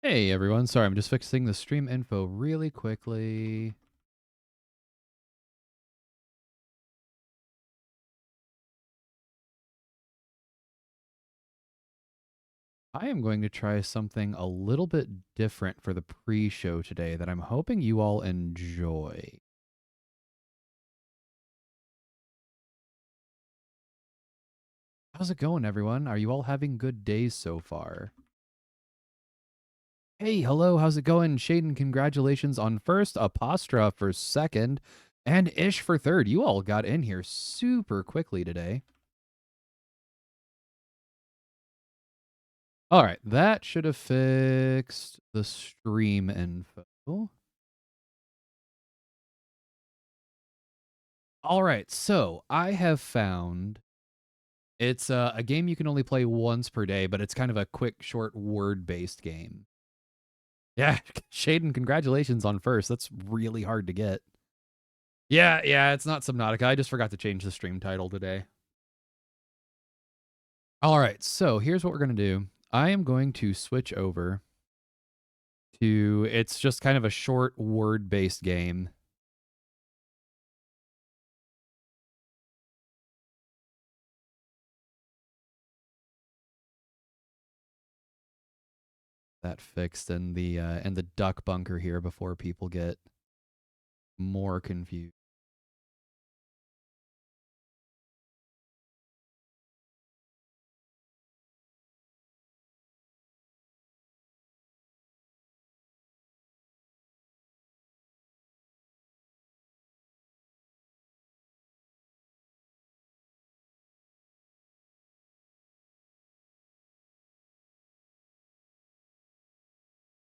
Hey everyone, sorry, I'm just fixing the stream info really quickly. I am going to try something a little bit different for the pre-show today that I'm hoping you all enjoy. How's it going, everyone? Are you all having good days so far? Hey, hello, how's it going? Shaden, congratulations on first, Apostra for second, and Ish for third. You all got in here super quickly today. All right, that should have fixed the stream info. All right, so I have found it's a game you can only play once per day, but it's kind of a quick, short, word-based game. Yeah, Shaden, congratulations on first. That's really hard to get. Yeah, it's not Subnautica. I just forgot to change the stream title today. All right, so here's what we're going to do. I am going to switch over to, it's just kind of a short, word-based game. That fixed in the duck bunker here before people get more confused.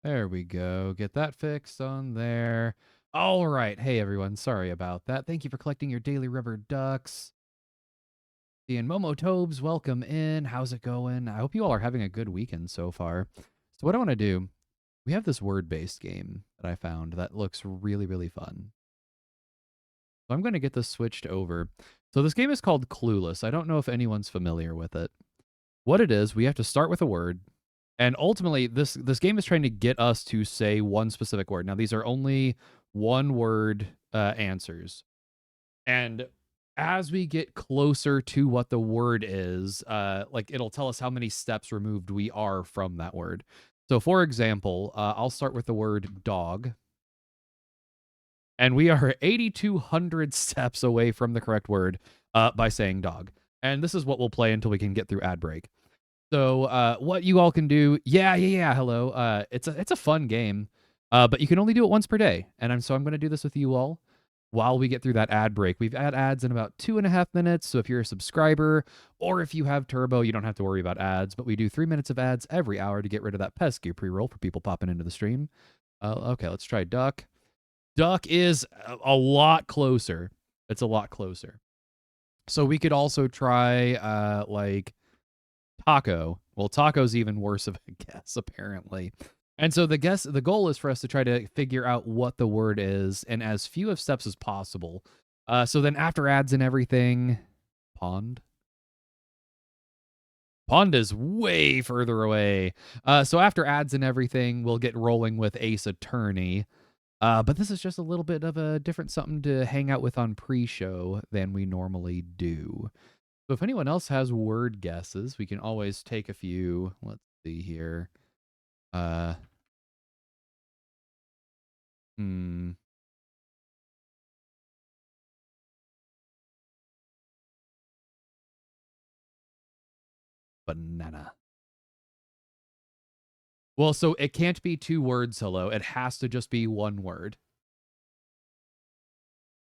There we go. Get that fixed on there. All right. Hey, everyone. Sorry about that. Thank you for collecting your daily rubber ducks. And Momo Tobes, welcome in. How's it going? I hope you all are having a good weekend so far. So what I want to do, we have this word-based game that I found that looks really, really fun. So I'm going to get this switched over. So this game is called Clueless. I don't know if anyone's familiar with it. What it is, we have to start with a word. And ultimately, this game is trying to get us to say one specific word. Now, these are only one word answers. And as we get closer to what the word is, like it'll tell us how many steps removed we are from that word. So, for example, I'll start with the word dog. And we are 8,200 steps away from the correct word by saying dog. And this is what we'll play until we can get through ad break. So what you all can do, yeah, hello. It's a fun game, but you can only do it once per day. And I'm going to do this with you all while we get through that ad break. We've had ads in about 2.5 minutes. So if you're a subscriber or if you have Turbo, you don't have to worry about ads. But we do 3 minutes of ads every hour to get rid of that pesky pre-roll for people popping into the stream. Okay, let's try duck. Duck is a lot closer. It's a lot closer. So we could also try like taco. Well, taco's even worse of a guess, apparently. And so the goal is for us to try to figure out what the word is in as few of steps as possible. So then after ads and everything, pond. Pond is way further away. So after ads and everything, we'll get rolling with Ace Attorney. But this is just a little bit of a different something to hang out with on pre-show than we normally do. So if anyone else has word guesses, we can always take a few. Let's see here. Uh, hmm. Banana. Well, so it can't be two words, hello. It has to just be one word.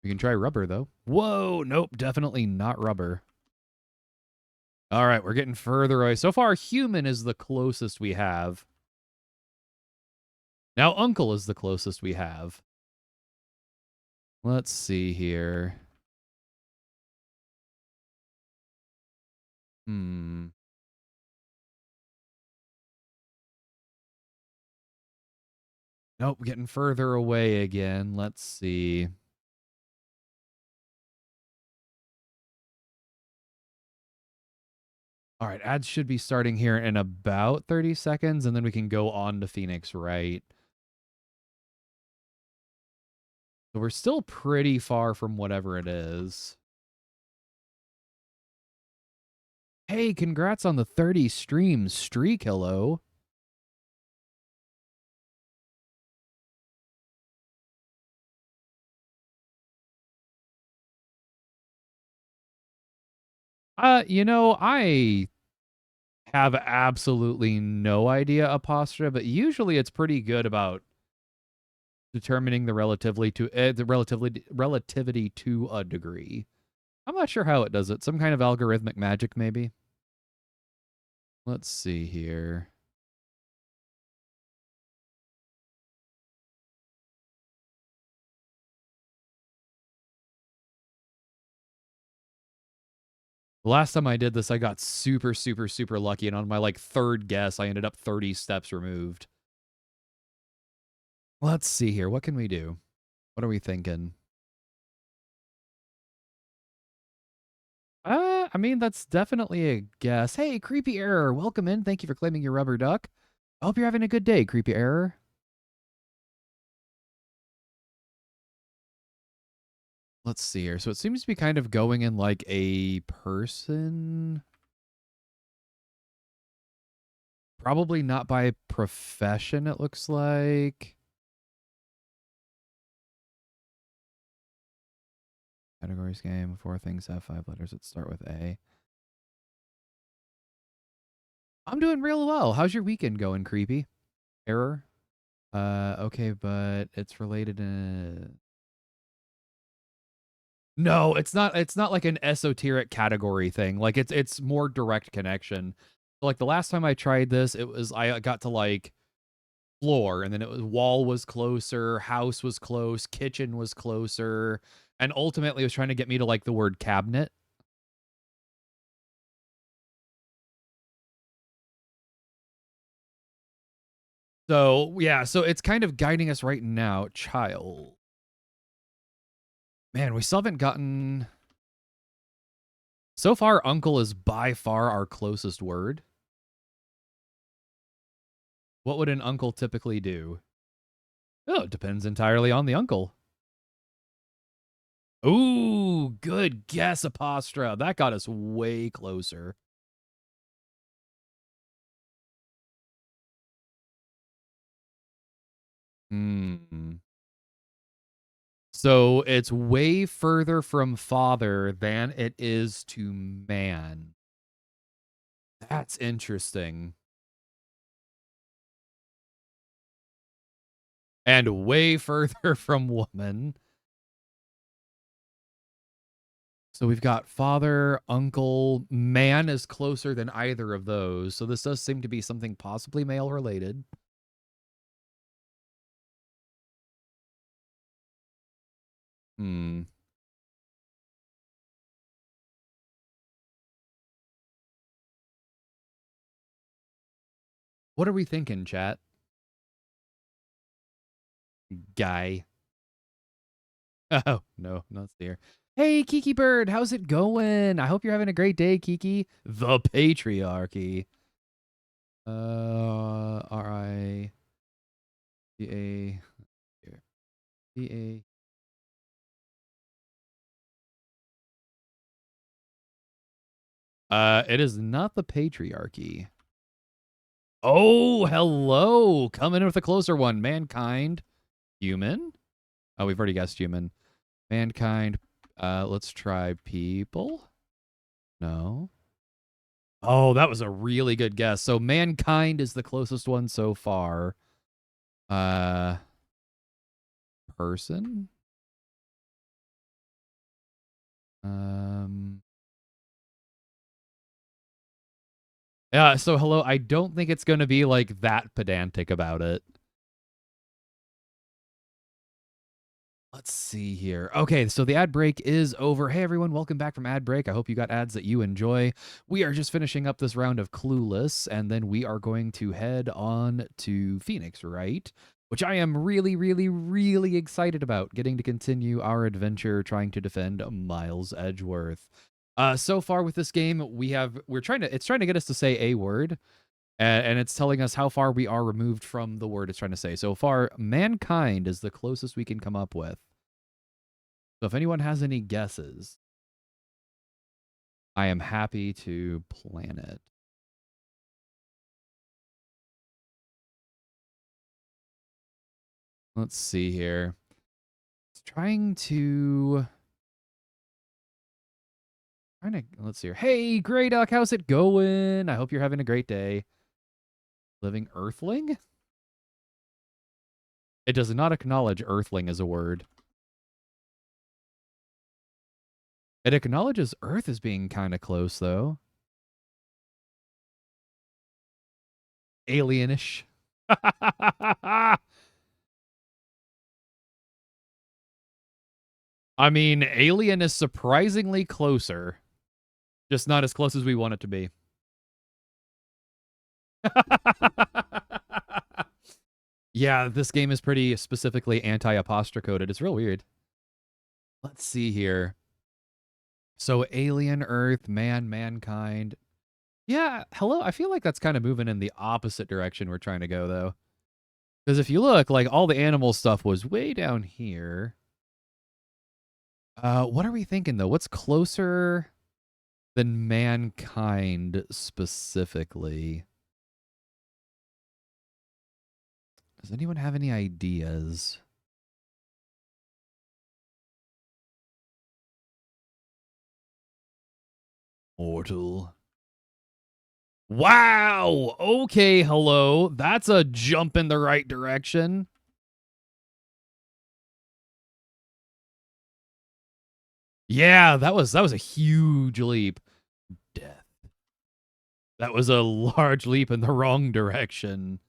We can try rubber, though. Whoa, nope, definitely not rubber. All right, we're getting further away. So far, human is the closest we have. Now, uncle is the closest we have. Let's see here. Nope, getting further away again. Let's see. All right, ads should be starting here in about 30 seconds, and then we can go on to Phoenix, right? So we're still pretty far from whatever it is. Hey, congrats on the 30 stream streak, hello. I have absolutely no idea Apostrophe, but usually it's pretty good about determining the relativity to a degree. I'm not sure how it does it. Some kind of algorithmic magic, maybe. Let's see here. The last time I did this, I got super, super, super lucky, and on my like third guess, I ended up 30 steps removed. Let's see here. What can we do? What are we thinking? I mean, that's definitely a guess. Hey, Creepy Error, welcome in. Thank you for claiming your rubber duck. I hope you're having a good day, Creepy Error. Let's see here. So it seems to be kind of going in like a person. Probably not by profession, it looks like. Categories game. 4 things have 5 letters that start with A. I'm doing real well. How's your weekend going, Creepy? Error? Okay, but it's related to... No, it's not like an esoteric category thing. Like it's more direct connection. Like the last time I tried this, it was I got to like floor, and then it was wall was closer, house was close, kitchen was closer, and ultimately it was trying to get me to like the word cabinet. So yeah, so it's kind of guiding us right now. Child. Man, we still haven't gotten... So far, uncle is by far our closest word. What would an uncle typically do? Oh, it depends entirely on the uncle. Ooh, good guess, Apostra. That got us way closer. Hmm. So it's way further from father than it is to man. That's interesting. And way further from woman. So we've got father, uncle, man is closer than either of those. So this does seem to be something possibly male related. Hmm. What are we thinking, chat? Guy. Oh, no, not there. Hey, Kiki Bird, how's it going? I hope you're having a great day, Kiki. The patriarchy. R-I-C-A. C-A. It is not the patriarchy. Oh, hello. Come in with a closer one. Mankind. Human? Oh, we've already guessed human. Mankind. Let's try people. No. Oh, that was a really good guess. So mankind is the closest one so far. Person? Yeah, so hello. I don't think it's going to be like that pedantic about it. Let's see here. Okay, so the ad break is over. Hey, everyone, welcome back from ad break. I hope you got ads that you enjoy. We are just finishing up this round of Clueless, and then we are going to head on to Phoenix, right? Which I am really, really, really excited about, getting to continue our adventure trying to defend Miles Edgeworth. So far with this game, it's trying to get us to say a word, and it's telling us how far we are removed from the word it's trying to say. So far, mankind is the closest we can come up with. So if anyone has any guesses, I am happy to plan it. Let's see here. It's let's see here. Hey, Grey Duck, how's it going? I hope you're having a great day. Living Earthling? It does not acknowledge Earthling as a word. It acknowledges Earth as being kind of close, though. Alienish. I mean, alien is surprisingly closer. Just not as close as we want it to be. Yeah, this game is pretty specifically anti-apostrophe coded. It's real weird. Let's see here. So alien, Earth, mankind. Yeah, hello. I feel like that's kind of moving in the opposite direction we're trying to go, though. Because if you look, like, all the animal stuff was way down here. What are we thinking, though? What's closer than mankind specifically? Does anyone have any ideas? Mortal. Wow. Okay, hello. That's a jump in the right direction. Yeah, that was a huge leap. Death. That was a large leap in the wrong direction.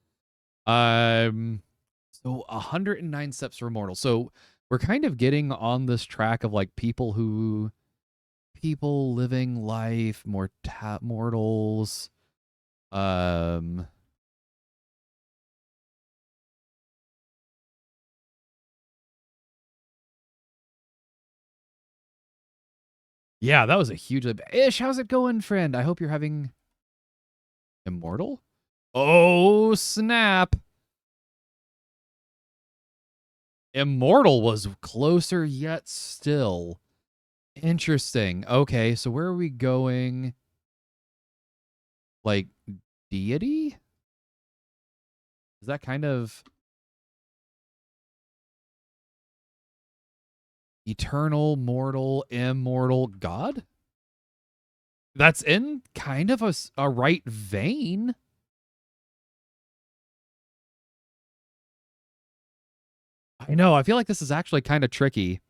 So 109 steps for mortal. So we're kind of getting on this track of like people living life, mortals. Yeah, that was a huge leap. Ish, how's it going, friend? I hope you're having immortal. Oh, snap. Immortal was closer yet still. Interesting. Okay, so where are we going? Like deity? Is that kind of eternal, mortal, immortal god? That's in kind of a right vein. I know. I feel like this is actually kind of tricky.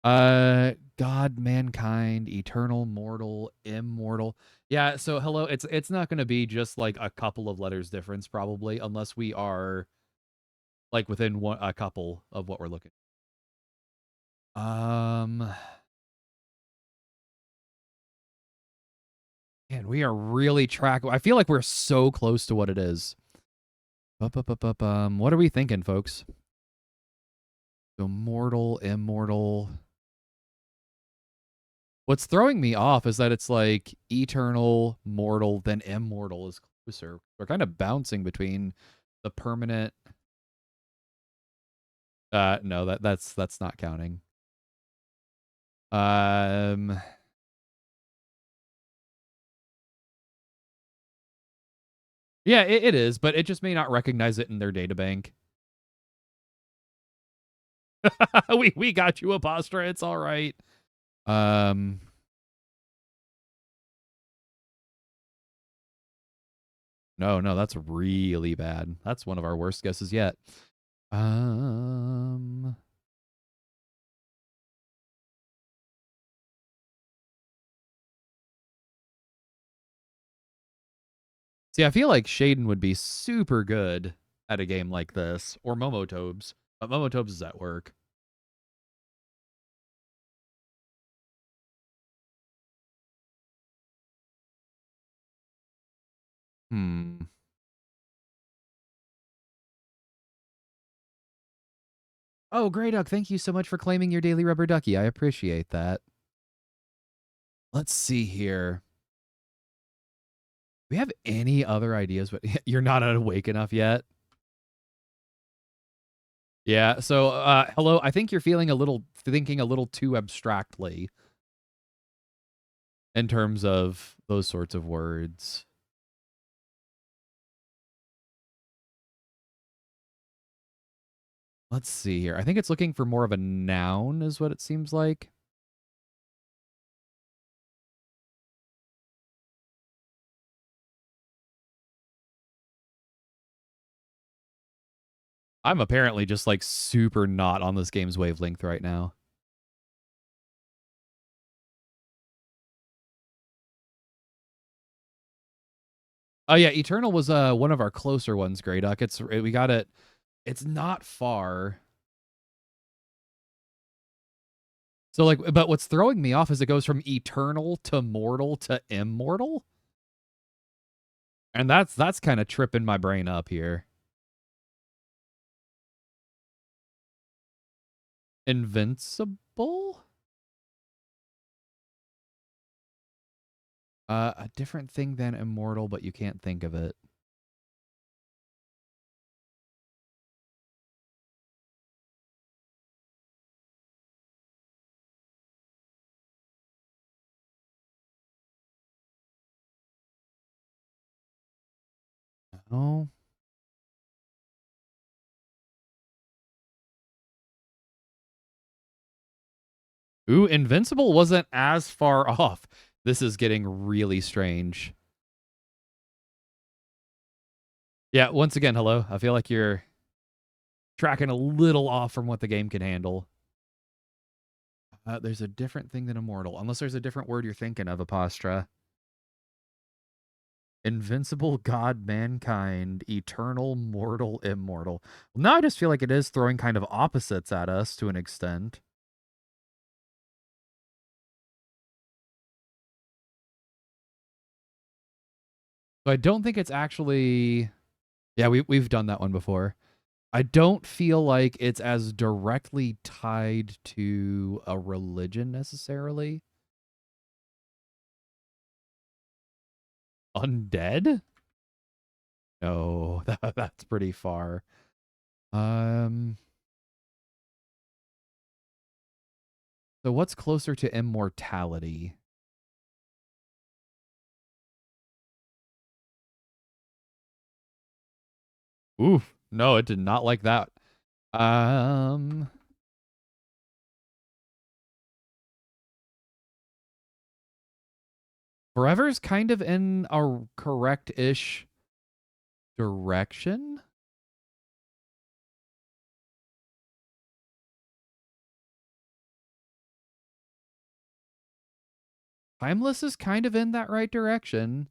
God, mankind, eternal, mortal, immortal. Yeah, so hello, it's not going to be just like a couple of letters difference probably unless we are like within a couple of what we're looking. Man, we are really I feel like we're so close to what it is. What are we thinking, folks? So mortal, immortal. What's throwing me off is that it's like eternal, mortal, then immortal is closer. We're kind of bouncing between the permanent. No, that's not counting. Yeah, it is, but it just may not recognize it in their data bank. we got you, Apostra. It's all right. No, that's really bad. That's one of our worst guesses yet. See, I feel like Shaden would be super good at a game like this, or Momotobes, but Momotobes is at work. Oh, Grey Duck, thank you so much for claiming your daily rubber ducky. I appreciate that. Let's see here. Do we have any other ideas? But you're not awake enough yet. Yeah. So, hello. I think you're thinking a little too abstractly in terms of those sorts of words. Let's see here. I think it's looking for more of a noun, is what it seems like. I'm apparently just like super not on this game's wavelength right now. Oh yeah, Eternal was one of our closer ones, Grey Duck. We got it. It's not far. So like, but what's throwing me off is it goes from eternal to mortal to immortal. And that's kind of tripping my brain up here. Invincible? A different thing than immortal, but you can't think of it. Oh. Ooh, invincible wasn't as far off. This is getting really strange. Yeah, once again, hello. I feel like you're tracking a little off from what the game can handle. There's a different thing than immortal, unless there's a different word you're thinking of, Apostra. Invincible, God, mankind, eternal, mortal, immortal. Well, now I just feel like it is throwing kind of opposites at us to an extent. So I don't think it's actually. Yeah, we've done that one before. I don't feel like it's as directly tied to a religion necessarily. Undead? No, that's pretty far. Um, so what's closer to immortality? Oof, no, it did not like that. Um, Forever's kind of in a correct-ish direction. Timeless is kind of in that right direction.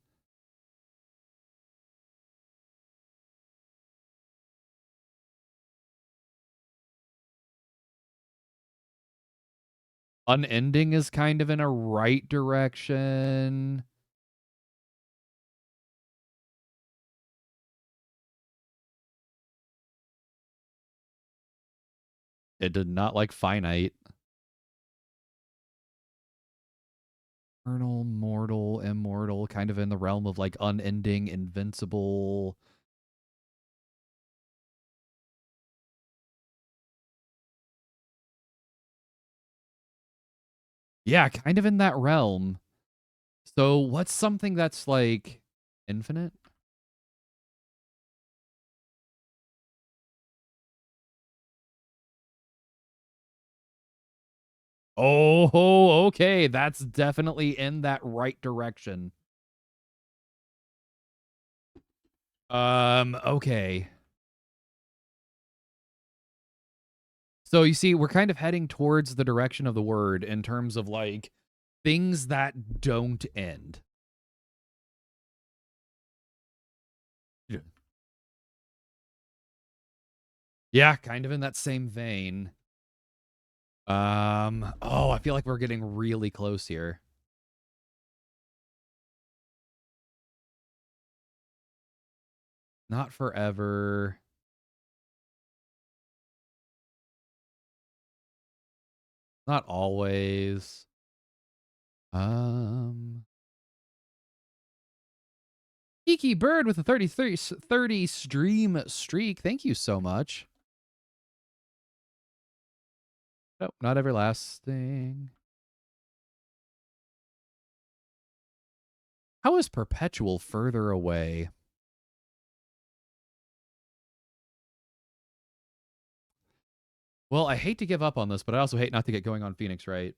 Unending is kind of in a right direction. It did not like finite. Eternal, mortal, immortal, kind of in the realm of like unending, invincible. Yeah, kind of in that realm. So what's something that's like infinite? Oh, okay. That's definitely in that right direction. Okay. So you see, we're kind of heading towards the direction of the word in terms of like things that don't end. Yeah, kind of in that same vein. Oh, I feel like we're getting really close here. Not forever. Not always. Geeky Bird with a 30 stream streak. Thank you so much. Nope, not everlasting. How is Perpetual further away? Well, I hate to give up on this, but I also hate not to get going on Phoenix, right?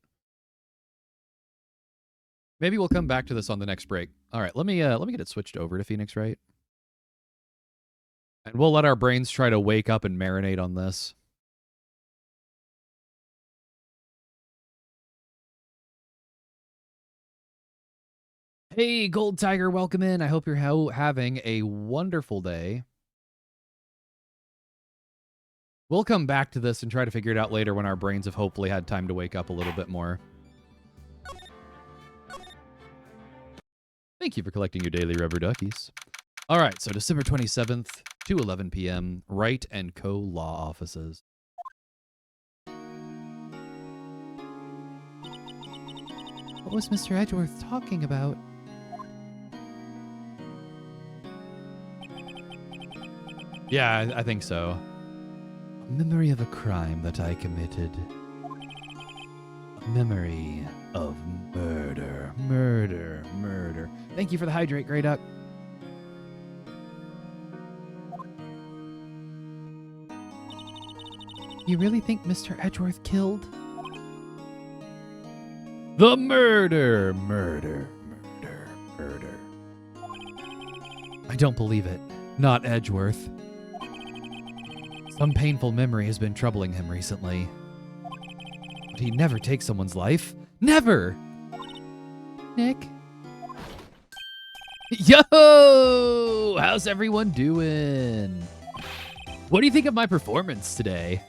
Maybe we'll come back to this on the next break. All right, let me get it switched over to Phoenix, right? And we'll let our brains try to wake up and marinate on this. Hey, Gold Tiger, welcome in. I hope you're having a wonderful day. We'll come back to this and try to figure it out later when our brains have hopefully had time to wake up a little bit more. Thank you for collecting your daily rubber duckies. All right, so December 27th, 2:11 p.m., Wright & Co. Law Offices. What was Mr. Edgeworth talking about? Yeah, I think so. A memory of a crime that I committed. A memory of murder. Murder. Murder. Thank you for the hydrate, Grey Duck. You really think Mr. Edgeworth killed? The murder. Murder. Murder. Murder. I don't believe it. Not Edgeworth. Some painful memory has been troubling him recently. But he'd never take someone's life. Never! Nick? Yo! How's everyone doing? What do you think of my performance today?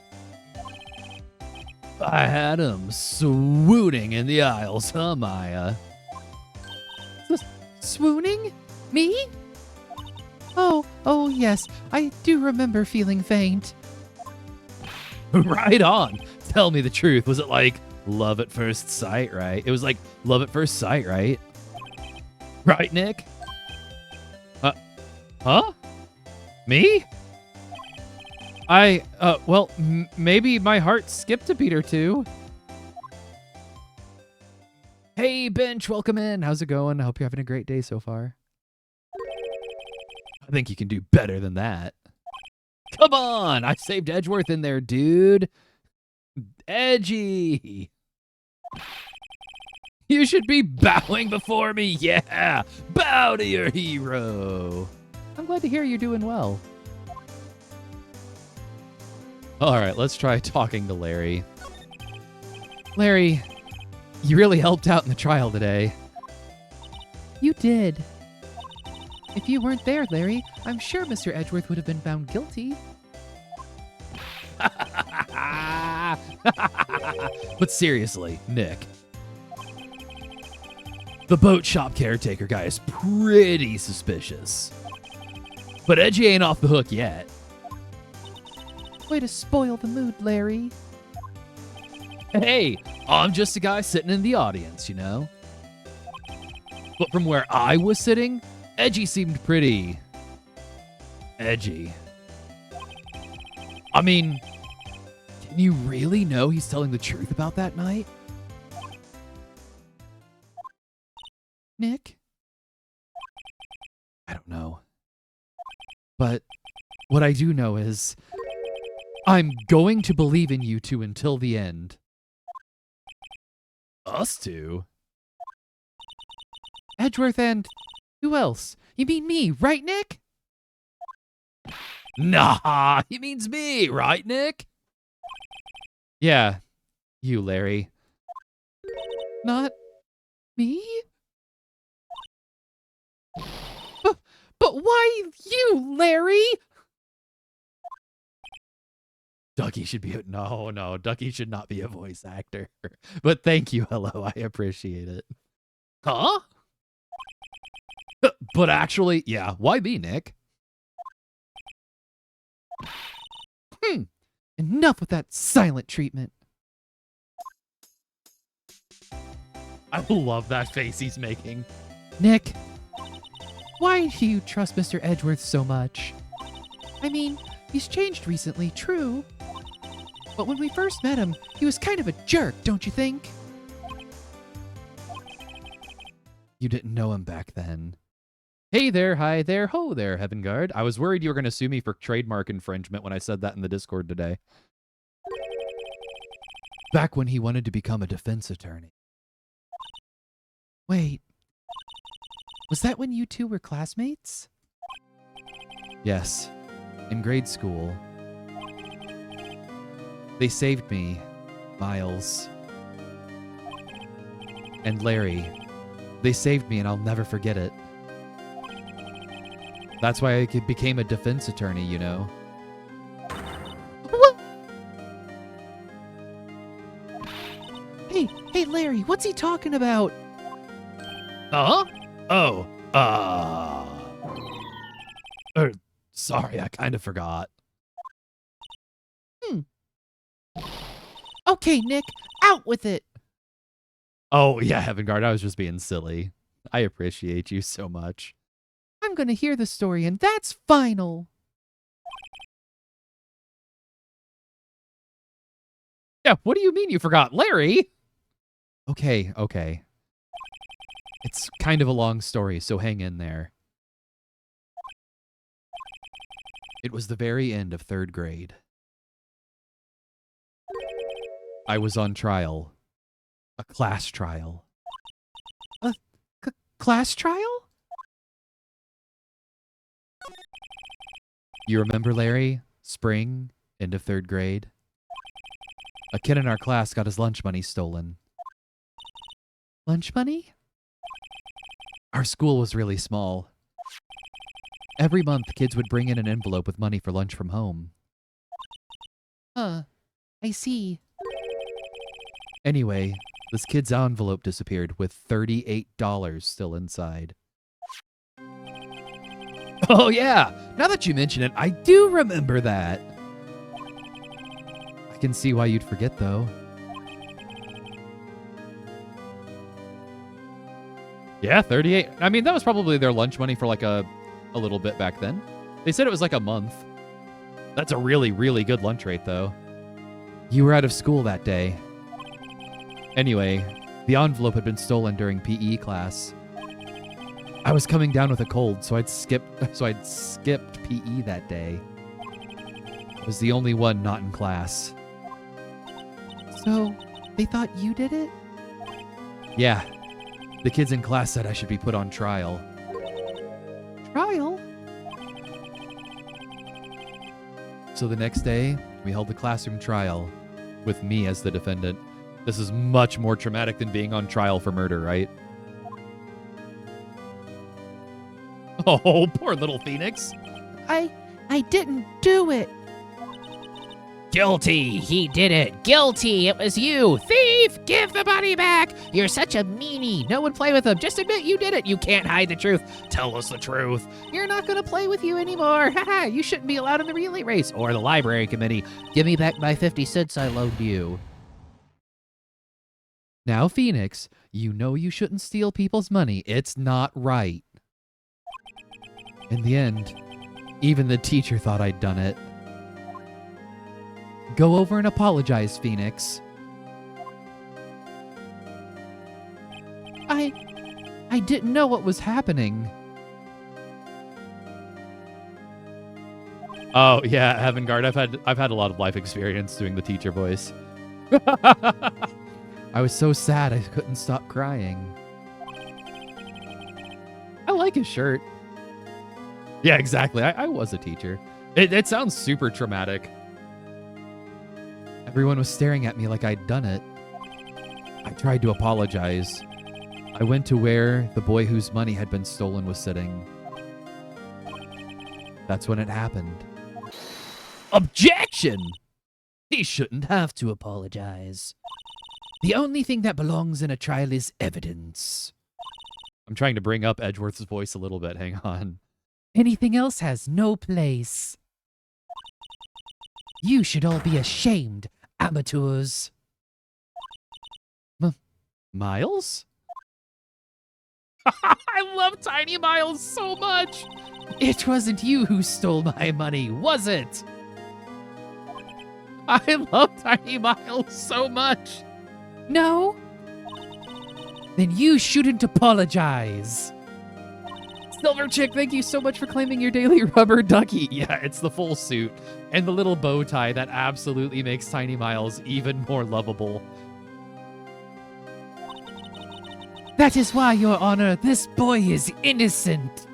I had him swooning in the aisles, huh, Maya? Swooning? Me? Oh, yes. I do remember feeling faint. Right on. Tell me the truth. Was it like love at first sight, right? It was like love at first sight, right? Right, Nick? Huh? Me? Well, maybe my heart skipped a beat or two. Hey, Bench, welcome in. How's it going? I hope you're having a great day so far. I think you can do better than that. Come on! I saved Edgeworth in there, dude. Edgy! You should be bowing before me, yeah! Bow to your hero! I'm glad to hear you're doing well. Alright, let's try talking to Larry. Larry, you really helped out in the trial today. You did. If you weren't there, Larry, I'm sure Mr. Edgeworth would have been found guilty. But seriously, Nick. The boat shop caretaker guy is pretty suspicious. But Edgy ain't off the hook yet. Way to spoil the mood, Larry. Hey, I'm just a guy sitting in the audience, you know? But from where I was sitting, Edgy seemed pretty edgy. I mean, can you really know he's telling the truth about that night? Nick? I don't know. But what I do know is I'm going to believe in you two until the end. Us two? Edgeworth and who else? You mean me, right, Nick? Nah, he means me, right, Nick? Yeah, you, Larry. Not me? But why you, Larry? Ducky should be no, Ducky should not be a voice actor. But thank you, hello, I appreciate it. Huh? But actually, yeah, why me, Nick? Enough with that silent treatment. I love that face he's making. Nick, why do you trust Mr. Edgeworth so much? I mean, he's changed recently, true. But when we first met him, he was kind of a jerk, don't you think? You didn't know him back then. Hey there, hi there, ho there, Heaven Guard. I was worried you were going to sue me for trademark infringement when I said that in the Discord today. Back when he wanted to become a defense attorney. Wait, was that when you two were classmates? Yes, in grade school. They saved me, Miles. And Larry. They saved me and I'll never forget it. That's why I became a defense attorney, you know. What? Hey, Larry, what's he talking about? Huh? Oh, sorry, I kind of forgot. Okay, Nick, out with it. Oh, yeah, Heaven Guard, I was just being silly. I appreciate you so much. I'm gonna hear the story, and that's final. Yeah, what do you mean you forgot? Larry? Okay. It's kind of a long story, so hang in there. It was the very end of 3rd grade. I was on trial. A class trial. A class trial? You remember, Larry? Spring, end of 3rd grade. A kid in our class got his lunch money stolen. Lunch money? Our school was really small. Every month, kids would bring in an envelope with money for lunch from home. Huh, I see. Anyway, this kid's envelope disappeared with $38 still inside. Oh yeah, now that you mention it, I do remember that. I can see why you'd forget, though. Yeah, 38. I mean, that was probably their lunch money for like a little bit back then. They said it was like a month. That's a really, really good lunch rate, though. You were out of school that day. Anyway, the envelope had been stolen during PE class. I was coming down with a cold, so I'd skipped PE that day. I was the only one not in class. So, they thought you did it? Yeah. The kids in class said I should be put on trial. Trial? So the next day, we held the classroom trial with me as the defendant. This is much more traumatic than being on trial for murder, right? Oh, poor little Phoenix. I didn't do it. Guilty! He did it! Guilty! It was you! Thief! Give the money back! You're such a meanie! No one play with him! Just admit you did it! You can't hide the truth! Tell us the truth! You're not gonna play with you anymore! Haha! You shouldn't be allowed in the relay race or the library committee! Give me back my 50 cents I loaned you! Now, Phoenix, you know you shouldn't steal people's money. It's not right. In the end, even the teacher thought I'd done it. Go over and apologize, Phoenix. I didn't know what was happening. Oh yeah, Heaven Guard. I've had a lot of life experience doing the teacher voice. I was so sad I couldn't stop crying. I like his shirt. Yeah, exactly. I was a teacher. It sounds super traumatic. Everyone was staring at me like I'd done it. I tried to apologize. I went to where the boy whose money had been stolen was sitting. That's when it happened. Objection! He shouldn't have to apologize. The only thing that belongs in a trial is evidence. I'm trying to bring up Edgeworth's voice a little bit. Hang on. Anything else has no place. You should all be ashamed, amateurs. Miles? I love Tiny Miles so much. It wasn't you who stole my money, was it? I love Tiny Miles so much. No? Then you shouldn't apologize. Silver Chick, thank you so much for claiming your daily rubber ducky. Yeah, it's the full suit and the little bow tie that absolutely makes Tiny Miles even more lovable. That is why, Your Honor, this boy is innocent.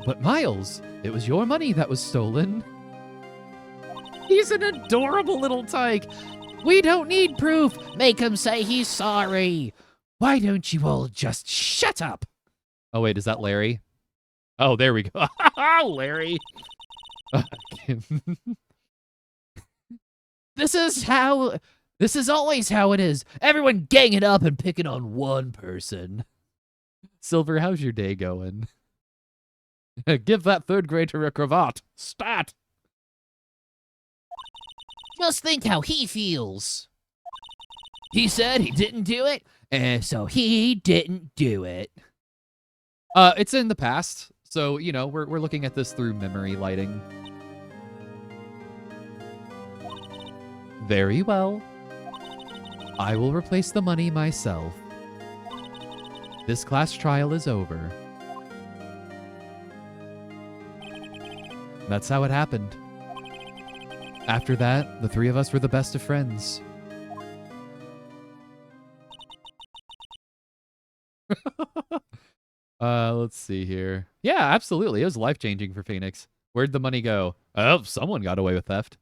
But Miles, it was your money that was stolen. He's an adorable little tyke. We don't need proof. Make him say he's sorry. Why don't you all just shut up? Oh, wait, is that Larry? Oh, there we go. Larry. This is always how it is. Everyone ganging up and picking on one person. Silver, how's your day going? Give that third grader a cravat. Stat. Just think how he feels. He said he didn't do it, and so he didn't do it. It's in the past, so, you know, we're looking at this through memory lighting. Very well. I will replace the money myself. This class trial is over. That's how it happened. After that, the three of us were the best of friends. Let's see here. Yeah, absolutely. It was life-changing for Phoenix. Where'd the money go? Oh, someone got away with theft.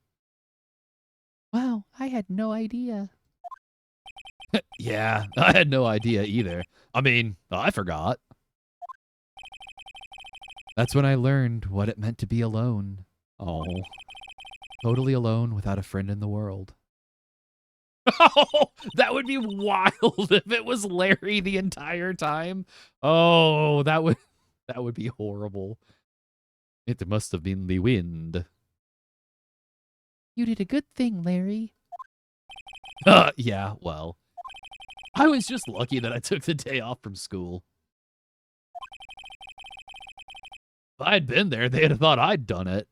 Wow, I had no idea. Yeah, I had no idea either. I mean, I forgot. That's when I learned what it meant to be alone. Oh. Totally alone without a friend in the world. Oh, that would be wild if it was Larry the entire time. Oh, that would be horrible. It must have been the wind. You did a good thing, Larry. Yeah, well. I was just lucky that I took the day off from school. If I'd been there, they'd have thought I'd done it.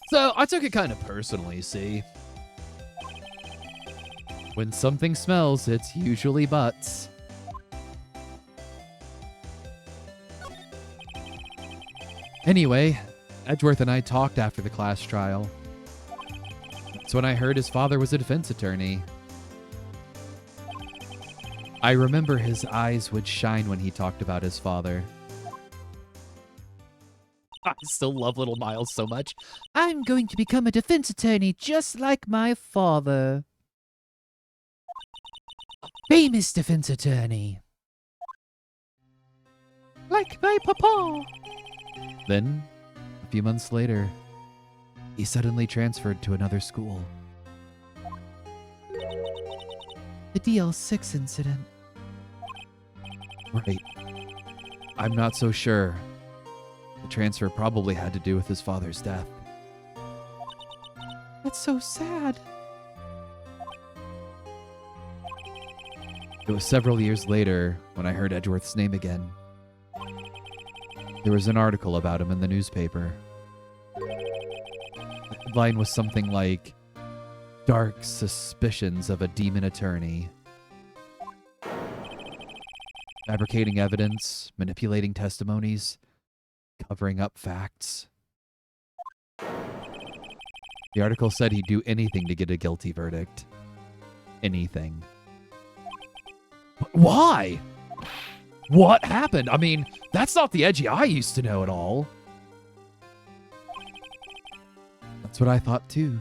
So, I took it kind of personally, see? When something smells, it's usually butts. Anyway, Edgeworth and I talked after the class trial. That's when I heard his father was a defense attorney. I remember his eyes would shine when he talked about his father. I still love little Miles so much. I'm going to become a defense attorney just like my father. Famous defense attorney. Like my papa. Then, a few months later, he suddenly transferred to another school. The DL6 incident. Right. I'm not so sure. The transfer probably had to do with his father's death. That's so sad. It was several years later when I heard Edgeworth's name again. There was an article about him in the newspaper. The headline was something like, "Dark Suspicions of a Demon Attorney." Fabricating evidence, manipulating testimonies, covering up facts. The article said he'd do anything to get a guilty verdict. Anything. But why? What happened? I mean, that's not the Edgy I used to know at all. That's what I thought too.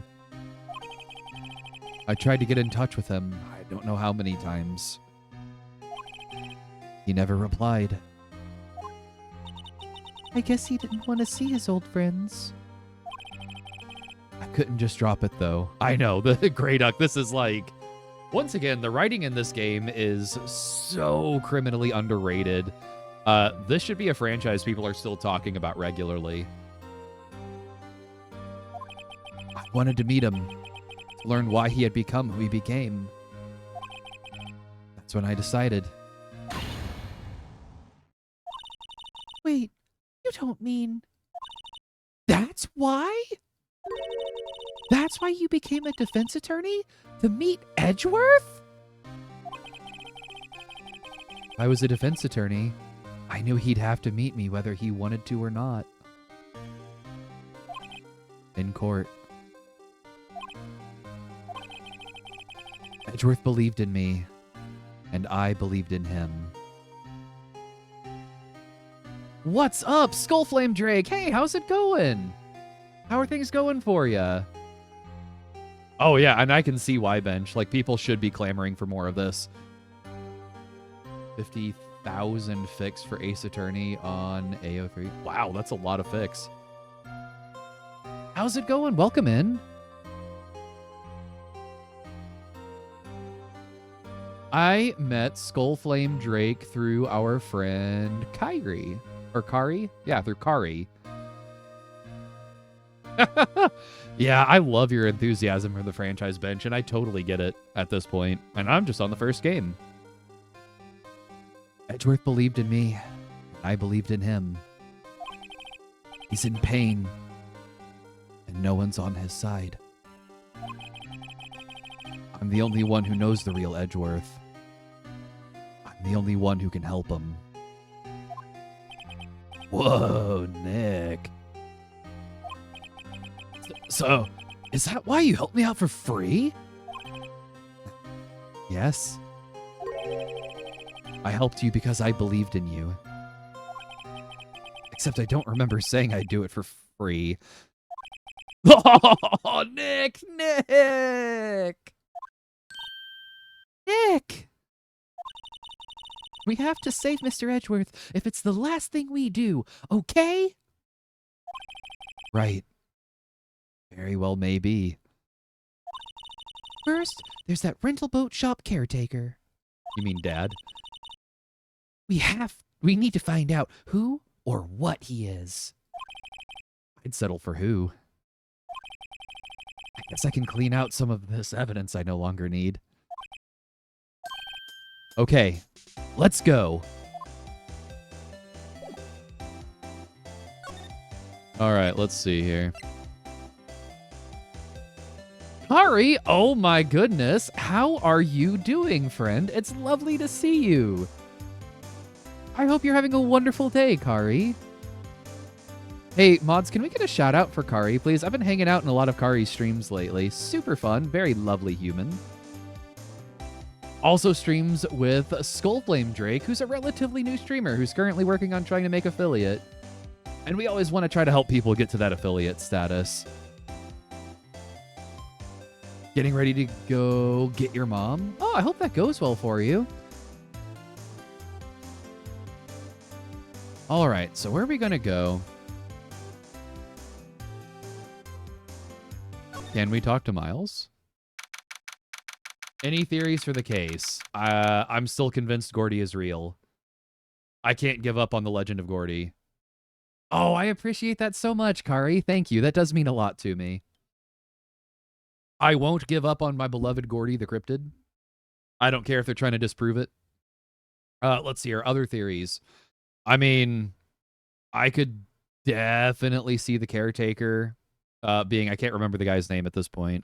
I tried to get in touch with him. I don't know how many times. He never replied. I guess he didn't want to see his old friends. I couldn't just drop it though. I know, the Grey Duck, this is like... Once again, the writing in this game is so criminally underrated. This should be a franchise people are still talking about regularly. I wanted to meet him, to learn why he had become who he became. That's when I decided. Wait, you don't mean... That's why? That's why you became a defense attorney? To meet Edgeworth? If I was a defense attorney, I knew he'd have to meet me whether he wanted to or not. In court. Edgeworth believed in me, and I believed in him. What's up, Skullflame Drake? Hey, how's it going? How are things going for ya? Oh yeah, and I can see why, Bench. Like, people should be clamoring for more of this. 50,000 fix for Ace Attorney on AO3. Wow, that's a lot of fix. How's it going? Welcome in. I met Skullflame Drake through our friend Kyrie. Or Kari? Yeah, through Kari. Yeah, I love your enthusiasm for the franchise, Bench, and I totally get it at this point. And I'm just on the first game. Edgeworth believed in me. I believed in him. He's in pain. And no one's on his side. I'm the only one who knows the real Edgeworth. I'm the only one who can help him. Whoa, Nick. So, is that why you helped me out for free? Yes. I helped you because I believed in you. Except I don't remember saying I'd do it for free. Oh, Nick! Nick! Nick! We have to save Mr. Edgeworth if it's the last thing we do, okay? Right. Very well may be. First, there's that rental boat shop caretaker. You mean Dad? We need to find out who or what he is. I'd settle for who. I guess I can clean out some of this evidence I no longer need. Okay, let's go. All right, let's see here. Kari, oh my goodness. How are you doing, friend? It's lovely to see you. I hope you're having a wonderful day, Kari. Hey, mods, can we get a shout out for Kari, please? I've been hanging out in a lot of Kari streams lately. Super fun, very lovely human. Also streams with Skullflame Drake, who's a relatively new streamer who's currently working on trying to make affiliate. And we always want to try to help people get to that affiliate status. Getting ready to go get your mom? Oh, I hope that goes well for you. All right, so where are we going to go? Can we talk to Miles? Any theories for the case? I'm still convinced Gordy is real. I can't give up on the legend of Gordy. Oh, I appreciate that so much, Kari. Thank you. That does mean a lot to me. I won't give up on my beloved Gordy the Cryptid. I don't care if they're trying to disprove it. Let's see here. Other theories. I mean, I could definitely see the caretaker being... I can't remember the guy's name at this point.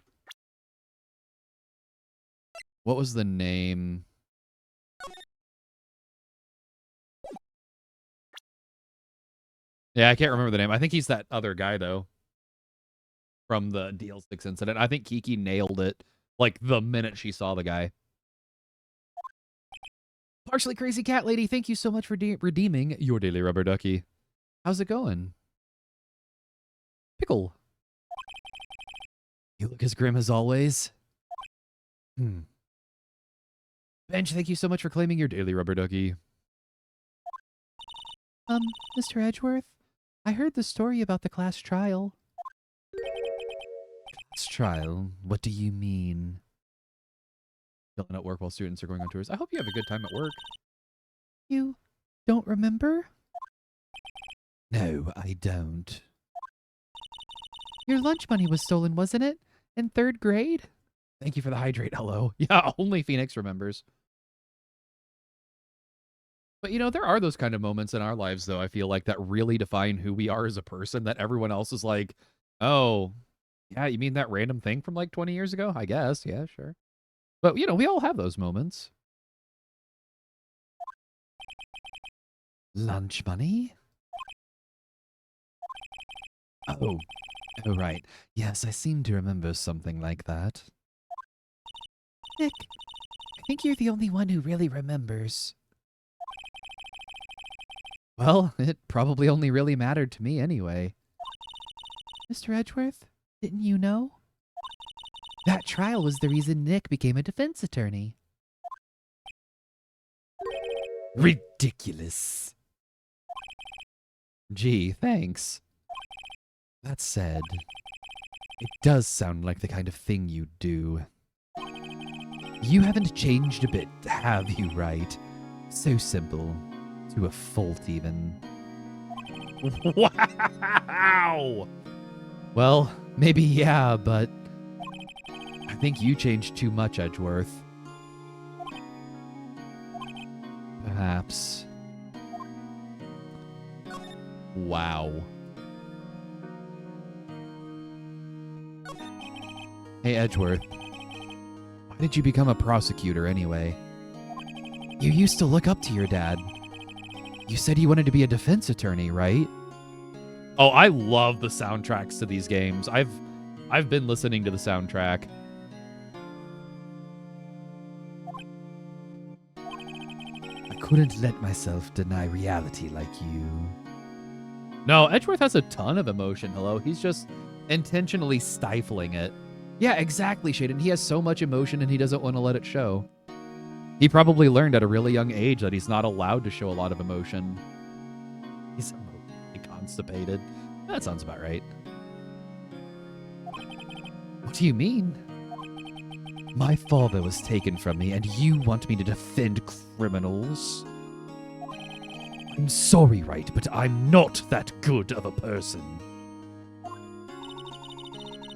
What was the name? Yeah, I can't remember the name. I think he's that other guy, though. From the DL6 incident. I think Kiki nailed it, like, the minute she saw the guy. Partially Crazy Cat Lady, thank you so much for redeeming your daily rubber ducky. How's it going? Pickle. You look as grim as always. Bench, thank you so much for claiming your daily rubber ducky. Mr. Edgeworth, I heard the story about the class trial. Class trial? What do you mean? Chilling at work while students are going on tours. I hope you have a good time at work. You don't remember? No, I don't. Your lunch money was stolen, wasn't it? In 3rd grade? Thank you for the hydrate, hello. Yeah, only Phoenix remembers. But, you know, there are those kind of moments in our lives, though, I feel like, that really define who we are as a person, that everyone else is like, "Oh, yeah, you mean that random thing from, like, 20 years ago? I guess. Yeah, sure." But, you know, we all have those moments. Lunch money? Oh. Oh, right. Yes, I seem to remember something like that. Nick, I think you're the only one who really remembers. Well, it probably only really mattered to me anyway. Mr. Edgeworth, didn't you know? That trial was the reason Nick became a defense attorney. Ridiculous. Gee, thanks. That said, it does sound like the kind of thing you'd do. You haven't changed a bit, have you, right? So simple. To a fault, even. Wow! Well, maybe yeah, but I think you changed too much, Edgeworth. Perhaps. Wow. Hey, Edgeworth. Why did you become a prosecutor anyway? You used to look up to your dad. You said you wanted to be a defense attorney, right? Oh, I love the soundtracks to these games. I've been listening to the soundtrack. I couldn't let myself deny reality like you. No, Edgeworth has a ton of emotion, hello. He's just intentionally stifling it. Yeah, exactly, Shaden. He has so much emotion and he doesn't want to let it show. He probably learned at a really young age that he's not allowed to show a lot of emotion. He's emotionally constipated. That sounds about right. What do you mean? My father was taken from me, and you want me to defend criminals? I'm sorry, right, but I'm not that good of a person.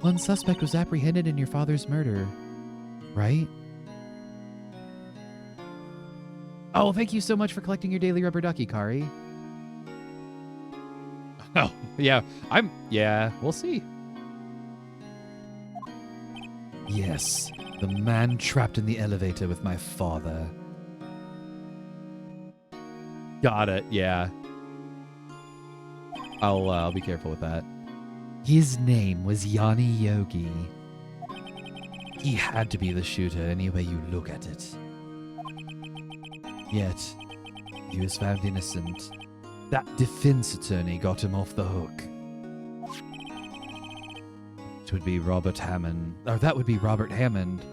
One suspect was apprehended in your father's murder, right? Oh, thank you so much for collecting your daily rubber ducky, Kari. Oh, yeah. Yeah, we'll see. Yes, the man trapped in the elevator with my father. Got it, yeah. I'll be careful with that. His name was Yanni Yogi. He had to be the shooter any way you look at it. Yet, he was found innocent. That defense attorney got him off the hook. It would be Robert Hammond. Or that would be Robert Hammond.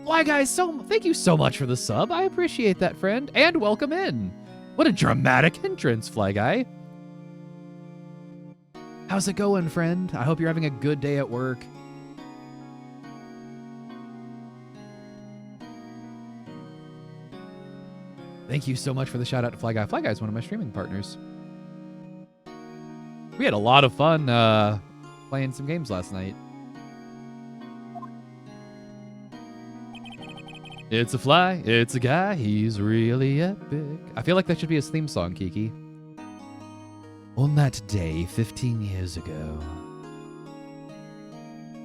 Why, guys, thank you so much for the sub. I appreciate that, friend. And welcome in. What a dramatic entrance, Fly Guy. How's it going, friend? I hope you're having a good day at work. Thank you so much for the shout out to Fly Guy. Fly Guy is one of my streaming partners. We had a lot of fun playing some games last night. It's a fly, it's a guy, he's really epic. I feel like that should be his theme song, Kiki. On that day, 15 years ago.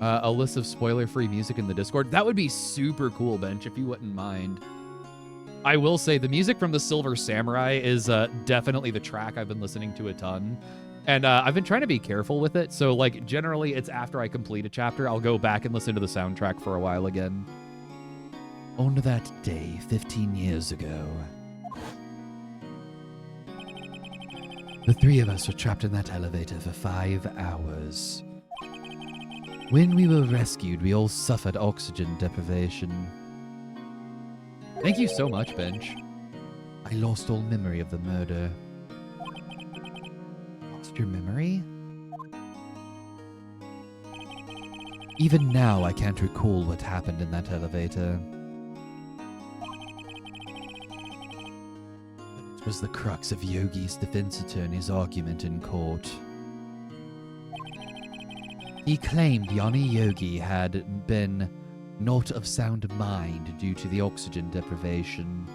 A list of spoiler-free music in the Discord. That would be super cool, Bench, if you wouldn't mind. I will say, the music from The Silver Samurai is definitely the track I've been listening to a ton. And I've been trying to be careful with it. So, like, generally, it's after I complete a chapter, I'll go back and listen to the soundtrack for a while again. On that day, 15 years ago. The three of us were trapped in that elevator for 5 hours. When we were rescued, we all suffered oxygen deprivation. Thank you so much, Bench. I lost all memory of the murder. Lost your memory? Even now, I can't recall what happened in that elevator. It was the crux of Yogi's defense attorney's argument in court. He claimed Yanni Yogi had been not of sound mind due to the oxygen deprivation.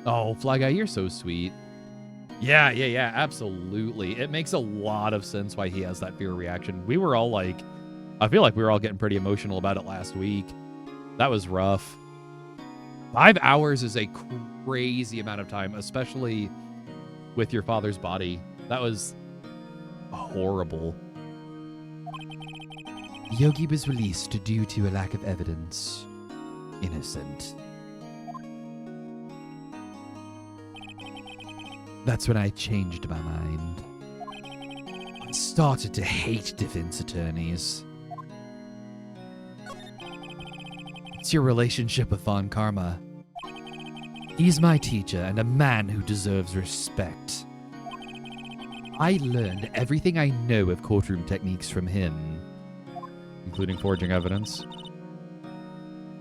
Oh, Fly Guy, you're so sweet. Yeah, absolutely. It makes a lot of sense why he has that fear reaction. We were all like, I feel like we were all getting pretty emotional about it last week. That was rough. 5 hours is a crazy amount of time, especially with your father's body. That was horrible. Yogi was released due to a lack of evidence. Innocent. That's when I changed my mind. I started to hate defense attorneys. It's your relationship with Von Karma. He's my teacher and a man who deserves respect. I learned everything I know of courtroom techniques from him. Including forging evidence.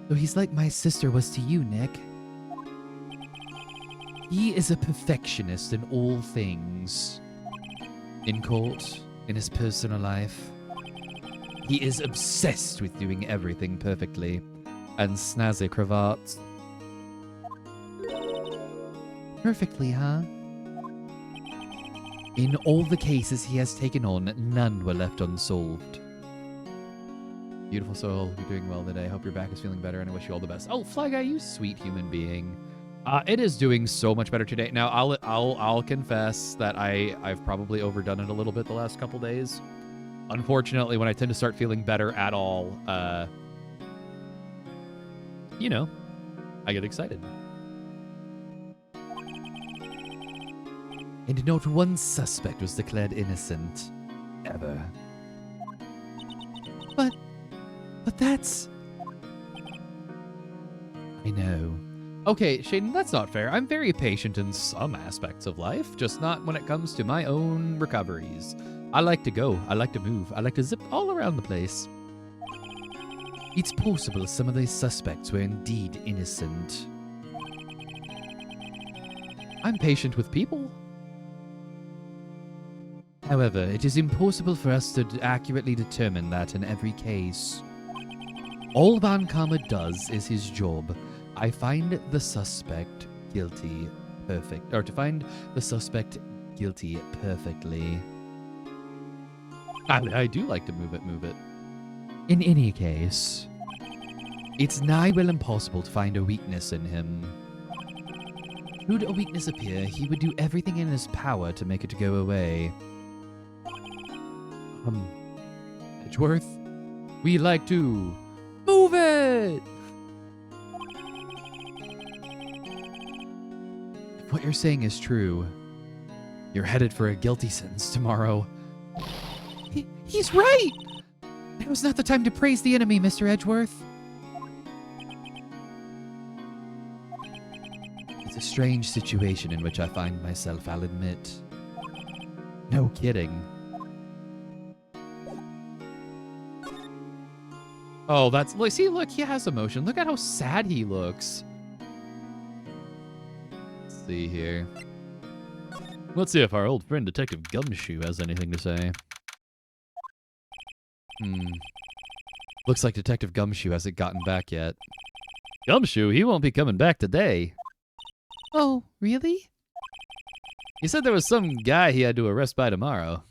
So he's like my sister was to you, Nick. He is a perfectionist in all things. In court, in his personal life. He is obsessed with doing everything perfectly. And snazzy cravats. Perfectly, huh? In all the cases he has taken on, none were left unsolved. Beautiful soul, you're doing well today. Hope your back is feeling better, and I wish you all the best. Oh, Fly Guy, you sweet human being. It is doing so much better today. Now, I'll confess that I've probably overdone it a little bit the last couple days. Unfortunately, when I tend to start feeling better at all, you know, I get excited. And not one suspect was declared innocent. Ever. But that's... I know. Okay, Shaden, that's not fair. I'm very patient in some aspects of life, just not when it comes to my own recoveries. I like to go. I like to move. I like to zip all around the place. It's possible some of these suspects were indeed innocent. I'm patient with people. However, it is impossible for us to accurately determine that in every case. All Von Karma does is his job. I find the suspect guilty perfect, or to find the suspect guilty perfectly. I do like to move it. In any case, it's nigh well impossible to find a weakness in him. Should a weakness appear, he would do everything in his power to make it go away. Edgeworth, we like to move it! If what you're saying is true, you're headed for a guilty sentence tomorrow. He's right! Now is not the time to praise the enemy, Mr. Edgeworth. It's a strange situation in which I find myself, I'll admit. No kidding. Oh, that's... See, look, he has emotion. Look at how sad he looks. Let's see here. Let's see if our old friend Detective Gumshoe has anything to say. Looks like Detective Gumshoe hasn't gotten back yet. Gumshoe, he won't be coming back today. Oh, really? He said there was some guy he had to arrest by tomorrow.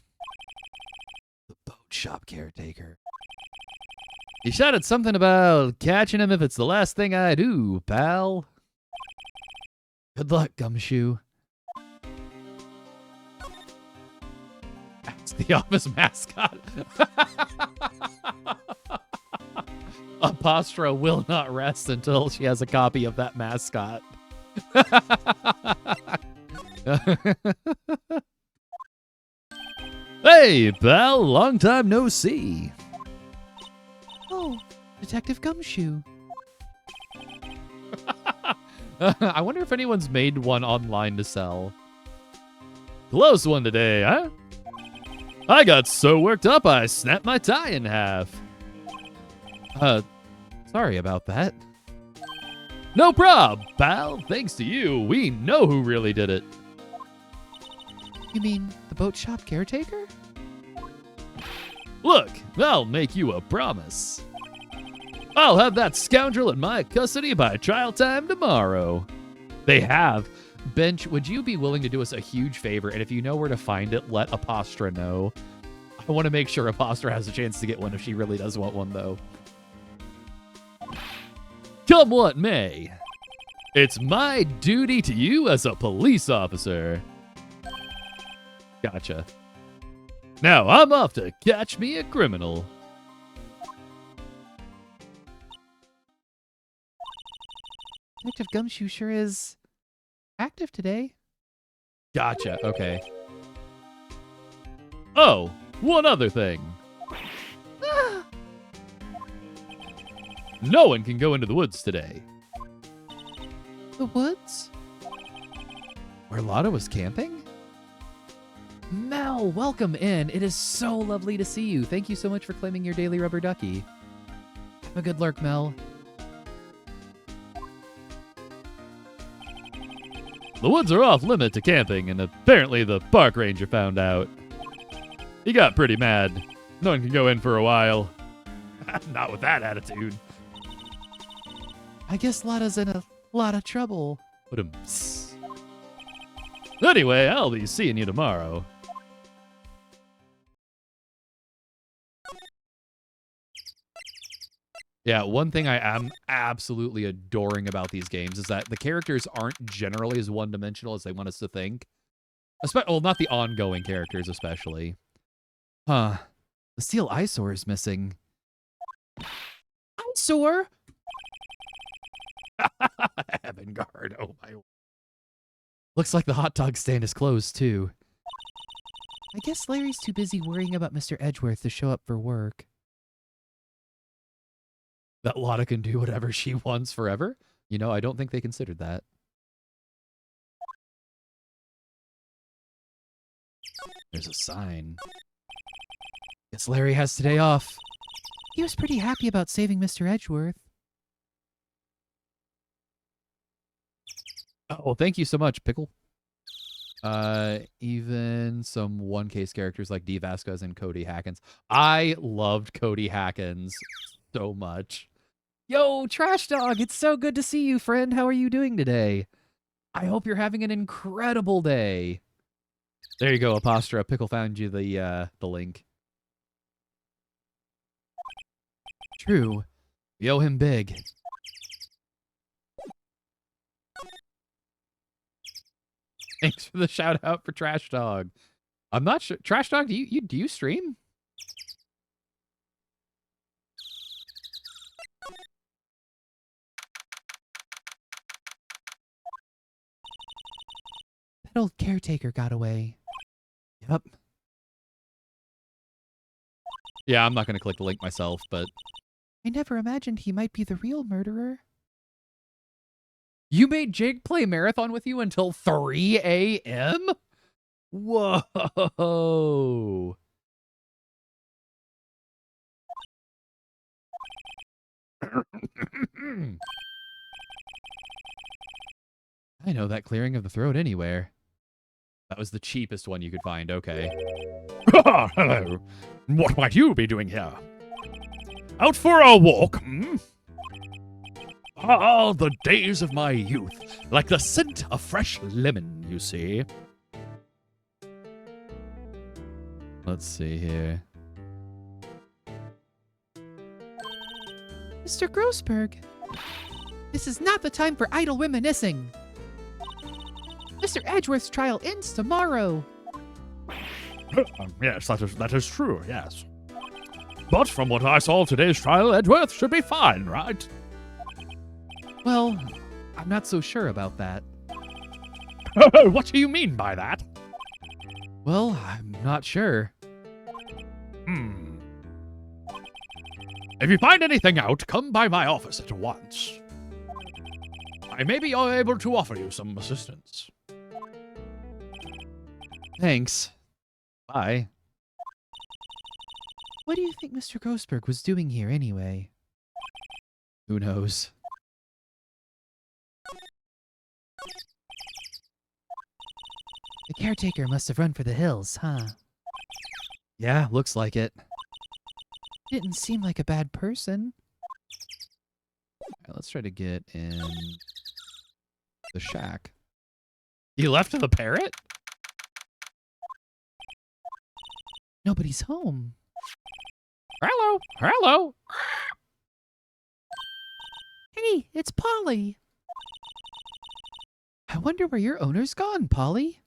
The boat shop caretaker. He shouted something about catching him if it's the last thing I do, pal. Good luck, Gumshoe. That's the office mascot. Apostro will not rest until she has a copy of that mascot. Hey, pal, long time no see. Oh, Detective Gumshoe. I wonder if anyone's made one online to sell. Close one today, huh? I got so worked up I snapped my tie in half. Sorry about that. No prob, pal. Thanks to you, we know who really did it. You mean the boat shop caretaker? Look, I'll make you a promise. I'll have that scoundrel in my custody by trial time tomorrow. They have. Bench, would you be willing to do us a huge favor? And if you know where to find it, let Apostra know. I want to make sure Apostra has a chance to get one if she really does want one, though. Come what may. It's my duty to you as a police officer. Gotcha. Now I'm off to catch me a criminal. Detective Gumshoe sure is active today. Gotcha, okay. Oh, one other thing. No one can go into the woods today. The woods? Where Lotta was camping? Mel, welcome in. It is so lovely to see you. Thank you so much for claiming your daily rubber ducky. Have a good lurk, Mel. The woods are off limit to camping, and apparently the park ranger found out. He got pretty mad. No one can go in for a while. Not with that attitude. I guess Lotta's in a lot of trouble. Anyway, I'll be seeing you tomorrow. Yeah, one thing I am absolutely adoring about these games is that the characters aren't generally as one-dimensional as they want us to think. Well, not the ongoing characters, especially. Huh. The steel eyesore is missing. Eyesore? Avangard, oh my. Looks like the hot dog stand is closed, too. I guess Larry's too busy worrying about Mr. Edgeworth to show up for work. That Lotta can do whatever she wants forever? You know, I don't think they considered that. There's a sign. Guess Larry has today off. He was pretty happy about saving Mr. Edgeworth. Oh, thank you so much, Pickle. Even some one-case characters like D. Vasquez and Cody Hackins. I loved Cody Hackins so much. Yo, Trash Dog, it's so good to see you, friend. How are you doing today? I hope you're having an incredible day. There you go, Apostra. Pickle found you the link. True. We owe him big. Thanks for the shout out for Trash Dog. I'm not sure. Trash Dog, do you stream? That old caretaker got away. Yep. Yeah, I'm not going to click the link myself, but... I never imagined he might be the real murderer. You made Jake play Marathon with you until 3 a.m.? Whoa. I know that clearing of the throat anywhere. That was the cheapest one you could find, okay. Hello. What might you be doing here? Out for a walk, hmm? Ah, the days of my youth. Like the scent of fresh lemon, you see. Let's see here. Mr. Grossberg, this is not the time for idle reminiscing. Mr. Edgeworth's trial ends tomorrow. Yes, that is true, yes. But from what I saw of today's trial, Edgeworth should be fine, right? Well, I'm not so sure about that. What do you mean by that? Well, I'm not sure. If you find anything out, come by my office at once. I may be able to offer you some assistance. Thanks. Bye. What do you think Mr. Grossberg was doing here anyway? Who knows? The caretaker must have run for the hills, huh? Yeah, looks like it. Didn't seem like a bad person. All right, let's try to get in. the shack. He left the parrot? Nobody's home. Hello, hello. Hey, it's Polly. I wonder where your owner's gone, Polly.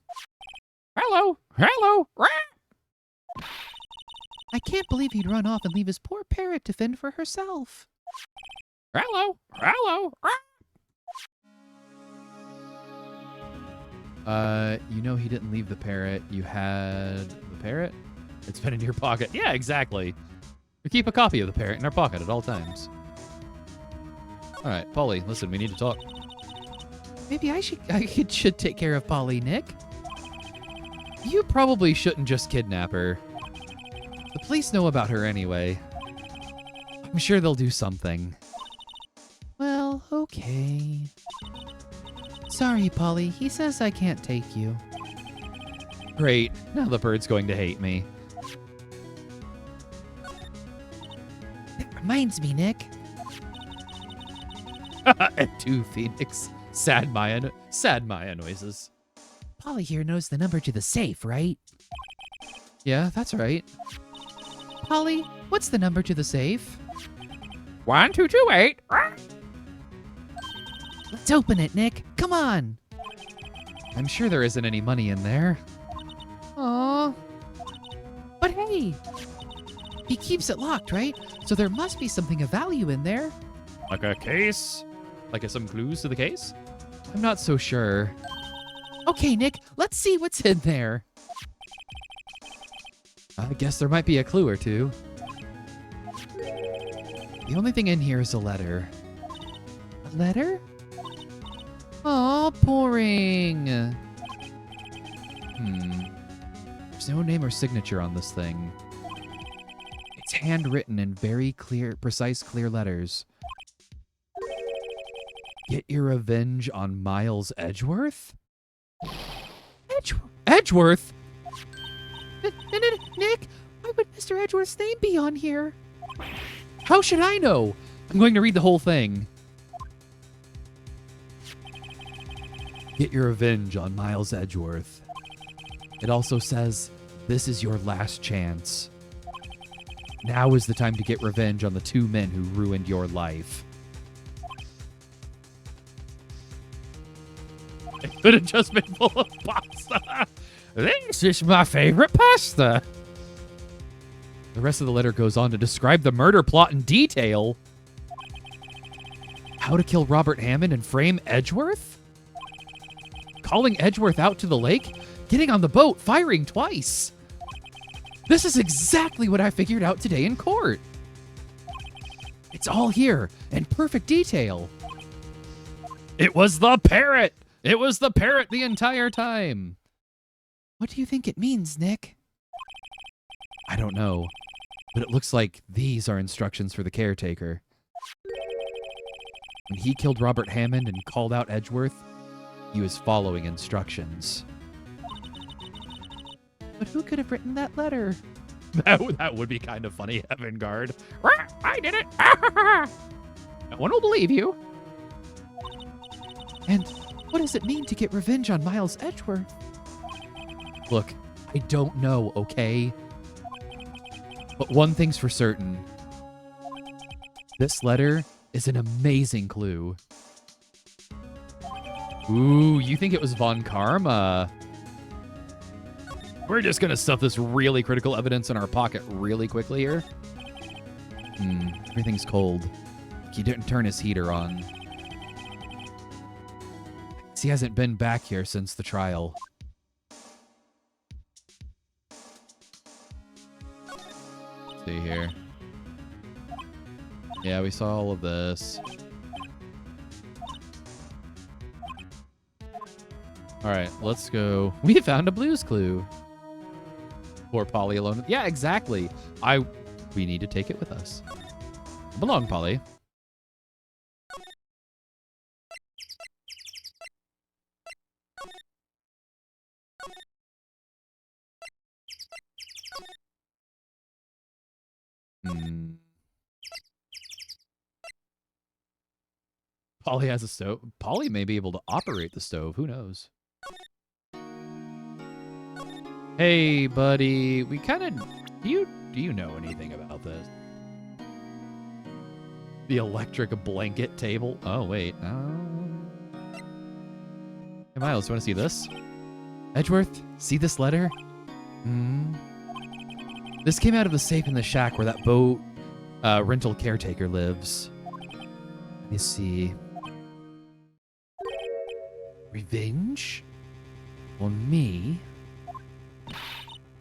Hello, hello. I can't believe he'd run off and leave his poor parrot to fend for herself. Hello, hello. You know he didn't leave the parrot. You had the parrot? It's been in your pocket. Yeah, exactly. We keep a copy of the parrot in our pocket at all times. All right, Polly, listen, we need to talk. Maybe I should take care of Polly, Nick. You probably shouldn't just kidnap her. The police know about her anyway. I'm sure they'll do something. Well, okay. Sorry, Polly. He says I can't take you. Great. Now the bird's going to hate me. That reminds me, Nick. And two Phoenix. Sad Maya noises. Polly here knows the number to the safe, right? Yeah, that's right. Polly, what's the number to the safe? 1228. Let's open it, Nick. Come on. I'm sure there isn't any money in there. Aw. But hey, he keeps it locked, right? So there must be something of value in there. Like a case? Like some clues to the case? I'm not so sure. Okay, Nick, let's see what's in there. I guess there might be a clue or two. The only thing in here is a letter. A letter? Aw, boring. There's no name or signature on this thing. It's handwritten in very clear, precise, clear letters. Get your revenge on Miles Edgeworth? Edgeworth? Nick, why would Mr. Edgeworth's name be on here? How should I know? I'm going to read the whole thing. Get your revenge on Miles Edgeworth. It also says, this is your last chance. Now is the time to get revenge on the two men who ruined your life. It could have just been full of pasta. This is my favorite pasta. The rest of the letter goes on to describe the murder plot in detail. How to kill Robert Hammond and frame Edgeworth? Calling Edgeworth out to the lake? Getting on the boat, firing twice. This is exactly what I figured out today in court. It's all here, in perfect detail. It was the parrot. It was the parrot the entire time. What do you think it means, Nick? I don't know, but it looks like these are instructions for the caretaker. When he killed Robert Hammond and called out Edgeworth, he was following instructions. But who could have written that letter? That would be kind of funny, Evangard. I did it. No one will believe you. And what does it mean to get revenge on Miles Edgeworth? Look, I don't know, okay? But one thing's for certain. This letter is an amazing clue. Ooh, you think it was Von Karma? We're just gonna stuff this really critical evidence in our pocket really quickly here. Everything's cold. He didn't turn his heater on. He hasn't been back here since the trial. Let's see here. Yeah, we saw all of this. All right, let's go. We found a Blue's Clue. Poor Polly alone. Yeah, exactly. We need to take it with us. Come along, Polly. Polly has a stove. Polly may be able to operate the stove. Who knows? Hey, buddy. We kind of... Do you know anything about this? The electric blanket table? Oh, wait. Hey, Miles, you want to see this? Edgeworth, see this letter? Hmm? This came out of the safe in the shack where that boat rental caretaker lives. Let me see. Revenge? On me?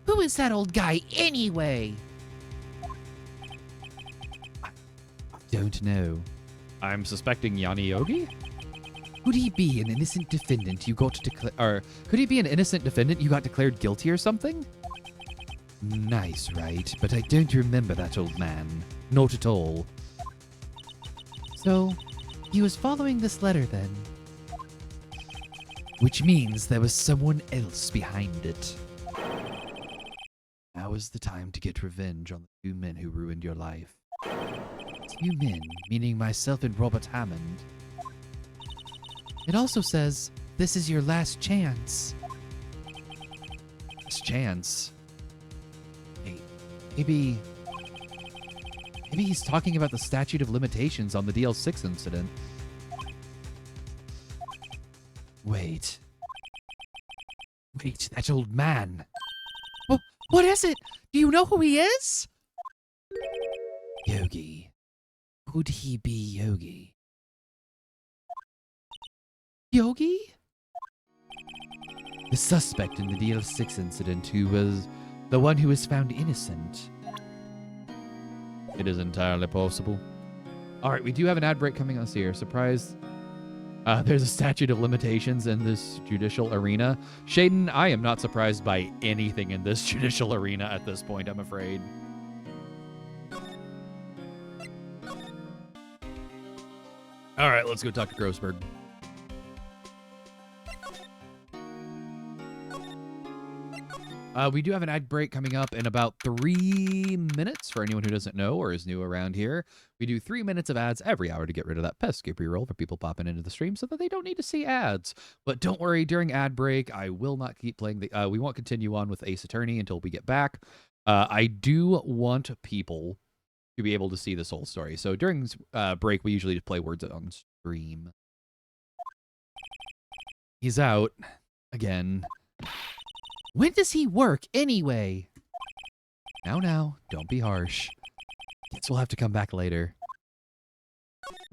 Who is that old guy anyway? Don't know. I'm suspecting Yanni Yogi? Could he be an innocent defendant you got declared, or could he be an innocent defendant you got declared guilty or something? Nice, right? But I don't remember that old man. Not at all. So, he was following this letter then. Which means there was someone else behind it. Now is the time to get revenge on the two men who ruined your life. Two men, meaning myself and Robert Hammond. It also says, this is your last chance. Last chance? Hey, maybe he's talking about the statute of limitations on the DL6 incident. Wait, that old man. What is it? Do you know who he is? Yogi. Could he be Yogi? Yogi? The suspect in the DL6 incident who was the one who was found innocent. It is entirely possible. All right, we do have an ad break coming us here. Surprise. There's a statute of limitations in this judicial arena. Shaden, I am not surprised by anything in this judicial arena at this point, I'm afraid. All right, let's go talk to Grossberg. We do have an ad break coming up in about 3 minutes for anyone who doesn't know or is new around here. We do 3 minutes of ads every hour to get rid of that pesky pre-roll for people popping into the stream so that they don't need to see ads. But don't worry, during ad break, I will not keep playing the... we won't continue on with Ace Attorney until we get back. I do want people to be able to see this whole story. So during break, we usually just play words on stream. He's out again. When does he work anyway? Now, don't be harsh. Guess we'll have to come back later.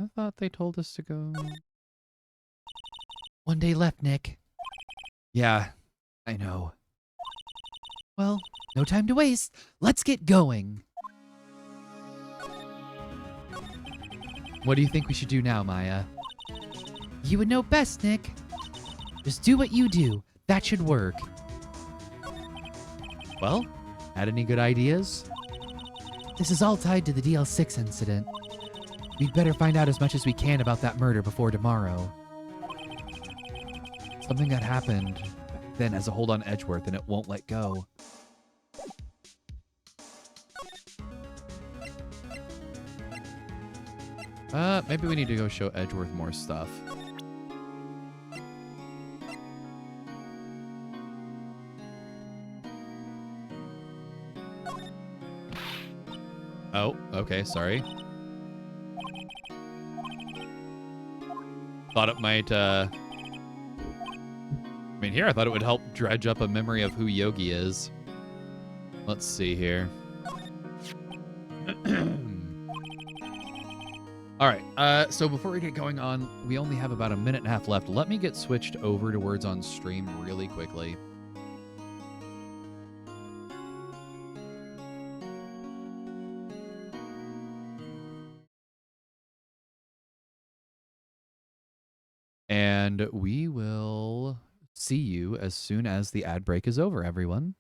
I thought they told us to go. One day left, Nick. Yeah, I know. Well, no time to waste. Let's get going. What do you think we should do now, Maya? You would know best, Nick. Just do what you do. That should work. Well, had any good ideas? This is all tied to the DL6 incident. We'd better find out as much as we can about that murder before tomorrow. Something that happened back then has a hold on Edgeworth and it won't let go. Maybe we need to go show Edgeworth more stuff. Oh, okay, sorry. Thought it might, I mean, here I thought it would help dredge up a memory of who Yogi is. Let's see here. All right, so before we get going on, we only have about a minute and a half left. Let me get switched over to words on stream really quickly. And we will see you as soon as the ad break is over, everyone.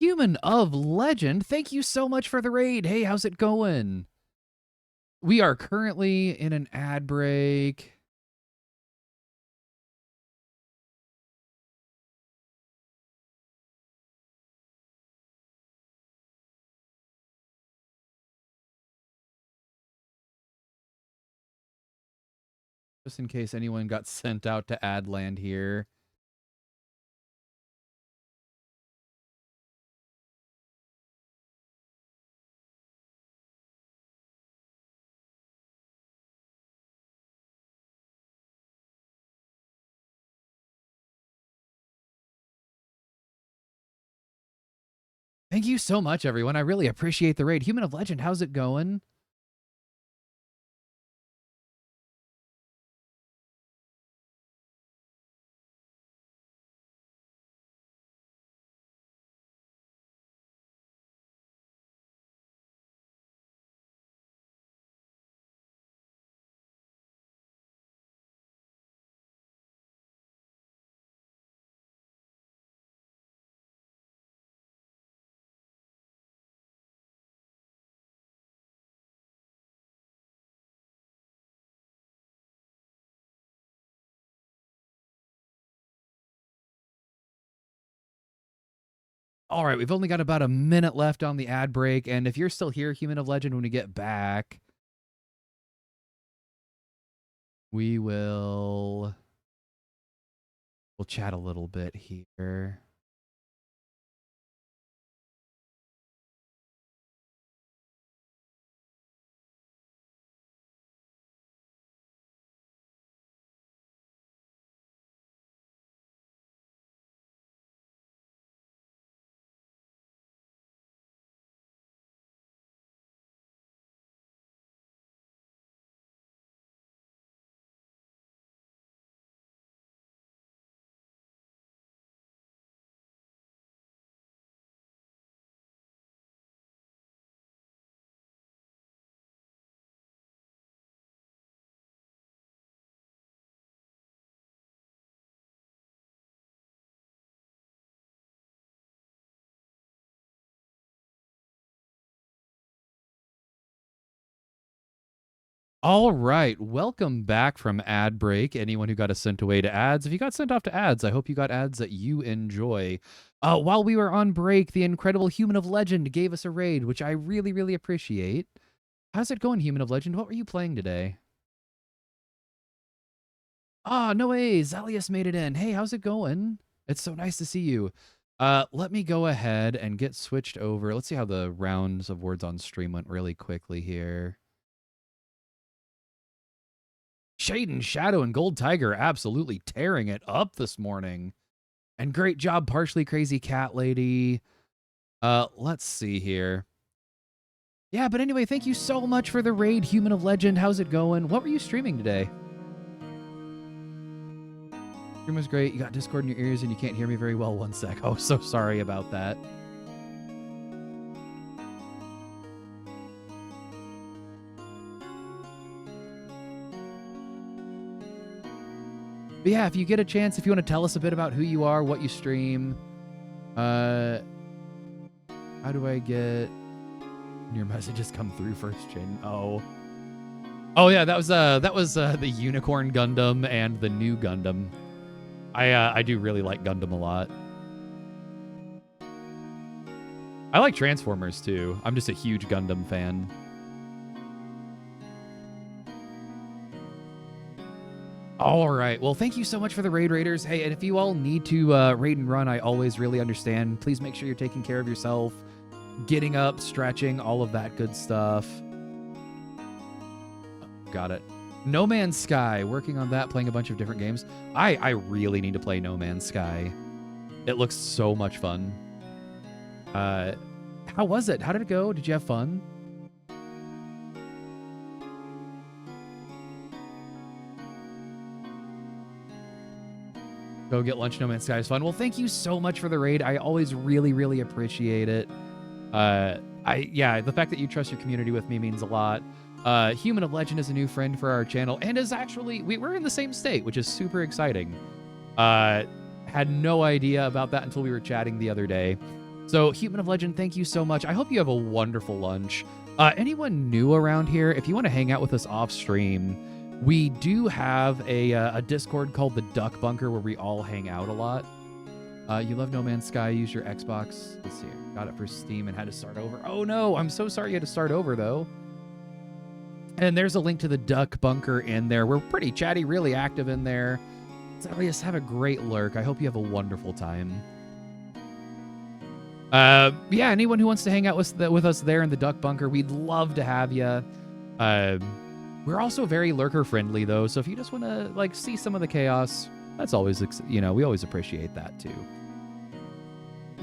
Human of Legend, thank you so much for the raid. Hey, how's it going? We are currently in an ad break. Just in case anyone got sent out to ad land here. Thank you so much, everyone. I really appreciate the raid. Human of Legend, how's it going? All right, we've only got about a minute left on the ad break, and if you're still here, Human of Legend, when we get back, we'll chat a little bit here. All right, welcome back from ad break. Anyone who got us sent away to ads, if you got sent off to ads, I hope you got ads that you enjoy. While we were on break, the incredible Human of Legend gave us a raid, which I really, really appreciate. How's it going, Human of Legend? What were you playing today? Ah, no way, Zalius made it in. Hey, how's it going? It's so nice to see you. Let me go ahead and get switched over. Let's see how the rounds of words on stream went really quickly here. Shade and Shadow and Gold Tiger absolutely tearing it up this morning. And great job, Partially Crazy Cat Lady. Let's see here. Yeah, but anyway, thank you so much for the raid, Human of Legend. How's it going? What were you streaming today? Stream was great. You got Discord in your ears and you can't hear me very well. One sec. Oh, so sorry about that. But yeah, if you get a chance, if you want to tell us a bit about who you are, what you stream, how do I get your messages come through first, Jin? Oh yeah, that was the Unicorn Gundam and the new Gundam. I do really like Gundam a lot. I like Transformers too. I'm just a huge Gundam fan. All right. Well, thank you so much for the raid, raiders. Hey, and if you all need to raid and run, I always really understand. Please make sure you're taking care of yourself, getting up, stretching, all of that good stuff. Got it. No Man's Sky, working on that, playing a bunch of different games. I really need to play No Man's Sky. It looks so much fun. How was it? How did it go? Did you have fun? Go get lunch. No Man's Sky is fun. Well, thank you so much for the raid. I always really, really appreciate it. Yeah, the fact that you trust your community with me means a lot. Human of Legend is a new friend for our channel and is actually, we're in the same state, which is super exciting. Had no idea about that until we were chatting the other day. So, Human of Legend, thank you so much. I hope you have a wonderful lunch. Anyone new around here, if you want to hang out with us off stream, we do have a Discord called the Duck Bunker where we all hang out a lot. You love No Man's Sky, use your Xbox. Let's see, got it for Steam and had to start over. Oh no, I'm so sorry you had to start over though. And there's a link to the Duck Bunker in there. We're pretty chatty, really active in there. So just have a great lurk. I hope you have a wonderful time. Yeah, anyone who wants to hang out with us there in the Duck Bunker, we'd love to have you. We're also very lurker friendly though, so if you just want to like see some of the chaos, that's always, we always appreciate that too.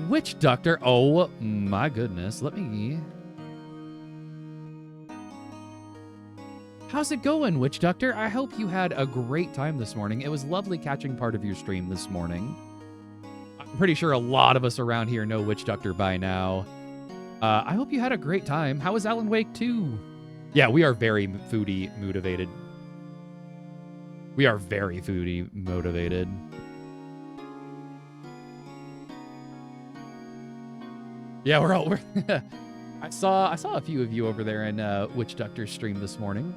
Witch Doctor, oh my goodness, let me... How's it going, Witch Doctor? I hope you had a great time this morning. It was lovely catching part of your stream this morning. I'm pretty sure a lot of us around here know Witch Doctor by now. I hope you had a great time. How was Alan Wake 2? Yeah, we are very foodie motivated. We are very foodie motivated. Yeah, we're I saw a few of you over there in Witch Doctor's stream this morning.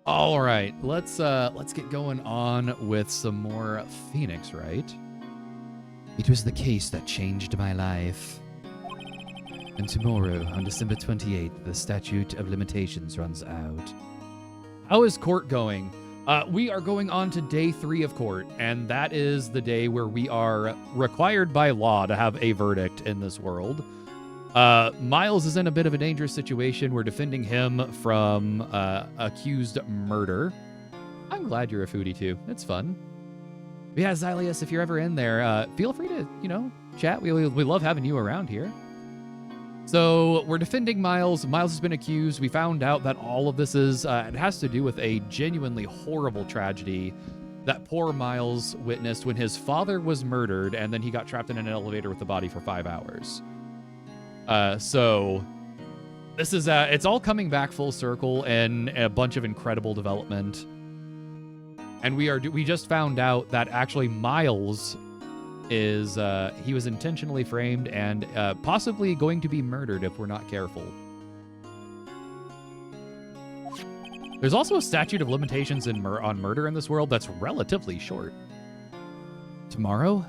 All right, let's get going on with some more Phoenix, right? It was the case that changed my life. And tomorrow, on December 28th, the statute of limitations runs out. How is court going? We are going on to day 3 of court, and that is the day where we are required by law to have a verdict in this world. Miles is in a bit of a dangerous situation. We're defending him from accused murder. I'm glad you're a foodie too. It's fun. But yeah, Xylius, if you're ever in there, feel free to, chat. We love having you around here. So we're defending Miles. Miles has been accused. We found out that all of this it has to do with a genuinely horrible tragedy that poor Miles witnessed when his father was murdered and then he got trapped in an elevator with the body for 5 hours. So this is, it's all coming back full circle and a bunch of incredible development. And we just found out that actually Miles is, he was intentionally framed and possibly going to be murdered if we're not careful. There's also a statute of limitations on murder in this world that's relatively short. Tomorrow?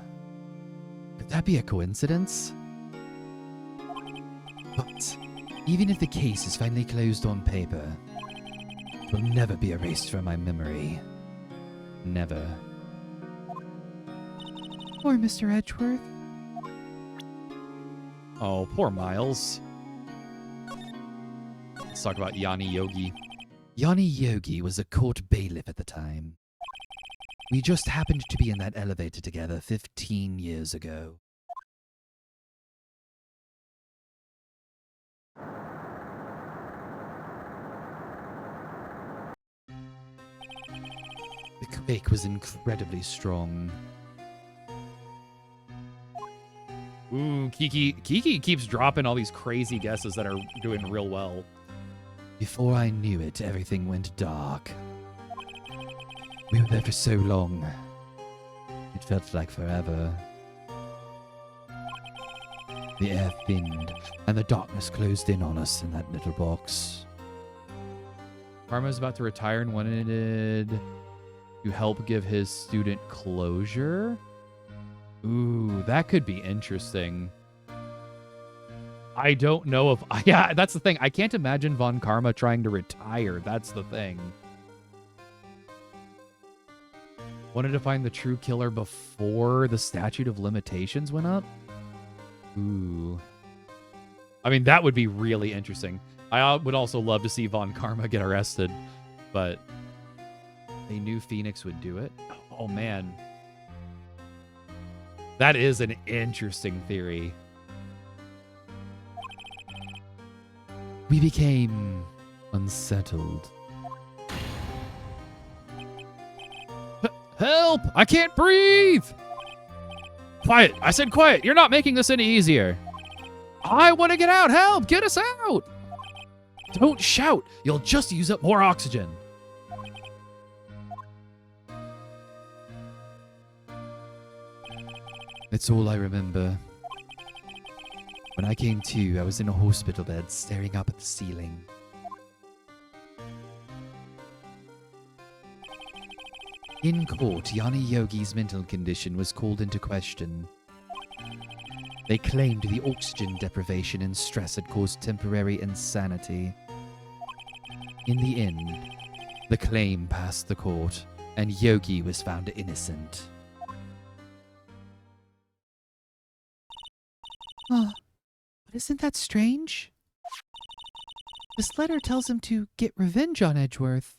Could that be a coincidence? But even if the case is finally closed on paper, it will never be erased from my memory. Never. Poor Mr. Edgeworth. Oh, poor Miles. Let's talk about Yanni Yogi. Yanni Yogi was a court bailiff at the time. We just happened to be in that elevator together 15 years ago. The quake was incredibly strong. Ooh, Kiki keeps dropping all these crazy guesses that are doing real well. Before I knew it, everything went dark. We were there for so long. It felt like forever. The air thinned, and the darkness closed in on us in that little box. Karma's about to retire and wanted to help give his student closure. Ooh, that could be interesting. I don't know if... Yeah, that's the thing. I can't imagine Von Karma trying to retire. That's the thing. Wanted to find the true killer before the statute of limitations went up? Ooh. I mean, that would be really interesting. I would also love to see Von Karma get arrested, but they knew Phoenix would do it. Oh, man. That is an interesting theory. We became unsettled. Help! I can't breathe! Quiet! I said quiet! You're not making this any easier. I want to get out! Help! Get us out! Don't shout! You'll just use up more oxygen. That's all I remember. When I came to, I was in a hospital bed staring up at the ceiling. In court, Yanni Yogi's mental condition was called into question. They claimed the oxygen deprivation and stress had caused temporary insanity. In the end, the claim passed the court, and Yogi was found innocent. Oh, but isn't that strange? This letter tells him to get revenge on Edgeworth.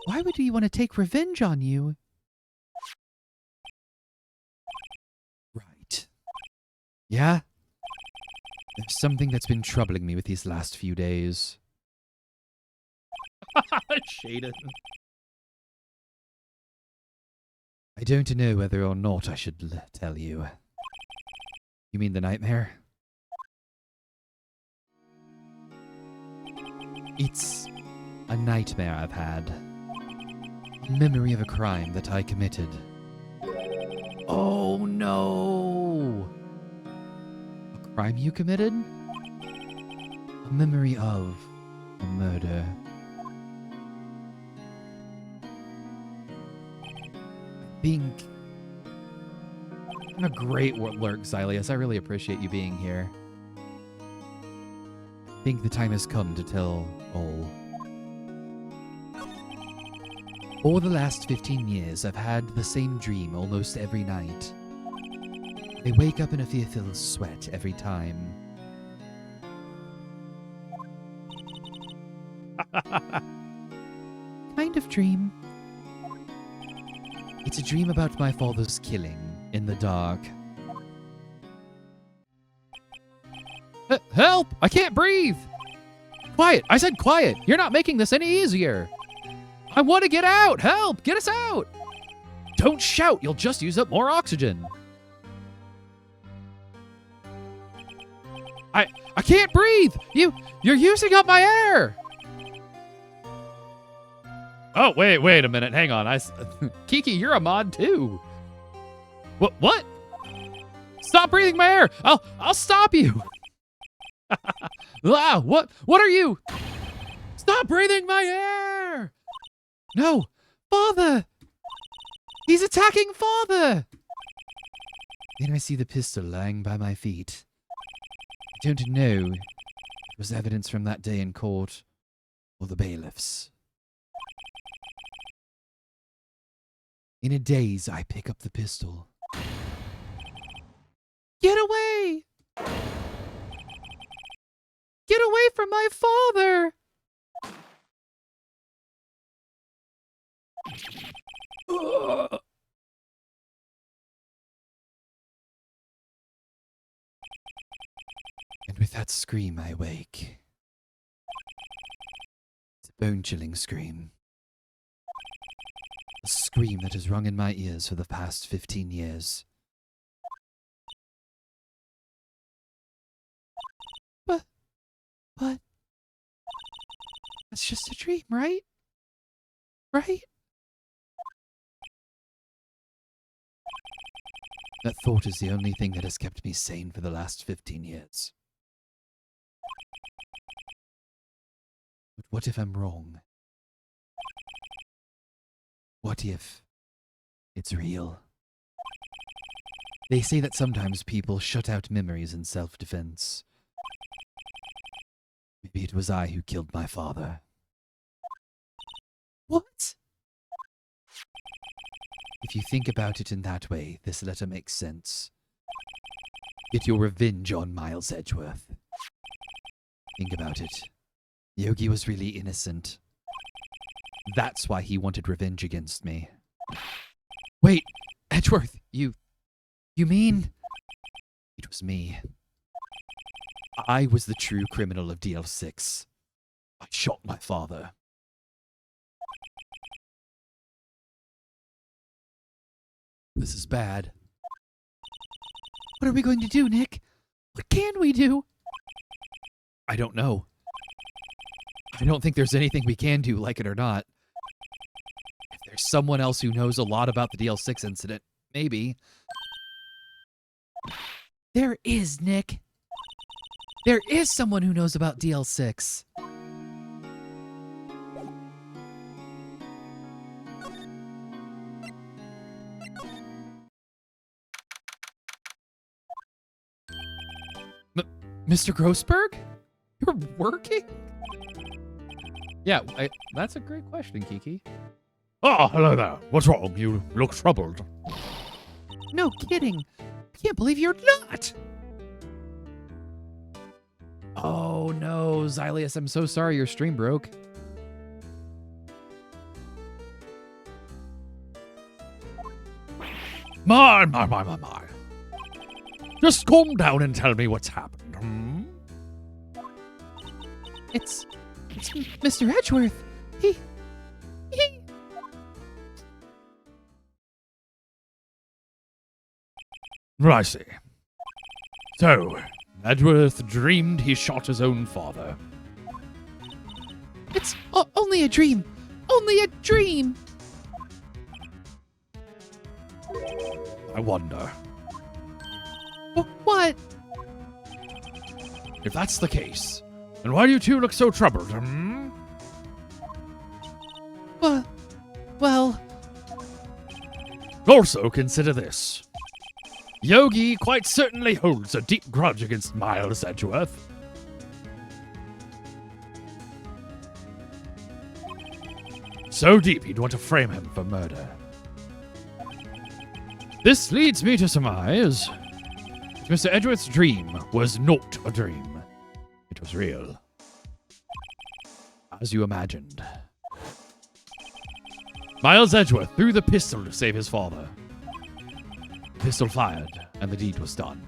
Why would he want to take revenge on you? Right. Yeah? There's something that's been troubling me with these last few days. Shaden. I don't know whether or not I should tell you. You mean the nightmare? It's a nightmare I've had. A memory of a crime that I committed. Oh no! A crime you committed? A memory of a murder. I think... What a great work, Xylius. I really appreciate you being here. I think the time has come to tell all. For the last 15 years, I've had the same dream almost every night. I wake up in a fear-filled sweat every time. Kind of dream. It's a dream about my father's killing in the dark. Help! I can't breathe! Quiet! I said quiet! You're not making this any easier! I want to get out! Help! Get us out! Don't shout! You'll just use up more oxygen. I can't breathe! You're using up my air! Oh, wait a minute. Hang on. Kiki, you're a mod too. What? Stop breathing my air! I'll stop you! Ah, what are you? Stop breathing my air! No! Father! He's attacking Father! Then I see the pistol lying by my feet. I don't know if it was evidence from that day in court or the bailiffs. In a daze, I pick up the pistol. Get away! Get away from my father! And with that scream, I wake. It's a bone-chilling scream. A scream that has rung in my ears for the past 15 years. But... That's just a dream, right? Right? That thought is the only thing that has kept me sane for the last 15 years. But what if I'm wrong? What if it's real? They say that sometimes people shut out memories in self-defense. Maybe it was I who killed my father. What? If you think about it in that way, this letter makes sense. Get your revenge on Miles Edgeworth. Think about it. Yogi was really innocent. That's why he wanted revenge against me. Wait, Edgeworth, you mean... It was me. I was the true criminal of DL6. I shot my father. This is bad. What are we going to do, Nick? What can we do? I don't know. I don't think there's anything we can do, like it or not. If there's someone else who knows a lot about the DL6 incident, maybe. There is, Nick. There is someone who knows about DL6. Mr. Grossberg? You're working? Yeah, that's a great question, Kiki. Oh, hello there. What's wrong? You look troubled. No kidding. I can't believe you're not. Oh no, Xylius, I'm so sorry your stream broke. My. Just calm down and tell me what's happened. It's Mr. Edgeworth. He I see. So, Edgeworth dreamed he shot his own father. It's only a dream. Only a dream. I wonder. What? If that's the case, then why do you two look so troubled? Well, Also, consider this. Yogi quite certainly holds a deep grudge against Miles Edgeworth. So deep he'd want to frame him for murder. This leads me to surmise that Mr. Edgeworth's dream was not a dream. It was real. As you imagined. Miles Edgeworth threw the pistol to save his father. The pistol fired, and the deed was done.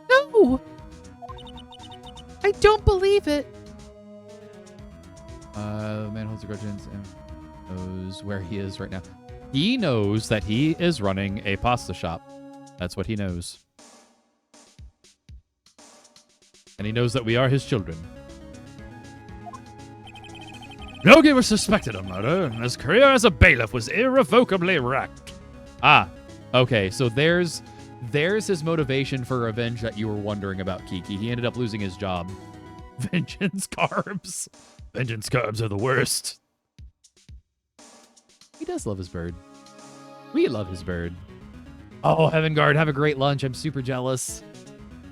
no. I don't believe it. The man holds a grudge and knows where he is right now. He knows that he is running a pasta shop. That's what he knows. And he knows that we are his children. Yogi was suspected of murder, and his career as a bailiff was irrevocably wrecked. Ah, okay. So there's his motivation for revenge that you were wondering about, Kiki. He ended up losing his job. Vengeance carbs. Vengeance carbs are the worst. He does love his bird. We love his bird. Oh, Heaven Guard, have a great lunch. I'm super jealous.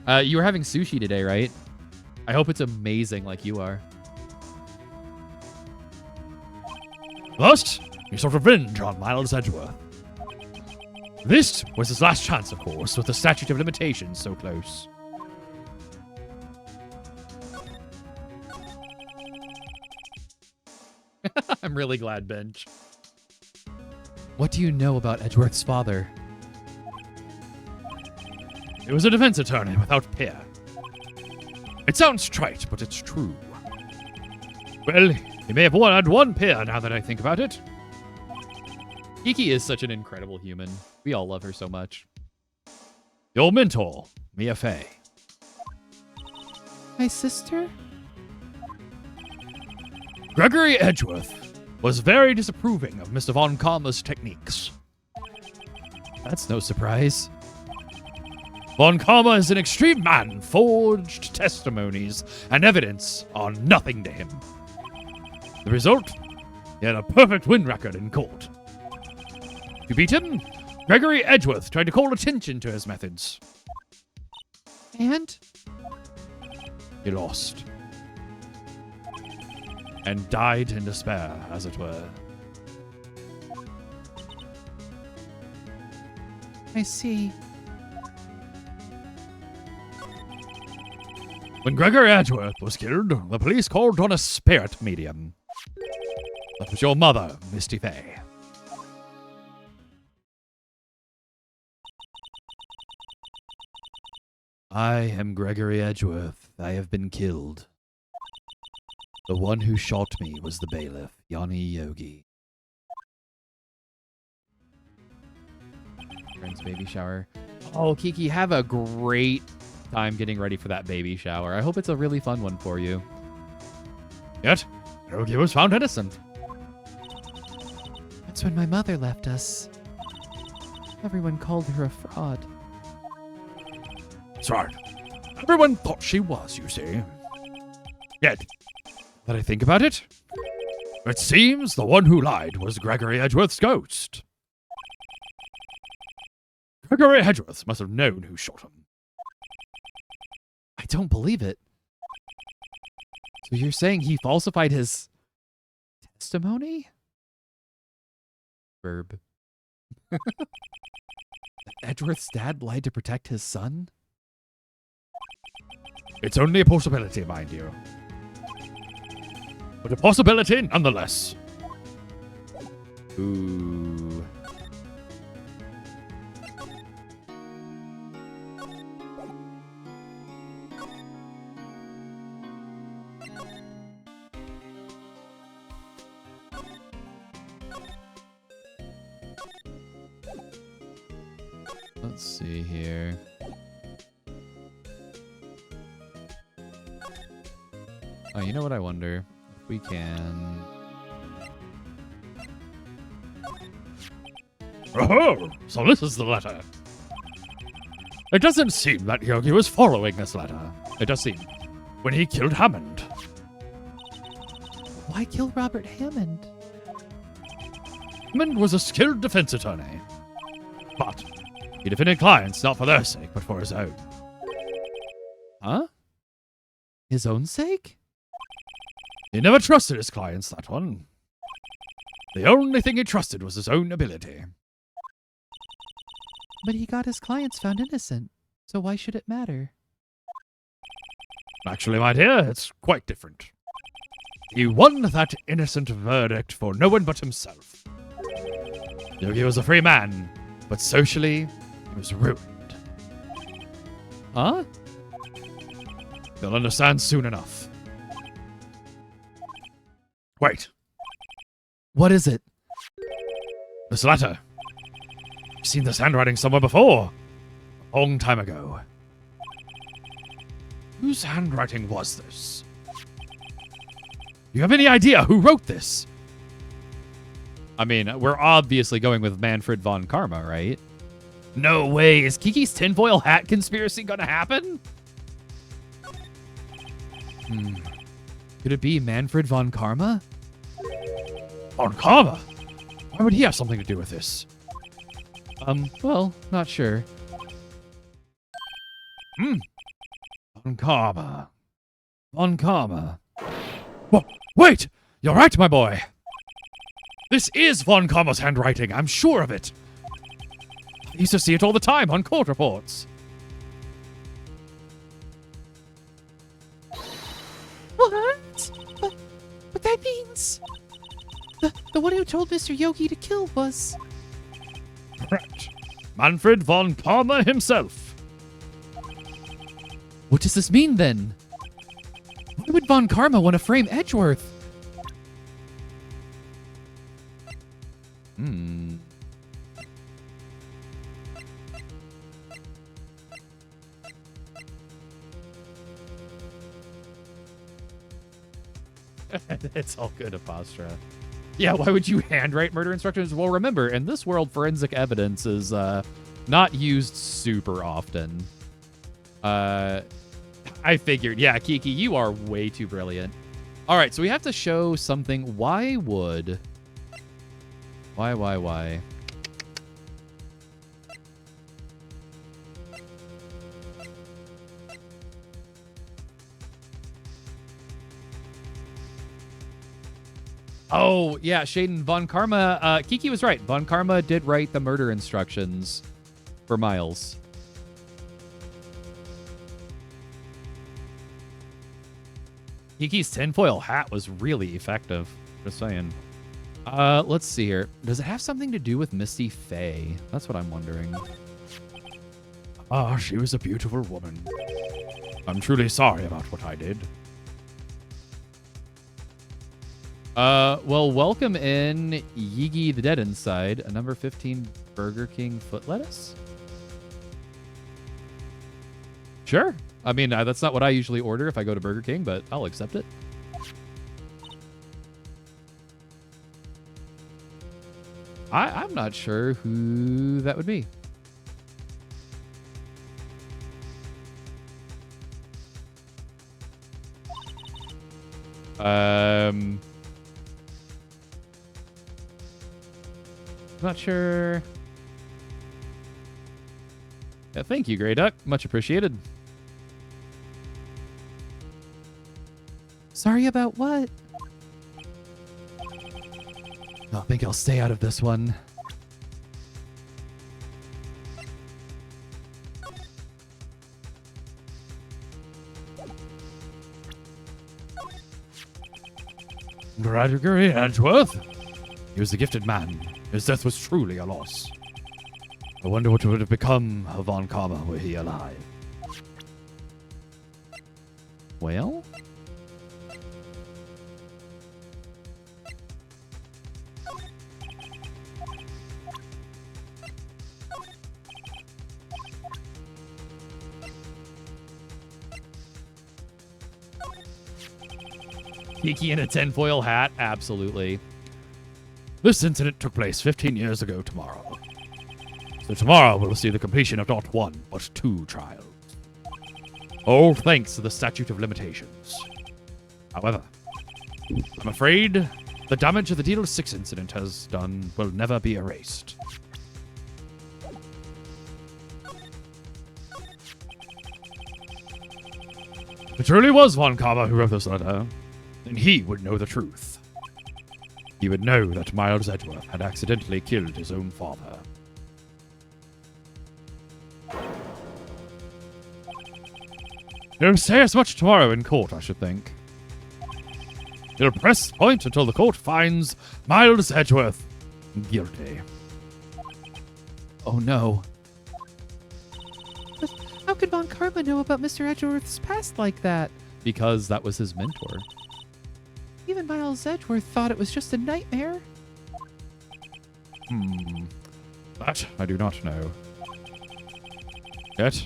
You were having sushi today, right? I hope it's amazing like you are. Thus, he sought revenge on Miles Edgeworth. This was his last chance, of course, with the statute of limitations so close. I'm really glad, Bench. What do you know about Edgeworth's father? He was a defense attorney without peer. It sounds trite, but it's true. Well, he may have had one peer now that I think about it. Kiki is such an incredible human. We all love her so much. Your mentor, Mia Fey. My sister? Gregory Edgeworth was very disapproving of Mr. Von Karma's techniques. That's no surprise. Von Karma is an extreme man, forged testimonies and evidence are nothing to him. The result? He had a perfect win record in court. To beat him, Gregory Edgeworth tried to call attention to his methods. And? He lost. And died in despair, as it were. I see. When Gregory Edgeworth was killed, the police called on a spirit medium. That was your mother, Misty Fey. I am Gregory Edgeworth. I have been killed. The one who shot me was the bailiff, Yanni Yogi. Friend's baby shower. Oh, Kiki, have a great time getting ready for that baby shower. I hope it's a really fun one for you. Yet, Yogi was found innocent. That's when my mother left us. Everyone called her a fraud. That's right. Everyone thought she was, you see. Yet, that I think about it, it seems the one who lied was Gregory Edgeworth's ghost. Gregory Edgeworth must have known who shot him. I don't believe it. So you're saying he falsified his testimony? Verb. Edgeworth's dad lied to protect his son? It's only a possibility, mind you. But a possibility nonetheless. Ooh. Let's see here. Oh, you know what I wonder? If we can... Oh, so this is the letter. It doesn't seem that Yogi was following this letter. It does seem. When he killed Hammond. Why kill Robert Hammond? Hammond was a skilled defense attorney. But he defended clients not for their sake, but for his own. Huh? His own sake? He never trusted his clients, that one. The only thing he trusted was his own ability. But he got his clients found innocent, so why should it matter? Actually, my dear, it's quite different. He won that innocent verdict for no one but himself. Yogi was a free man, but socially, he was ruined. Huh? You'll understand soon enough. Wait, What is it? this letter. I've seen this handwriting somewhere before. A long time ago. Whose handwriting was this? Do you have any idea who wrote this? I mean, we're obviously going with Manfred von Karma, right? No way. Is Kiki's tinfoil hat conspiracy gonna happen? Could it be Manfred von Karma? Von Karma? Why would he have something to do with this? Well, not sure. Von Karma. Von Karma. Wait! You're right, my boy! This is Von Karma's handwriting, I'm sure of it. I used to see it all the time on court reports. What? But that means... The one who told Mr. Yogi to kill was... Correct. Manfred von Karma himself. What does this mean, then? Why would von Karma want to frame Edgeworth? It's all good, Apostra. Yeah, why would you handwrite murder instructions? Well, remember, in this world, forensic evidence is not used super often. I figured. Yeah, Kiki, you are way too brilliant. All right, so we have to show something. Why? Oh, yeah, Shaden, Von Karma, Kiki was right. Von Karma did write the murder instructions for Miles. Kiki's tinfoil hat was really effective. Just saying. Let's see here. Does it have something to do with Misty Faye? That's what I'm wondering. Ah, she was a beautiful woman. I'm truly sorry about what I did. Well, welcome in Yigi the Dead Inside, a number 15 Burger King foot lettuce. Sure. I mean, that's not what I usually order if I go to Burger King, but I'll accept it. I'm not sure who that would be. Not sure. Yeah, thank you, Grey Duck. Much appreciated. Sorry about what? I think I'll stay out of this one. Gregory Edgeworth? He was a gifted man. His death was truly a loss. I wonder what would have become of Von Karma were he alive. Well? Kiki in a tinfoil hat? Absolutely. This incident took place 15 years ago tomorrow. So tomorrow we'll see the completion of not one, but 2 trials. All thanks to the statute of limitations. However, I'm afraid the damage that the Deal 6 incident has done will never be erased. If it truly was Von Karma who wrote this letter, then he would know the truth. He would know that Miles Edgeworth had accidentally killed his own father. He'll say as much tomorrow in court, I should think. He'll press point until the court finds Miles Edgeworth guilty. Oh no. But how could Von Karma know about Mr. Edgeworth's past like that? Because that was his mentor. Even Miles Edgeworth thought it was just a nightmare. That I do not know. Yet,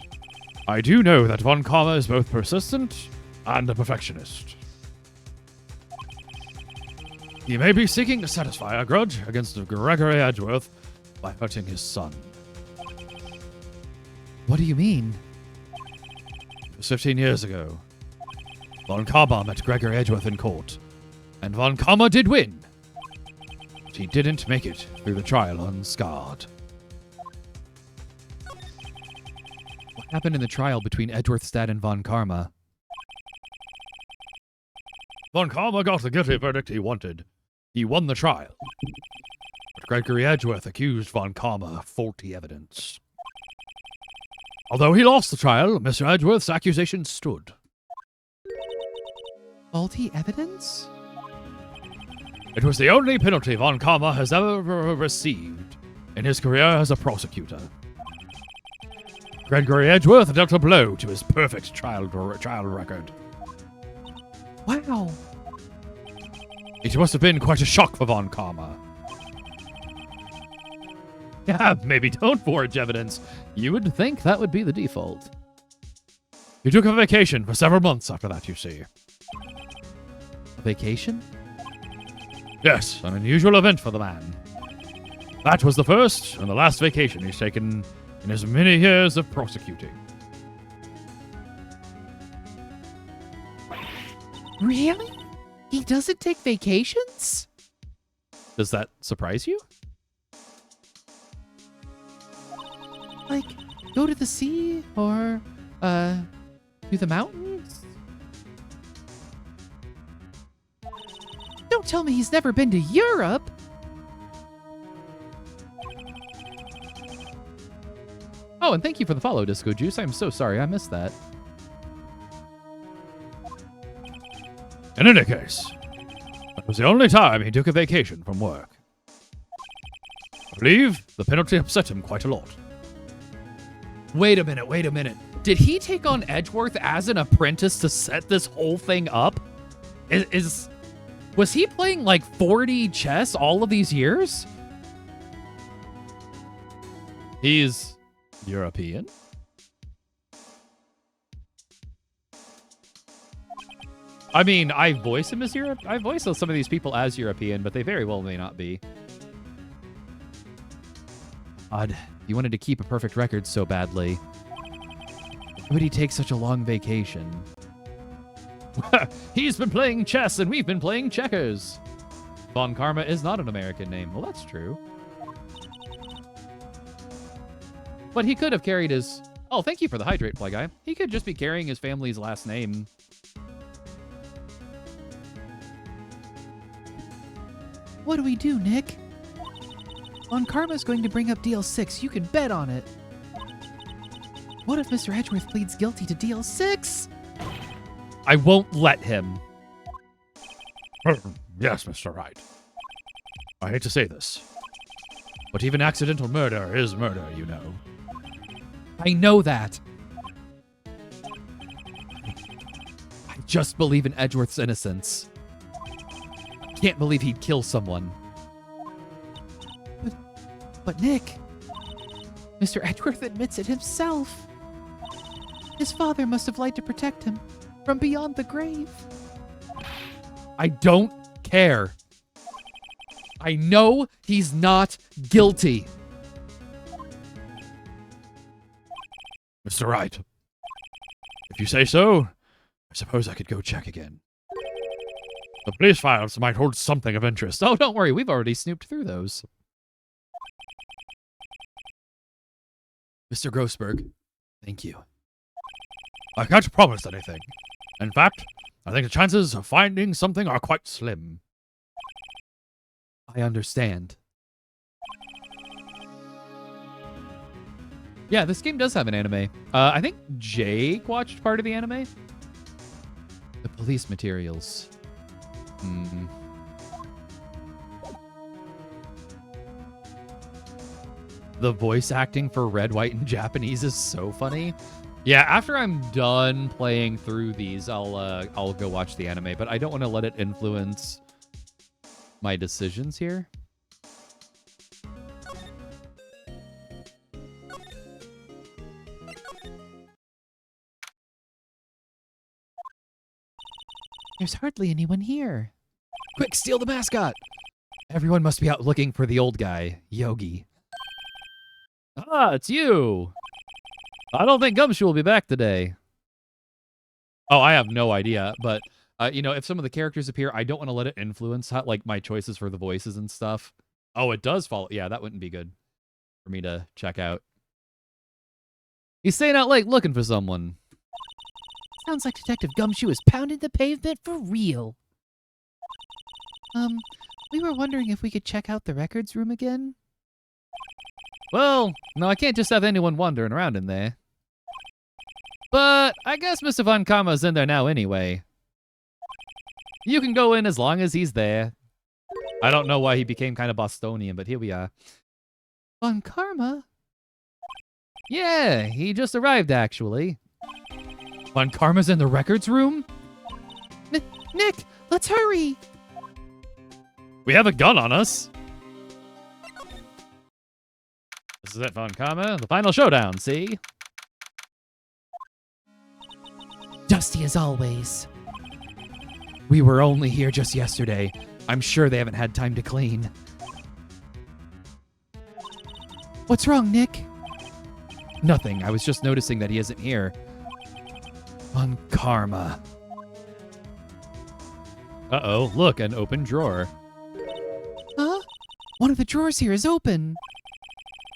I do know that Von Karma is both persistent and a perfectionist. He may be seeking to satisfy a grudge against Gregory Edgeworth by hurting his son. What do you mean? It was 15 years ago. Von Karma met Gregory Edgeworth in court, and Von Karma did win. But he didn't make it through the trial unscarred. What happened in the trial between Edgeworthstad and Von Karma? Von Karma got the guilty verdict he wanted. He won the trial. But Gregory Edgeworth accused Von Karma of faulty evidence. Although he lost the trial, Mr. Edgeworth's accusation stood. Faulty evidence? It was the only penalty Von Karma has ever received in his career as a prosecutor. Gregory Edgeworth dealt a blow to his perfect trial record. Wow. It must have been quite a shock for Von Karma. Yeah, maybe don't forge evidence. You would think that would be the default. He took a vacation for several months after that, you see. A vacation? Yes, an unusual event for the man. That was the first and the last vacation he's taken in his many years of prosecuting. Really? He doesn't take vacations? Does that surprise you? Like, go to the sea or, to the mountains? Don't tell me he's never been to Europe! Oh, and thank you for the follow, Disco Juice. I'm so sorry I missed that. In any case, that was the only time he took a vacation from work. I believe the penalty upset him quite a lot. Wait a minute. Did he take on Edgeworth as an apprentice to set this whole thing up? Was he playing like 4D chess all of these years? He's European? I mean, I voice him as Europe. I voice some of these people as European, but they very well may not be. God, if he wanted to keep a perfect record so badly, why would he take such a long vacation? He's been playing chess and we've been playing checkers. Von Karma is not an American name. Well, that's true. But he could have carried his... Oh, thank you for the hydrate, Play Guy. He could just be carrying his family's last name. What do we do, Nick? Von Karma's going to bring up Deal 6. You can bet on it. What if Mr. Edgeworth pleads guilty to Deal 6? I won't let him. Yes, Mr. Wright. I hate to say this, but even accidental murder is murder, you know. I know that. I just believe in Edgeworth's innocence. I can't believe he'd kill someone. But Nick, Mr. Edgeworth admits it himself. His father must have lied to protect him from beyond the grave. I don't care. I know he's not guilty. Mr. Wright, if you say so, I suppose I could go check again. The police files might hold something of interest. Oh, don't worry. We've already snooped through those. Mr. Grossberg, thank you. I can't promise anything. In fact, I think the chances of finding something are quite slim. I understand. Yeah, this game does have an anime. I think Jake watched part of the anime. The police materials. The voice acting for Red, White, and Japanese is so funny. Yeah, after I'm done playing through these, I'll go watch the anime, but I don't want to let it influence my decisions here. There's hardly anyone here. Quick, steal the mascot! Everyone must be out looking for the old guy, Yogi. Ah, it's you! I don't think Gumshoe will be back today. Oh, I have no idea, but, you know, if some of the characters appear, I don't want to let it influence how, like, my choices for the voices and stuff. Oh, it does follow. Yeah, that wouldn't be good for me to check out. He's staying out late looking for someone. Sounds like Detective Gumshoe is pounding the pavement for real. We were wondering if we could check out the records room again. Well, no, I can't just have anyone wandering around in there. But I guess Mr. Von Karma's in there now anyway. You can go in as long as he's there. I don't know why he became kind of Bostonian, but here we are. Von Karma? Yeah, he just arrived, actually. Von Karma's in the records room? Nick, let's hurry! We have a gun on us. This is it, Von Karma. The final showdown, see? Dusty as always. We were only here just yesterday. I'm sure they haven't had time to clean. What's wrong, Nick? Nothing. I was just noticing that he isn't here. Von Karma. Uh-oh. Look, an open drawer. Huh? One of the drawers here is open.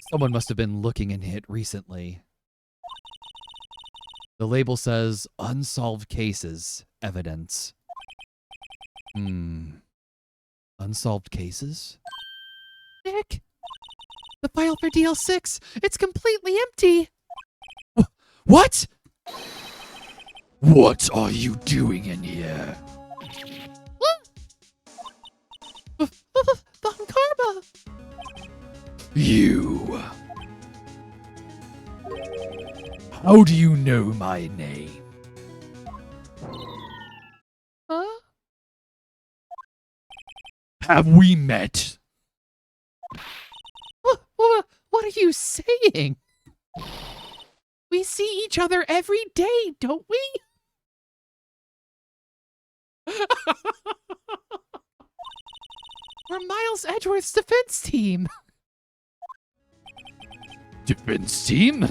Someone must have been looking in it recently. The label says, Unsolved Cases, Evidence. Unsolved cases? Nick! The file for DL6! It's completely empty! What? What are you doing in here? Von Karma! You. How do you know my name? Huh? Have we met? What are you saying? We see each other every day, don't we? We're Miles Edgeworth's defense team. Defense team?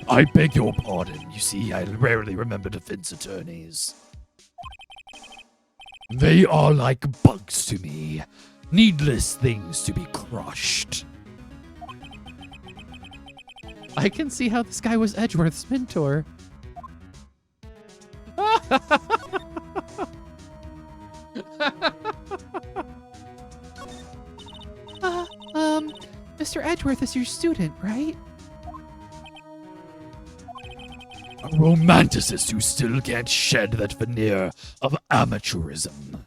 I beg your pardon. You see, I rarely remember defense attorneys. They are like bugs to me. Needless things to be crushed. I can see how this guy was Edgeworth's mentor. Mr. Edgeworth is your student, right? A romanticist who still can't shed that veneer of amateurism.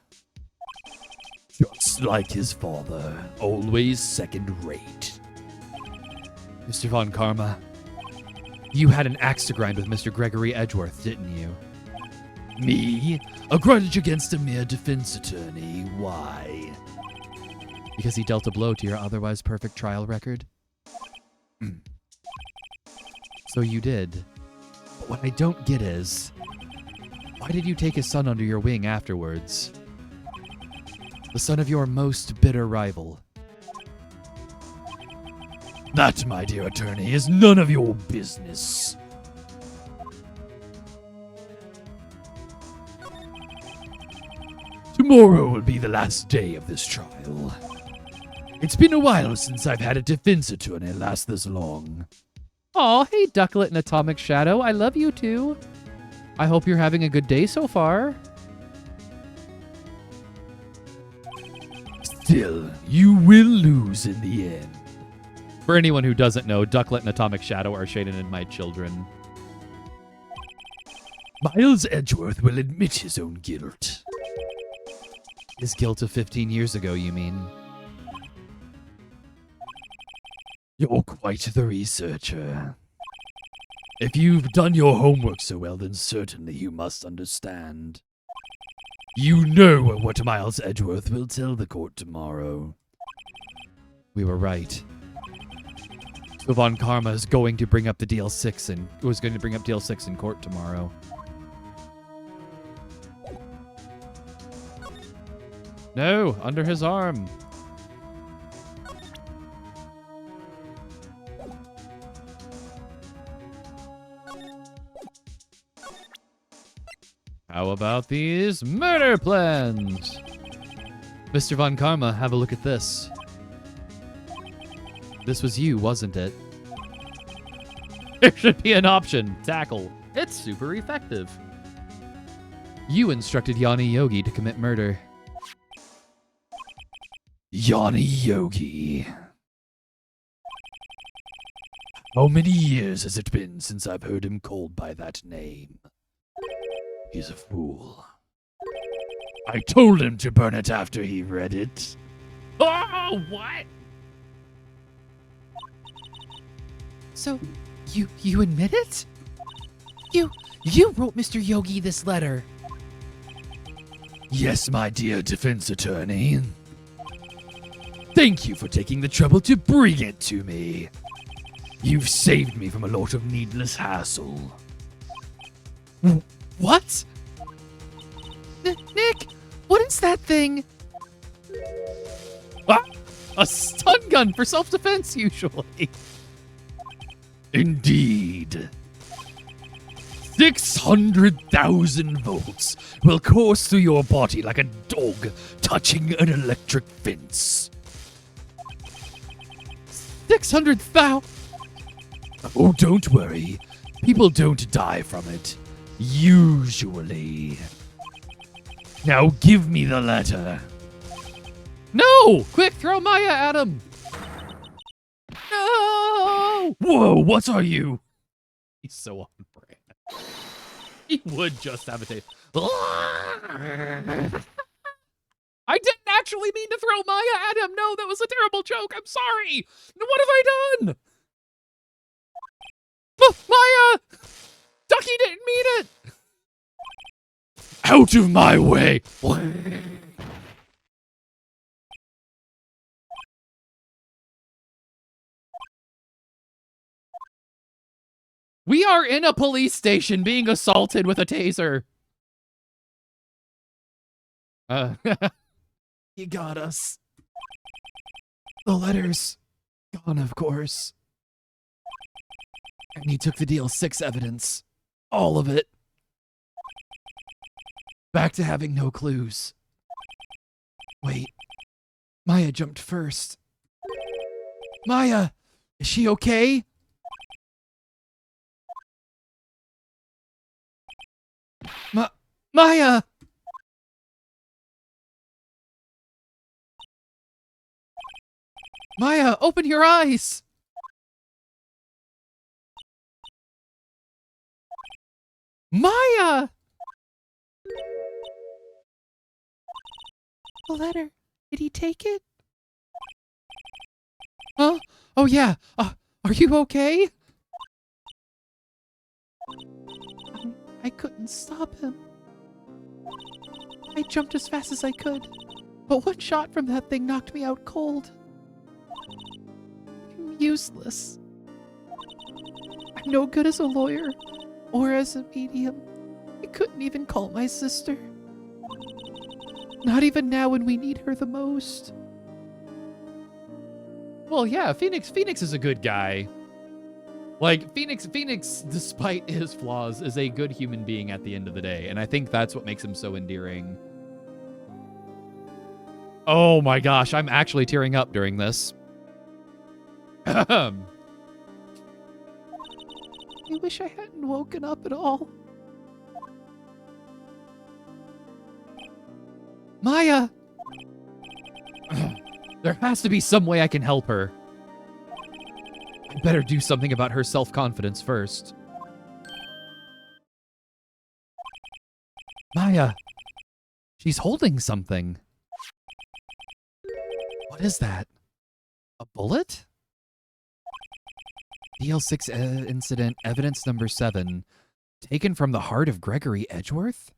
Just like his father, always second rate. Mr. Von Karma, you had an axe to grind with Mr. Gregory Edgeworth, didn't you? Me? A grudge against a mere defense attorney? Why? Because he dealt a blow to your otherwise perfect trial record? So you did. But what I don't get is, why did you take his son under your wing afterwards? The son of your most bitter rival. That, my dear attorney, is none of your business. Tomorrow will be the last day of this trial. It's been a while since I've had a defense attorney last this long. Aw, hey Ducklet and Atomic Shadow, I love you too. I hope you're having a good day so far. Still, you will lose in the end. For anyone who doesn't know, Ducklet and Atomic Shadow are Shaden and my children. Miles Edgeworth will admit his own guilt. His guilt of 15 years ago, you mean? You're quite the researcher. If you've done your homework so well, then certainly you must understand. You know what Miles Edgeworth will tell the court tomorrow. We were right. So Von Karma is going to bring up the DL6 and was going to bring up DL6 in court tomorrow. No, under his arm. How about these murder plans? Mr. Von Karma, have a look at this. This was you, wasn't it? There should be an option. Tackle. It's super effective. You instructed Yanni Yogi to commit murder. Yanni Yogi. How many years has it been since I've heard him called by that name? He's a fool. I told him to burn it after he read it. Oh, what? So, you admit it? You wrote Mr. Yogi this letter. Yes, my dear defense attorney. Thank you for taking the trouble to bring it to me. You've saved me from a lot of needless hassle. What? Nick, what is that thing? Ah, a stun gun for self-defense, usually. Indeed. 600,000 volts will course through your body like a dog touching an electric fence. 600,000. Oh, don't worry. People don't die from it. Usually. Now give me the letter. No! Quick, throw Maya at him. No! Whoa, what are you? He's so on brand. He would just have a taste. I didn't actually mean to throw Maya at him. No, that was a terrible joke. I'm sorry. What have I done? Maya! Ducky didn't mean it. Out of my way! We are in a police station being assaulted with a taser. You got us. The letters got gone, of course. And he took the deal 6 evidence. All of it. Back to having no clues. Wait. Maya jumped first. Maya! Is she okay? Maya! Maya, open your eyes! Maya! The letter. Did he take it? Huh? Oh yeah. Are you okay? I couldn't stop him. I jumped as fast as I could, but one shot from that thing knocked me out cold. I'm useless. I'm no good as a lawyer or as a medium. I couldn't even call my sister. Not even now when we need her the most. Well, yeah, Phoenix is a good guy. Like, Phoenix, despite his flaws, is a good human being at the end of the day, and I think that's what makes him so endearing. Oh my gosh, I'm actually tearing up during this. I wish I hadn't woken up at all. Maya! There has to be some way I can help her. I better do something about her self-confidence first. Maya! She's holding something. What is that? A bullet? DL6 incident, evidence number 7. Taken from the heart of Gregory Edgeworth?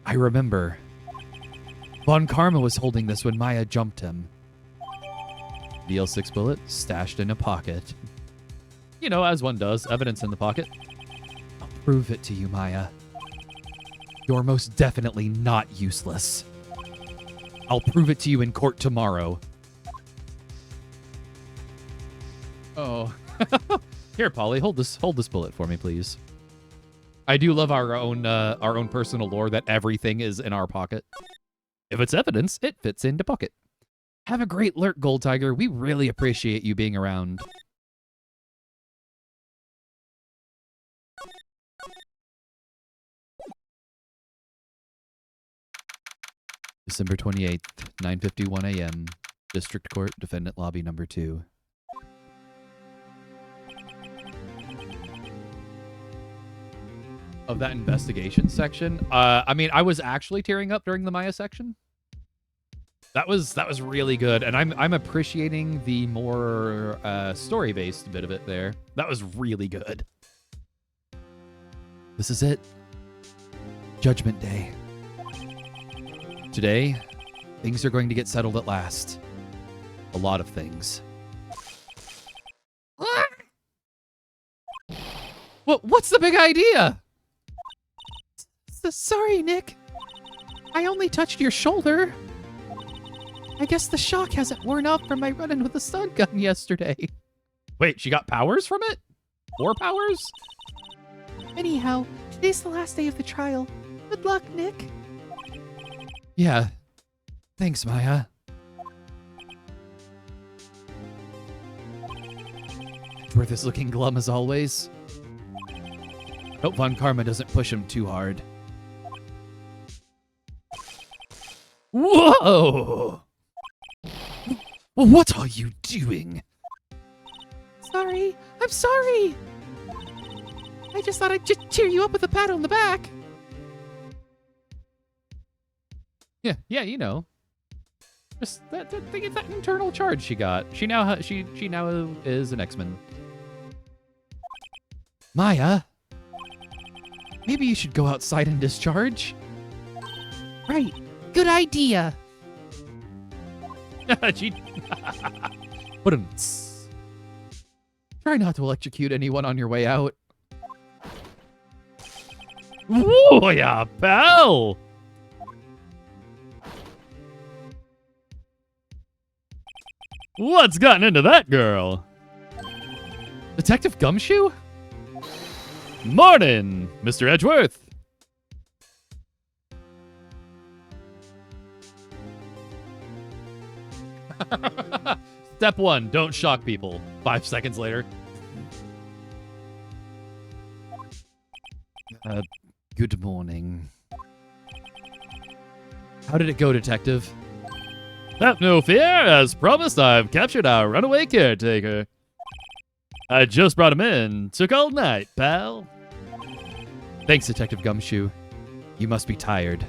I remember. Von Karma was holding this when Maya jumped him. DL6 bullet stashed in a pocket. You know, as one does, evidence in the pocket. I'll prove it to you, Maya. You're most definitely not useless. I'll prove it to you in court tomorrow. Oh. Here, Polly, hold this bullet for me, please. I do love our own personal lore that everything is in our pocket. If it's evidence, it fits into pocket. Have a great lurk, Gold Tiger. We really appreciate you being around. December 28th, 9:51 a.m. District Court, Defendant Lobby number 2. Of that investigation section. I mean, I was actually tearing up during the Maya section. That was really good, and I'm appreciating the more story-based bit of it there. That was really good. This is it. Judgment Day. Today, things are going to get settled at last. A lot of things. What's the big idea? Sorry, Nick. I only touched your shoulder. I guess the shock hasn't worn off from my run-in with the stun gun yesterday. Wait, she got powers from it? More powers? Anyhow, today's the last day of the trial. Good luck, Nick. Yeah. Thanks, Maya. Edgeworth is looking glum as always. Hope Von Karma doesn't push him too hard. Whoa! What are you doing? Sorry. I'm sorry. I just thought I'd just cheer you up with a pat on the back. Yeah, you know. Just that internal charge she got. She now is an X-Men. Maya, maybe you should go outside and discharge. Right. Good idea. She. Try not to electrocute anyone on your way out. Whoa, yeah, pal. What's gotten into that girl? Detective Gumshoe? Morning, Mr. Edgeworth. Step 1, don't shock people. 5 seconds later. Good morning. How did it go, Detective? Have no fear. As promised, I've captured our runaway caretaker. I just brought him in. Took all night, pal. Thanks, Detective Gumshoe. You must be tired.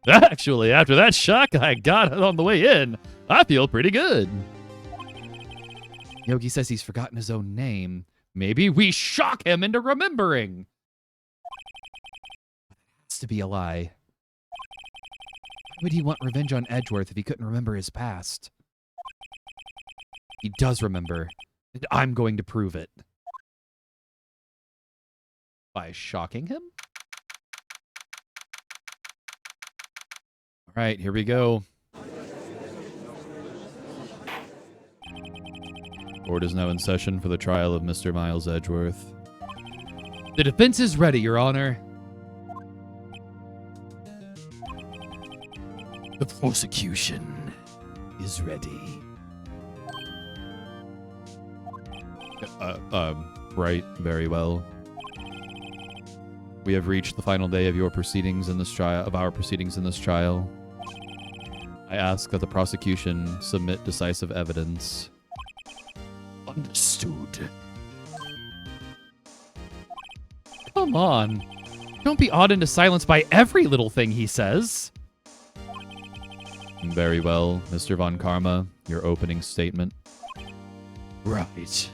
Actually, after that shock I got on the way in, I feel pretty good. Yogi says he's forgotten his own name. Maybe we shock him into remembering. Has to be a lie. Why would he want revenge on Edgeworth if he couldn't remember his past? He does remember, and I'm going to prove it. By shocking him? All right, here we go. Court is now in session for the trial of Mr. Miles Edgeworth. The defense is ready, Your Honor. The prosecution is ready. Right, very well. We have reached the final day of your proceedings in this trial, I ask that the prosecution submit decisive evidence. Understood. Come on. Don't be awed into silence by every little thing he says. Very well, Mr. Von Karma, your opening statement. Right.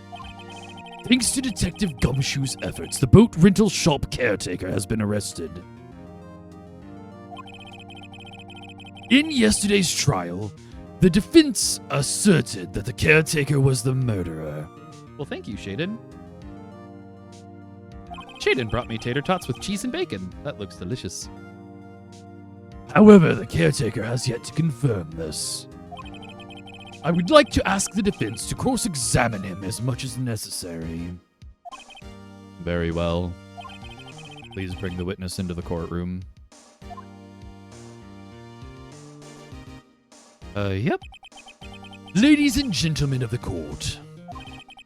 Thanks to Detective Gumshoe's efforts, the boat rental shop caretaker has been arrested. In yesterday's trial, the defense asserted that the caretaker was the murderer. Well, thank you, Shaden. Shaden brought me tater tots with cheese and bacon. That looks delicious. However, the caretaker has yet to confirm this. I would like to ask the defense to cross-examine him as much as necessary. Very well. Please bring the witness into the courtroom. Yep. Ladies and gentlemen of the court,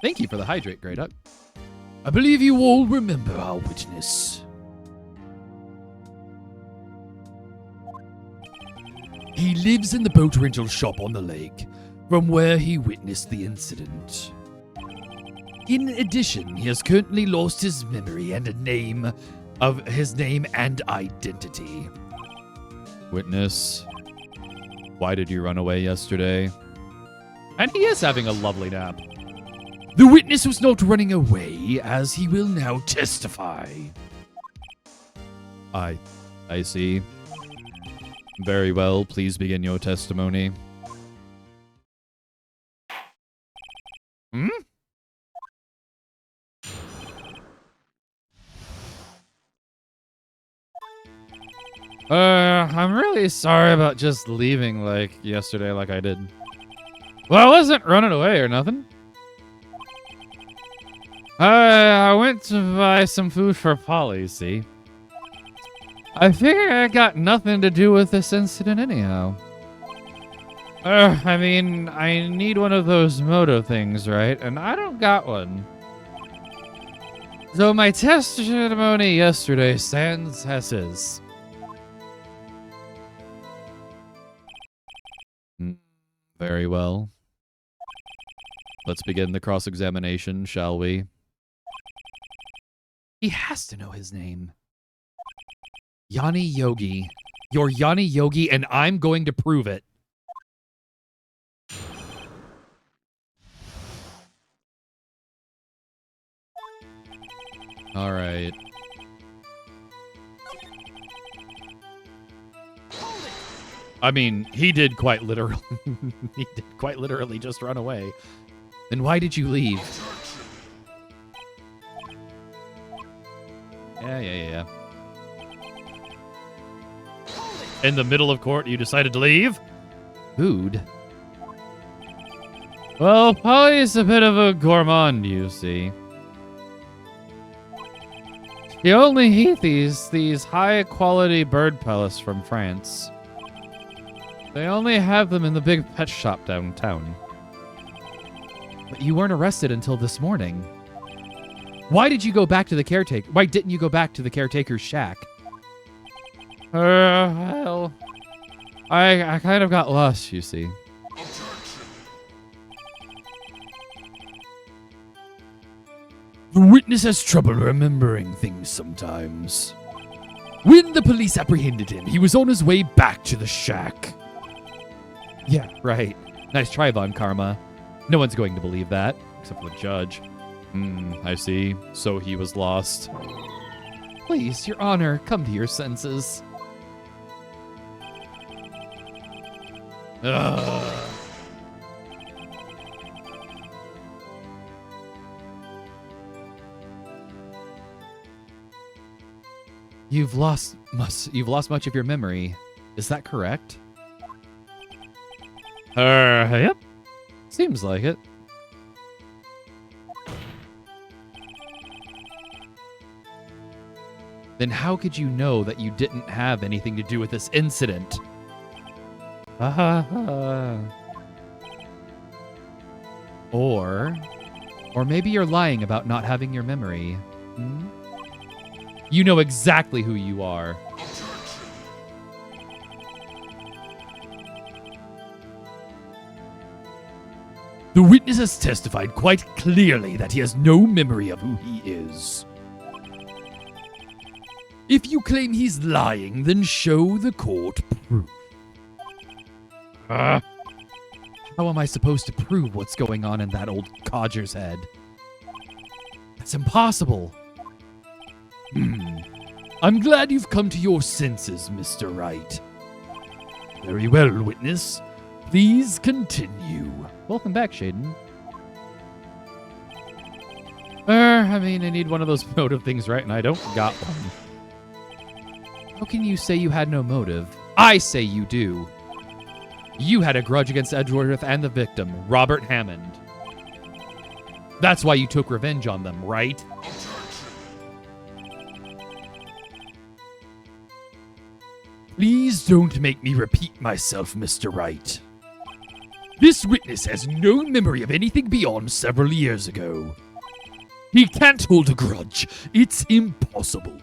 Thank you for the hydrate, Grey Duck. I believe you all remember our witness. He lives in the boat rental shop on the lake, from where he witnessed the incident. In addition, he has currently lost his memory and his name and identity. Witness, why did you run away yesterday? And he is having a lovely nap. The witness was not running away, as he will now testify. I see. Very well, please begin your testimony. Hmm? I'm really sorry about just leaving like yesterday like I did. Well, I wasn't running away or nothing. I went to buy some food for Polly, see? I figure I got nothing to do with this incident anyhow. I mean, I need one of those moto things, right? And I don't got one. So my testimony yesterday stands as is. Very well. Let's begin the cross-examination, shall we? He has to know his name. Yanni Yogi. You're Yanni Yogi, and I'm going to prove it. All right. I mean, he did quite literally. He did quite literally just run away. Then why did you leave? Yeah. In the middle of court, you decided to leave? Food? Well, Polly's a bit of a gourmand, you see. He only eats these high-quality bird pellets from France. They only have them in the big pet shop downtown. But you weren't arrested until this morning. Why did you go back to the caretaker? Why didn't you go back to the caretaker's shack? Well, I kind of got lost, you see. The witness has trouble remembering things sometimes. When the police apprehended him, he was on his way back to the shack. Yeah, right. Nice try, Von Karma. No one's going to believe that, except for the judge. I see. So he was lost. Please, Your Honor, come to your senses. Ugh. You've lost much of your memory. Is that correct? Yep. Seems like it. Then how could you know that you didn't have anything to do with this incident? Or maybe you're lying about not having your memory. You know exactly who you are. The witness has testified quite clearly that he has no memory of who he is. If you claim he's lying, then show the court proof. How am I supposed to prove what's going on in that old codger's head? That's impossible. I'm glad you've come to your senses, Mr. Wright. Very well, witness. Please continue. Welcome back, Shaden. I mean, I need one of those motive things, right? And I don't got one. How can you say you had no motive? I say you do. You had a grudge against Edgeworth and the victim, Robert Hammond. That's why you took revenge on them, right? Please don't make me repeat myself, Mr. Wright. This witness has no memory of anything beyond several years ago. He can't hold a grudge. It's impossible.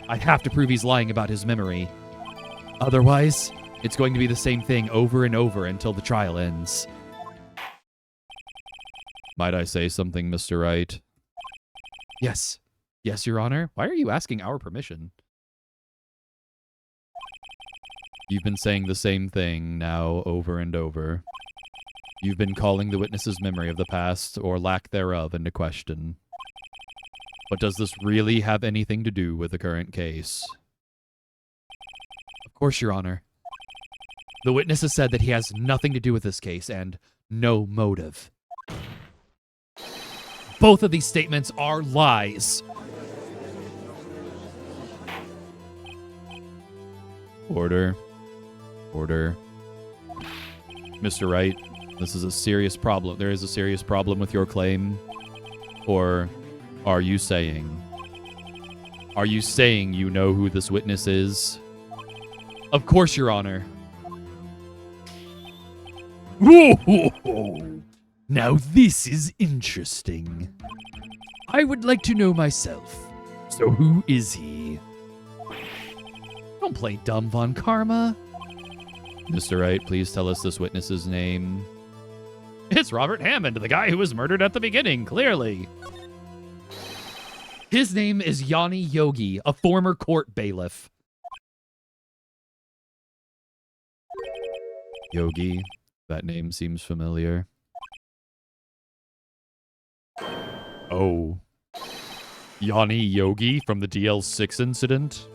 I have to prove he's lying about his memory. Otherwise, it's going to be the same thing over and over until the trial ends. Might I say something, Mr. Wright? Yes. Yes, Your Honor. Why are you asking our permission? You've been saying the same thing now over and over. You've been calling the witness's memory of the past, or lack thereof, into question. But does this really have anything to do with the current case? Of course, Your Honor. The witness has said that he has nothing to do with this case and no motive. Both of these statements are lies. Order. Order. Mr. Wright, this is a serious problem. There is a serious problem with your claim. Or are you saying you know who this witness is? Of course, Your Honor. Now this is interesting. I would like to know myself. So who is he? Don't play dumb, Von Karma. Mr. Wright, please tell us this witness's name. It's Robert Hammond, the guy who was murdered at the beginning, clearly. His name is Yanni Yogi, a former court bailiff. Yogi, that name seems familiar. Oh. Yanni Yogi from the DL6 incident?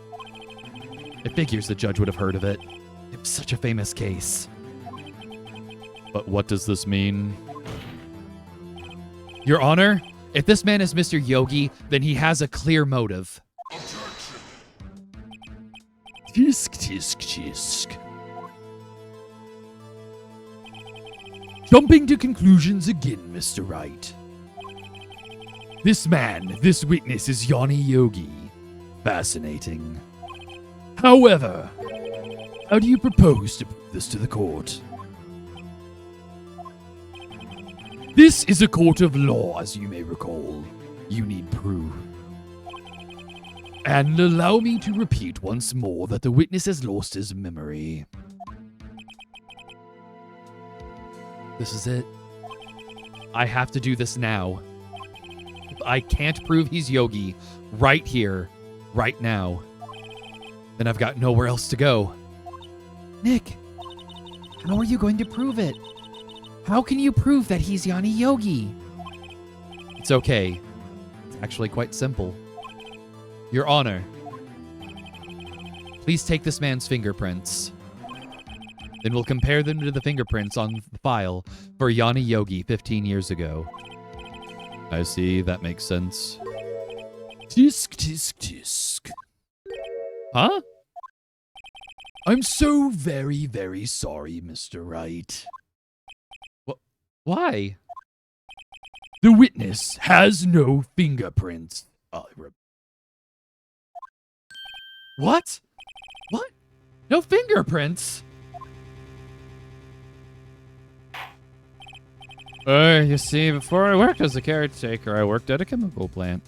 It figures the judge would have heard of it. It was such a famous case. But what does this mean? Your Honor, if this man is Mr. Yogi, then he has a clear motive. Tisk, tisk, tisk. Jumping to conclusions again, Mr. Wright. This man, this witness is Yanni Yogi. Fascinating. However, how do you propose to prove this to the court? This is a court of law, as you may recall. You need proof. And allow me to repeat once more that the witness has lost his memory. This is it. I have to do this now. If I can't prove he's Yogi right here, right now, then I've got nowhere else to go. Nick, how are you going to prove it? How can you prove that he's Yanni Yogi? It's okay. It's actually quite simple. Your Honor, please take this man's fingerprints. Then we'll compare them to the fingerprints on the file for Yanni Yogi 15 years ago. I see, that makes sense. Tisk, tisk, tisk. Huh? I'm so very, very sorry, Mr. Wright. Why? The witness has no fingerprints. What? What? No fingerprints? You see, before I worked as a caretaker, I worked at a chemical plant.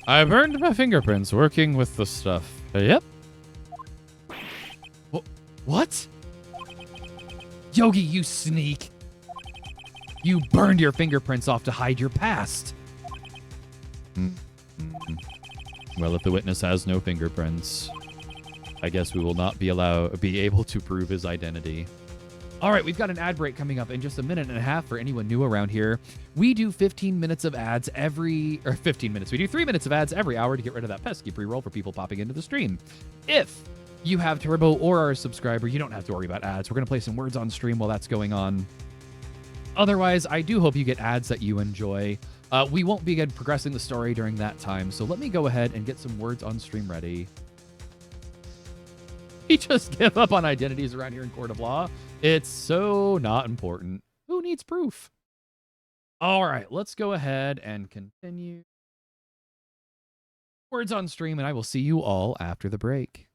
I burned my fingerprints working with the stuff. Yep. What? Yogi, you sneak. You burned your fingerprints off to hide your past. Well, if the witness has no fingerprints, I guess we will not be able to prove his identity. All right, we've got an ad break coming up in just a minute and a half for anyone new around here. We do 15 minutes of ads We do 3 minutes of ads every hour to get rid of that pesky pre-roll for people popping into the stream. If you have Turbo or are a subscriber, you don't have to worry about ads. We're going to play some words on stream while that's going on. Otherwise, I do hope you get ads that you enjoy. We won't be progressing the story during that time, so let me go ahead and get some words on stream ready. We just give up on identities around here in Court of Law. It's so not important. Who needs proof? All right, let's go ahead and continue. Words on stream, and I will see you all after the break.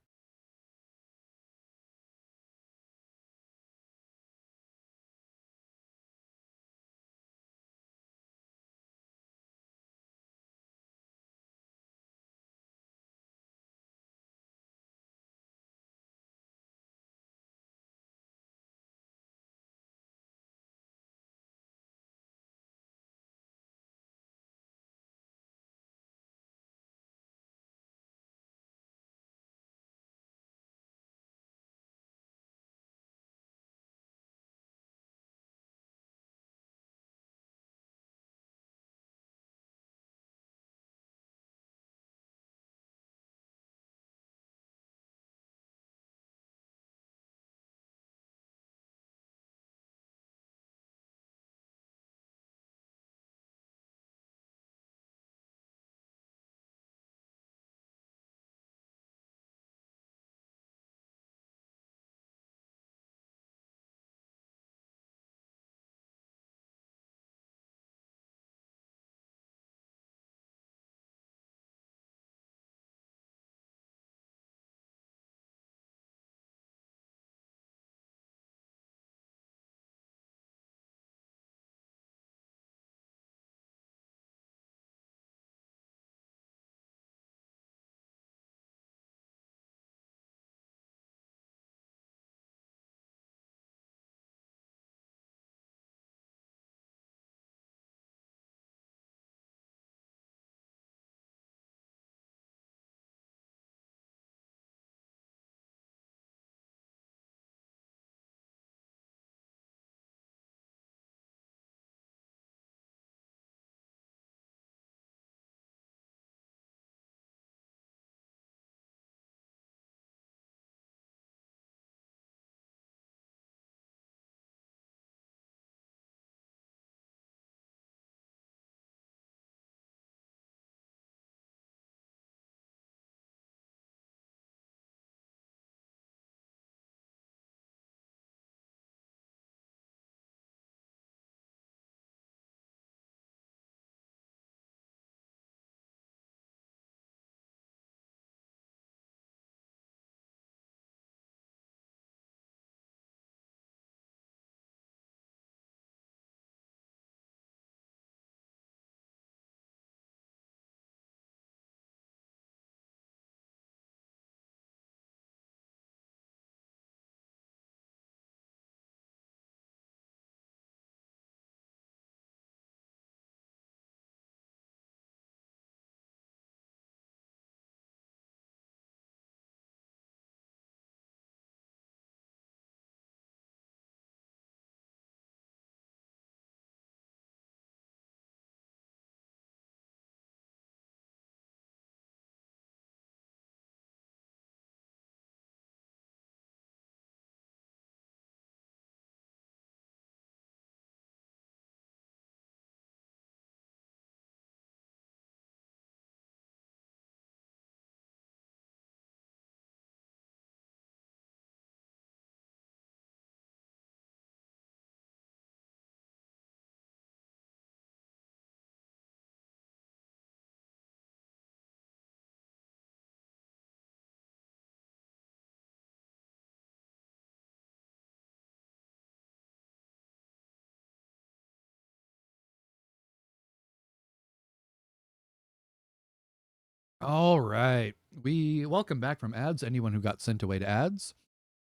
All right. We welcome back from ads anyone who got sent away to ads.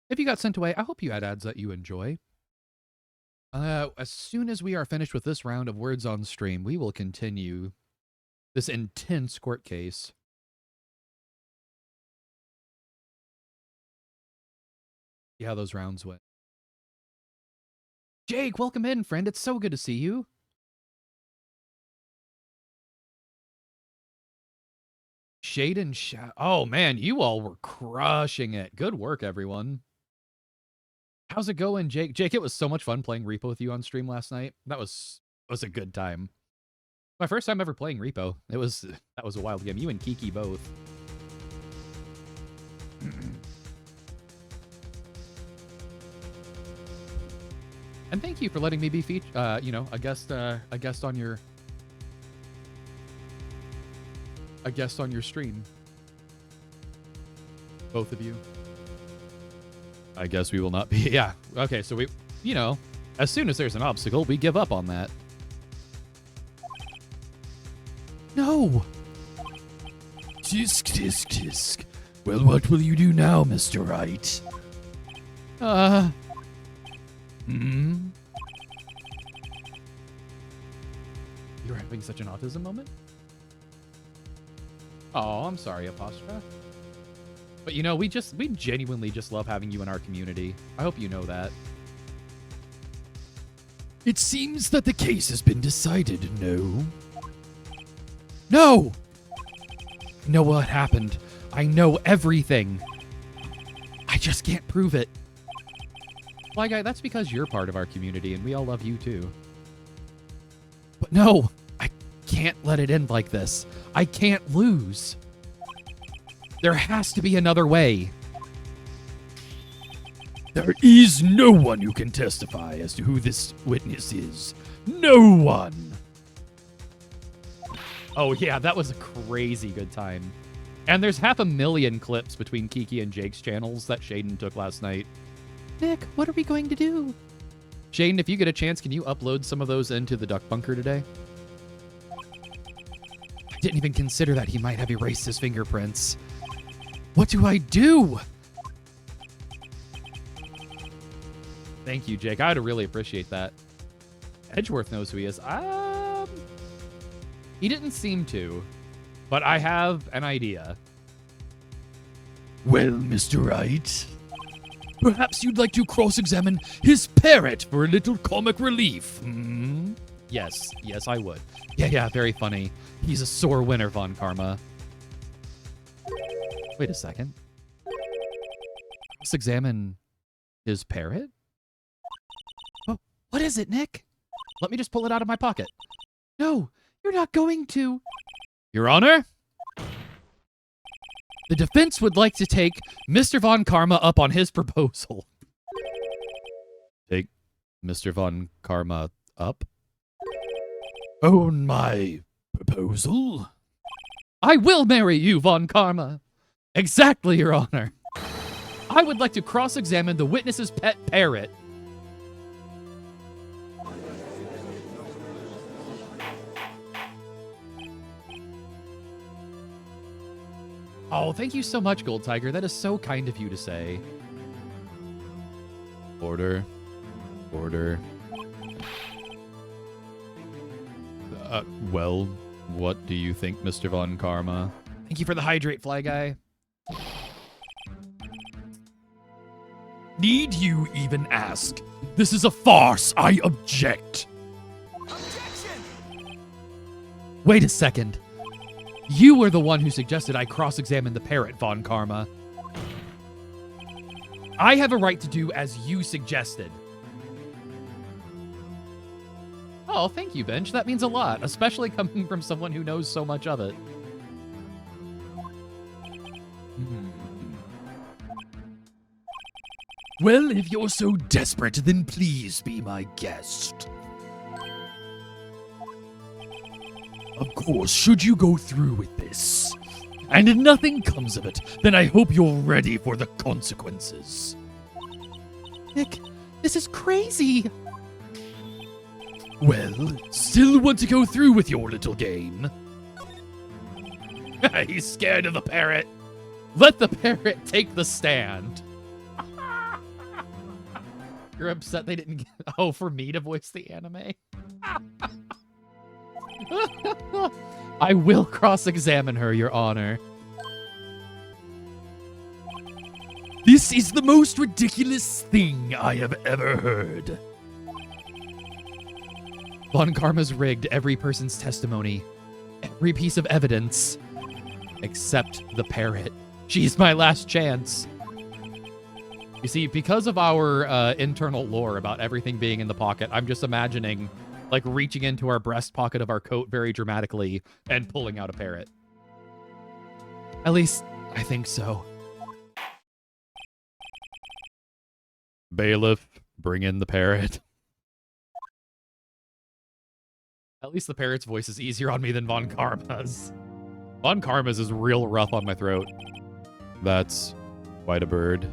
If you got sent away, I hope you had ads that you enjoy. As soon as we are finished with this round of words on stream, we will continue this intense court case. See how those rounds went. Jake, welcome in, friend. It's so good to see you. Shade and oh man, you all were crushing it. Good work, everyone. How's it going, Jake? Jake, it was so much fun playing Repo with you on stream last night. That was a good time. My first time ever playing Repo. That was a wild game. You and Kiki both. And thank you for letting me be a guest on your stream. Both of you. I guess we will not be. Yeah. Okay, so we, as soon as there's an obstacle, we give up on that. No! Tisk, tisk, tisk. Well, what will you do now, Mr. Wright? You're having such an autism moment? Oh, I'm sorry, Apostrophe. But we genuinely just love having you in our community. I hope you know that. It seems that the case has been decided, no? No! I know what happened. I know everything. I just can't prove it. Fly Guy, that's because you're part of our community and we all love you too. But no, I can't let it end like this. I can't lose. There has to be another way. There is no one who can testify as to who this witness is. No one! Oh yeah, that was a crazy good time. And there's 500,000 clips between Kiki and Jake's channels that Shaden took last night. Nick, what are we going to do? Shaden, if you get a chance, can you upload some of those into the Duck Bunker today? I didn't even consider that he might have erased his fingerprints. What do I do? Thank you, Jake. I'd really appreciate that. Edgeworth knows who he is. He didn't seem to, but I have an idea. Well, Mr. Wright, perhaps you'd like to cross-examine his parrot for a little comic relief. Hmm? Yes, I would. Yeah, very funny. He's a sore winner, Von Karma. Wait a second. Let's examine his parrot? Oh, what is it, Nick? Let me just pull it out of my pocket. No, you're not going to. Your Honor? The defense would like to take Mr. Von Karma up on his proposal. Take Mr. Von Karma up? On my proposal? I will marry you, Von Karma. Exactly, Your Honor. I would like to cross-examine the witness's pet parrot. Oh, thank you so much, Gold Tiger. That is so kind of you to say. Order. Well, what do you think, Mr. Von Karma? Thank you for the hydrate, Fly Guy. Need you even ask? This is a farce. I object. Wait a second. You were the one who suggested I cross-examine the parrot, Von Karma. I have a right to do as you suggested. Oh, thank you, Bench. That means a lot, especially coming from someone who knows so much of it. Well, if you're so desperate, then please be my guest. Of course, should you go through with this, and nothing comes of it, then I hope you're ready for the consequences. Nick, this is crazy. Well, still want to go through with your little game? He's scared of the parrot. Let the parrot take the stand. You're upset they didn't get... Oh, for me to voice the anime? I will cross-examine her, Your Honor. This is the most ridiculous thing I have ever heard. Von Karma's rigged every person's testimony, every piece of evidence, except the parrot. She's my last chance. You see, because of our internal lore about everything being in the pocket, I'm just imagining, like, reaching into our breast pocket of our coat very dramatically and pulling out a parrot. At least, I think so. Bailiff, bring in the parrot. At least the parrot's voice is easier on me than Von Karma's. Von Karma's is real rough on my throat. That's quite a bird.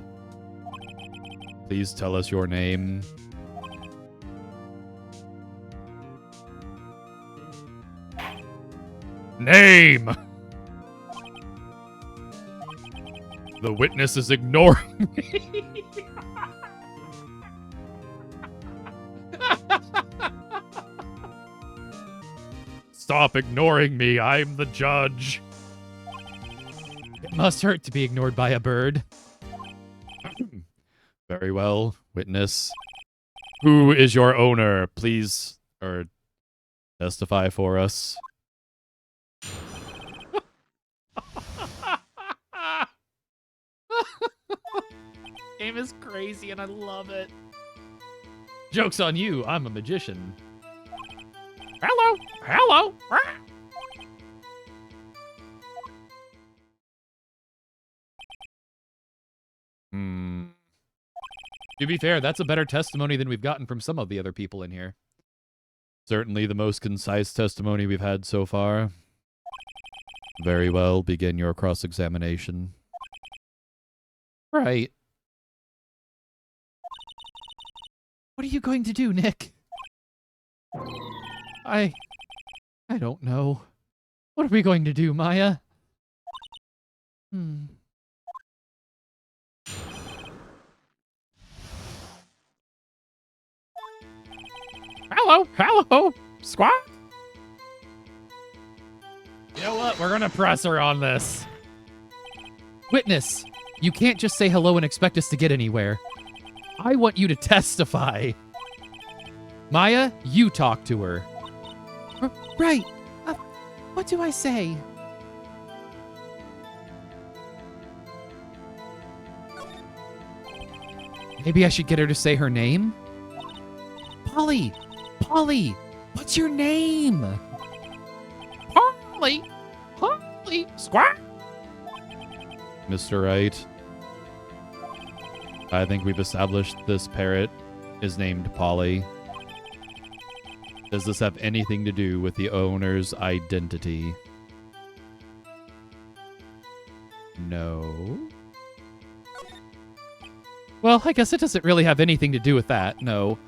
Please tell us your name. Name! The witness is ignoring me. Stop ignoring me. I'm the judge. It must hurt to be ignored by a bird. Very well, witness. Who is your owner? Please, testify for us. Game is crazy and I love it. Joke's on you, I'm a magician. Hello, hello. To be fair, that's a better testimony than we've gotten from some of the other people in here. Certainly the most concise testimony we've had so far. Very well, begin your cross-examination. Right. What are you going to do, Nick? I don't know. What are we going to do, Maya? Hello, hello. Squawk. You know what? We're gonna press her on this. Witness, you can't just say hello and expect us to get anywhere. I want you to testify. Maya, you talk to her. Right. What do I say? Maybe I should get her to say her name? Polly! Polly! What's your name? Polly. Polly. Squawk. Mr. Wright, I think we've established this parrot is named Polly. Does this have anything to do with the owner's identity? No. Well, I guess it doesn't really have anything to do with that, no.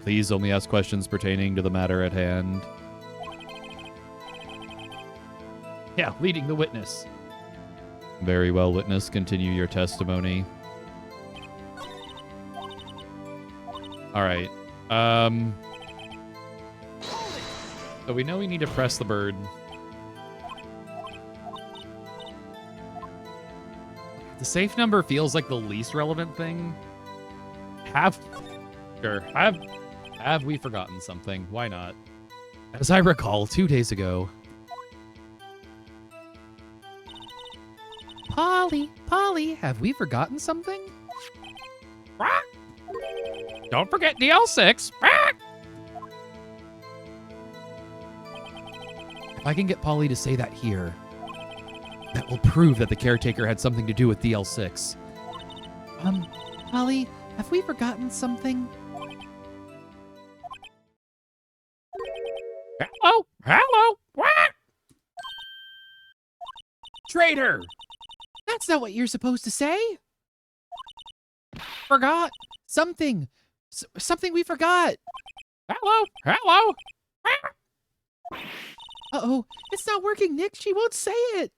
Please only ask questions pertaining to the matter at hand. Yeah, leading the witness. Very well, witness. Continue your testimony. All right. So we know we need to press the bird. The safe number feels like the least relevant thing. Have we forgotten something? Why not? As I recall, 2 days ago. Polly, have we forgotten something? Squawk. Don't forget DL6. Squawk. If I can get Polly to say that here, that will prove that the caretaker had something to do with DL6. Polly, have we forgotten something? Hello, hello. Squawk. Traitor! That's not what you're supposed to say. Forgot something. Something we forgot. Hello, hello. Squawk. Uh-oh, it's not working, Nick. She won't say it.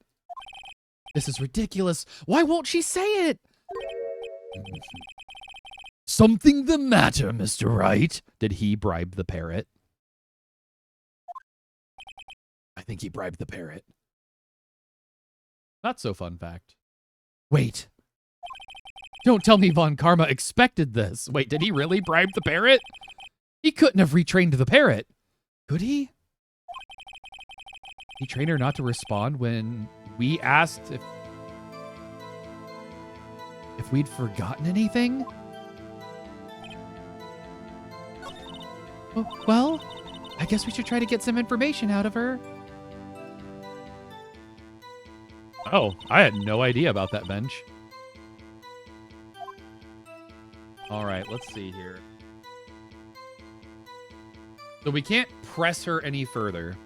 This is ridiculous. Why won't she say it? Something the matter, Mr. Wright? Did he bribe the parrot? I think he bribed the parrot. Not so fun fact. Wait. Don't tell me Von Karma expected this. Wait, did he really bribe the parrot? He couldn't have retrained the parrot. Could he? He trained her not to respond when we asked if we'd forgotten anything? Well, I guess we should try to get some information out of her. Oh, I had no idea about that bench. All right, let's see here. So we can't press her any further.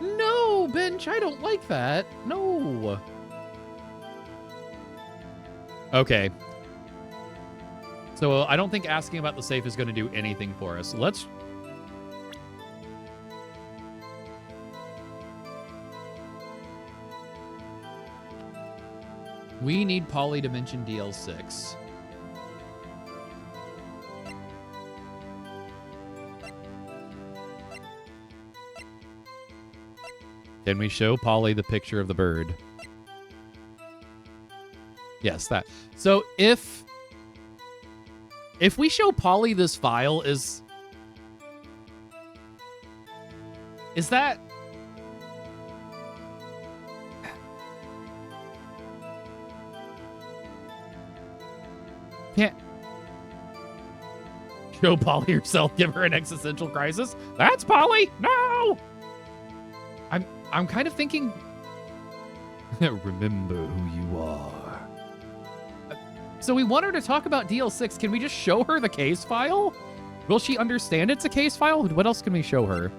No, bench, I don't like that. No. Okay. So I don't think asking about the safe is going to do anything for us. Let's... We need Polly to mention DL6. Can we show Polly the picture of the bird? Yes, that. So if we show Polly this file, is that... Can't show Polly herself, give her an existential crisis. That's Polly. No. I'm kind of thinking. Remember who you are. So we want her to talk about DL6. Can we just show her the case file? Will she understand it's a case file? What else can we show her?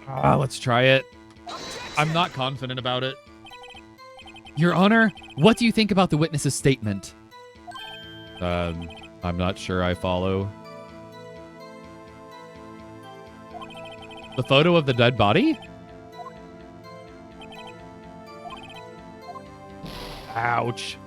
Let's try it. I'm not confident about it. Your Honor, what do you think about the witness's statement? I'm not sure I follow. The photo of the dead body? Ouch.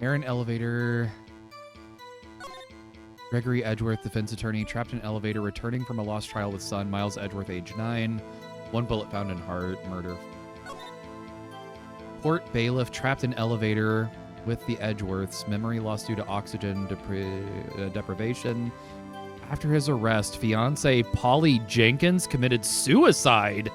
Aaron Elevator. Gregory Edgeworth, defense attorney, trapped in elevator, returning from a lost trial with son. Miles Edgeworth, age 9. 1 bullet found in heart. Murder. Port bailiff, trapped in elevator with the Edgeworths. Memory lost due to oxygen deprivation. After his arrest, fiance Polly Jenkins committed suicide.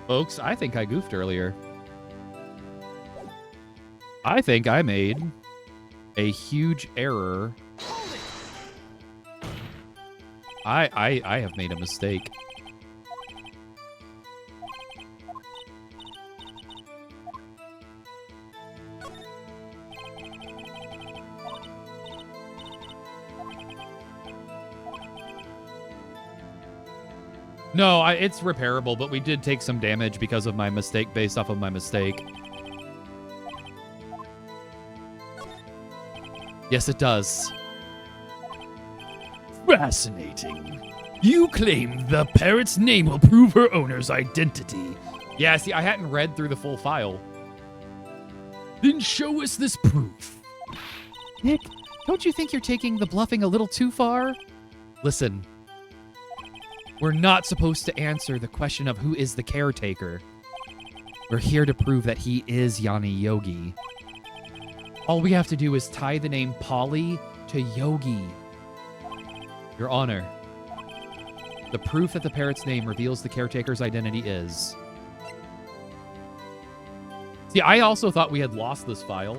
Folks, I think I goofed earlier. I think I made a huge error. I have made a mistake. No, it's repairable, but we did take some damage because of my mistake, based off of my mistake. Yes, it does. Fascinating. You claim the parrot's name will prove her owner's identity. Yeah, see, I hadn't read through the full file. Then show us this proof. Nick, don't you think you're taking the bluffing a little too far? Listen. We're not supposed to answer the question of who is the caretaker. We're here to prove that he is Yanni Yogi. All we have to do is tie the name Polly to Yogi. Your Honor, The proof that the parrot's name reveals the caretaker's identity is. See, I also thought we had lost this file.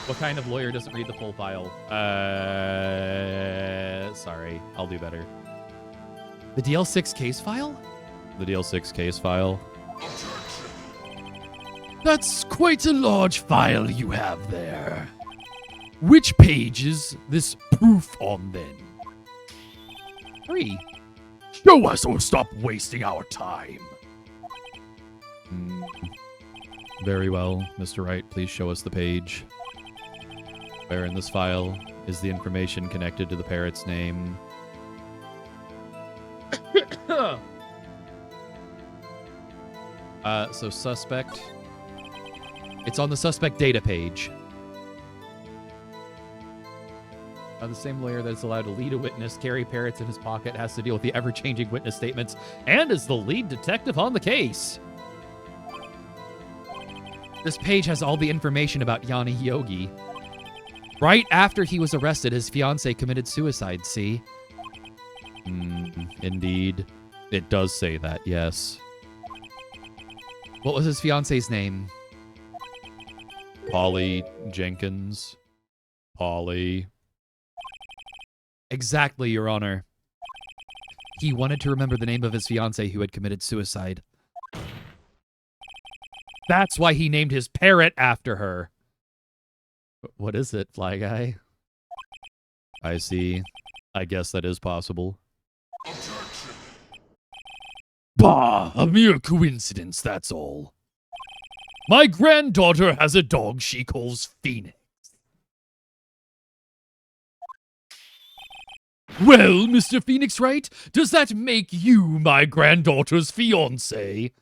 What kind of lawyer doesn't read the full file? Sorry. I'll do better. The DL6 case file? The DL6 case file. That's quite a large file you have there. Which page is this proof on then? 3. Show us or stop wasting our time. Very well, Mr. Wright. Please show us the page. Where in this file is the information connected to the parrot's name? So suspect. It's on the suspect data page. The same lawyer that's allowed to lead a witness, carry parrots in his pocket, has to deal with the ever-changing witness statements, and is the lead detective on the case. This page has all the information about Yanni Yogi. Right after he was arrested, his fiancée committed suicide, see? Indeed. It does say that, yes. What was his fiancée's name? Polly Jenkins. Polly. Exactly, Your Honor. He wanted to remember the name of his fiancée who had committed suicide. That's why he named his parrot after her. What is it, Fly Guy? I see. I guess that is possible. Bah, a mere coincidence, that's all. My granddaughter has a dog she calls Phoenix. Well, Mr. Phoenix Wright, does that make you my granddaughter's fiancé?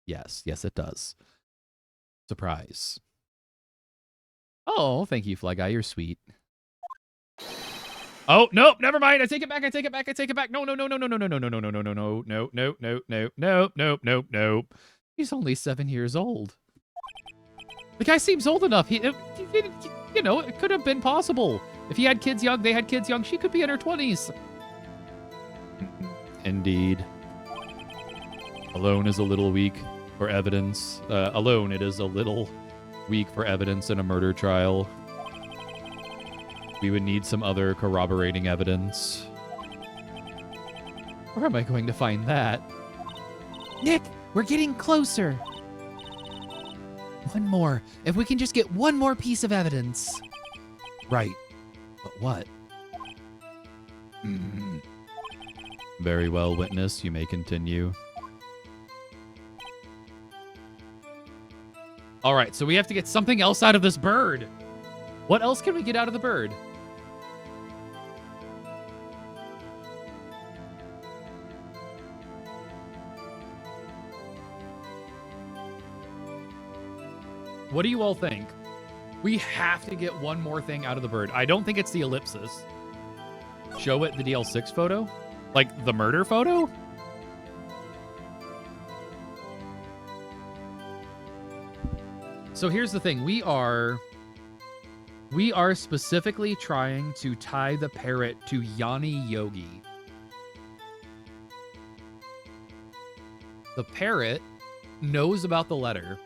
Yes, it does. Surprise. Oh, thank you, Fly Guy. You're sweet. Oh, nope, never mind. I take it back. No. He's only 7 years old. The guy seems old enough. He you know, it could have been possible. If he had kids young, they had kids young, she could be in her 20s. Indeed. Alone is a little weak for evidence. Alone, it is a little weak for evidence in a murder trial. We would need some other corroborating evidence. Where am I going to find that? Nick, we're getting closer. One more. If we can just get one more piece of evidence. Right. But what? Very well, witness. You may continue. All right, so we have to get something else out of this bird. What else can we get out of the bird? What do you all think? We have to get one more thing out of the bird. I don't think it's the ellipsis. Show it the DL6 photo? Like the murder photo? So here's the thing. We are specifically trying to tie the parrot to Yanni Yogi. The parrot knows about the letter,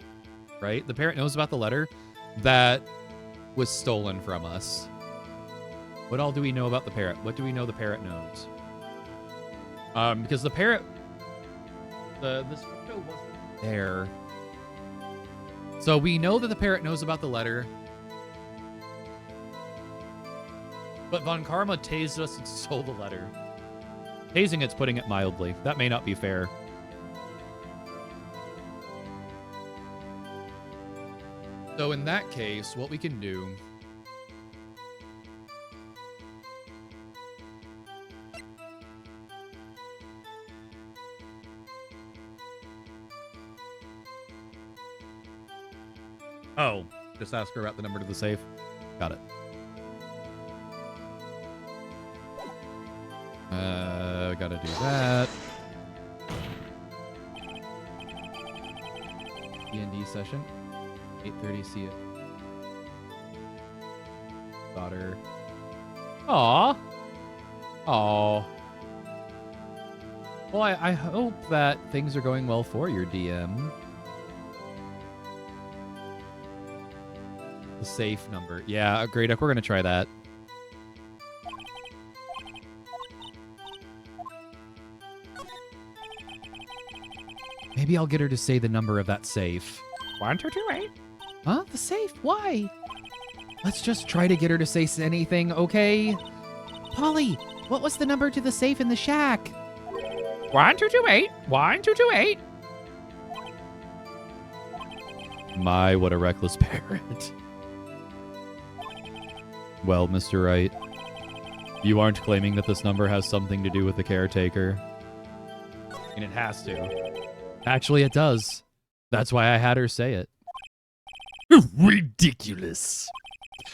right? The parrot knows about the letter that was stolen from us. What all do we know about the parrot? What do we know the parrot knows? Because the parrot, this photo wasn't there. So we know that the parrot knows about the letter. But Von Karma tased us and stole the letter. Tasing it's putting it mildly. That may not be fair. So in that case, what we can do... Oh, just ask her about the number to the safe. Got it. Gotta do that. D&D session. 8:30, see you. Daughter. Aw. Aw. Well, I hope that things are going well for your DM. The safe number. Yeah, Grey Duck, we're going to try that. Maybe I'll get her to say the number of that safe. 1228. Huh? The safe? Why? Let's just try to get her to say anything, okay? Polly, what was the number to the safe in the shack? 1228. 1228. My, what a reckless parent. Well, Mr. Wright, you aren't claiming that this number has something to do with the caretaker? And it has to. Actually, it does. That's why I had her say it. Ridiculous.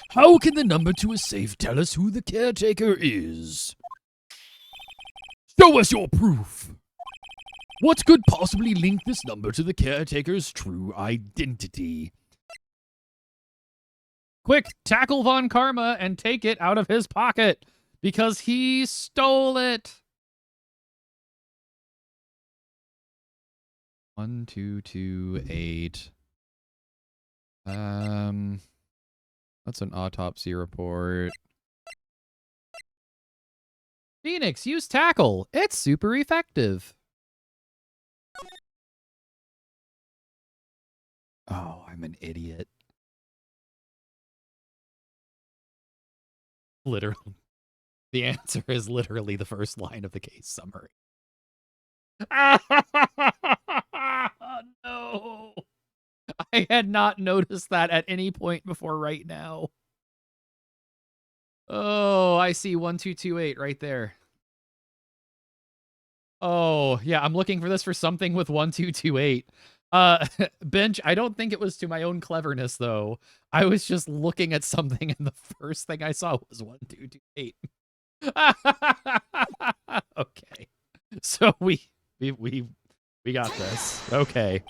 How can the number to a safe tell us who the caretaker is? Show us your proof. What could possibly link this number to the caretaker's true identity? Quick, tackle Von Karma and take it out of his pocket because he stole it. 1228. That's an autopsy report. Phoenix, use tackle. It's super effective. Oh, I'm an idiot. Literally. The answer is literally the first line of the case summary. Oh, no. I had not noticed that at any point before right now. Oh, I see 1228 right there. Oh, yeah, I'm looking for this for something with 1228. Bench, I don't think it was to my own cleverness, though. I was just looking at something, and the first thing I saw was 1228. Okay. So we got this. Okay.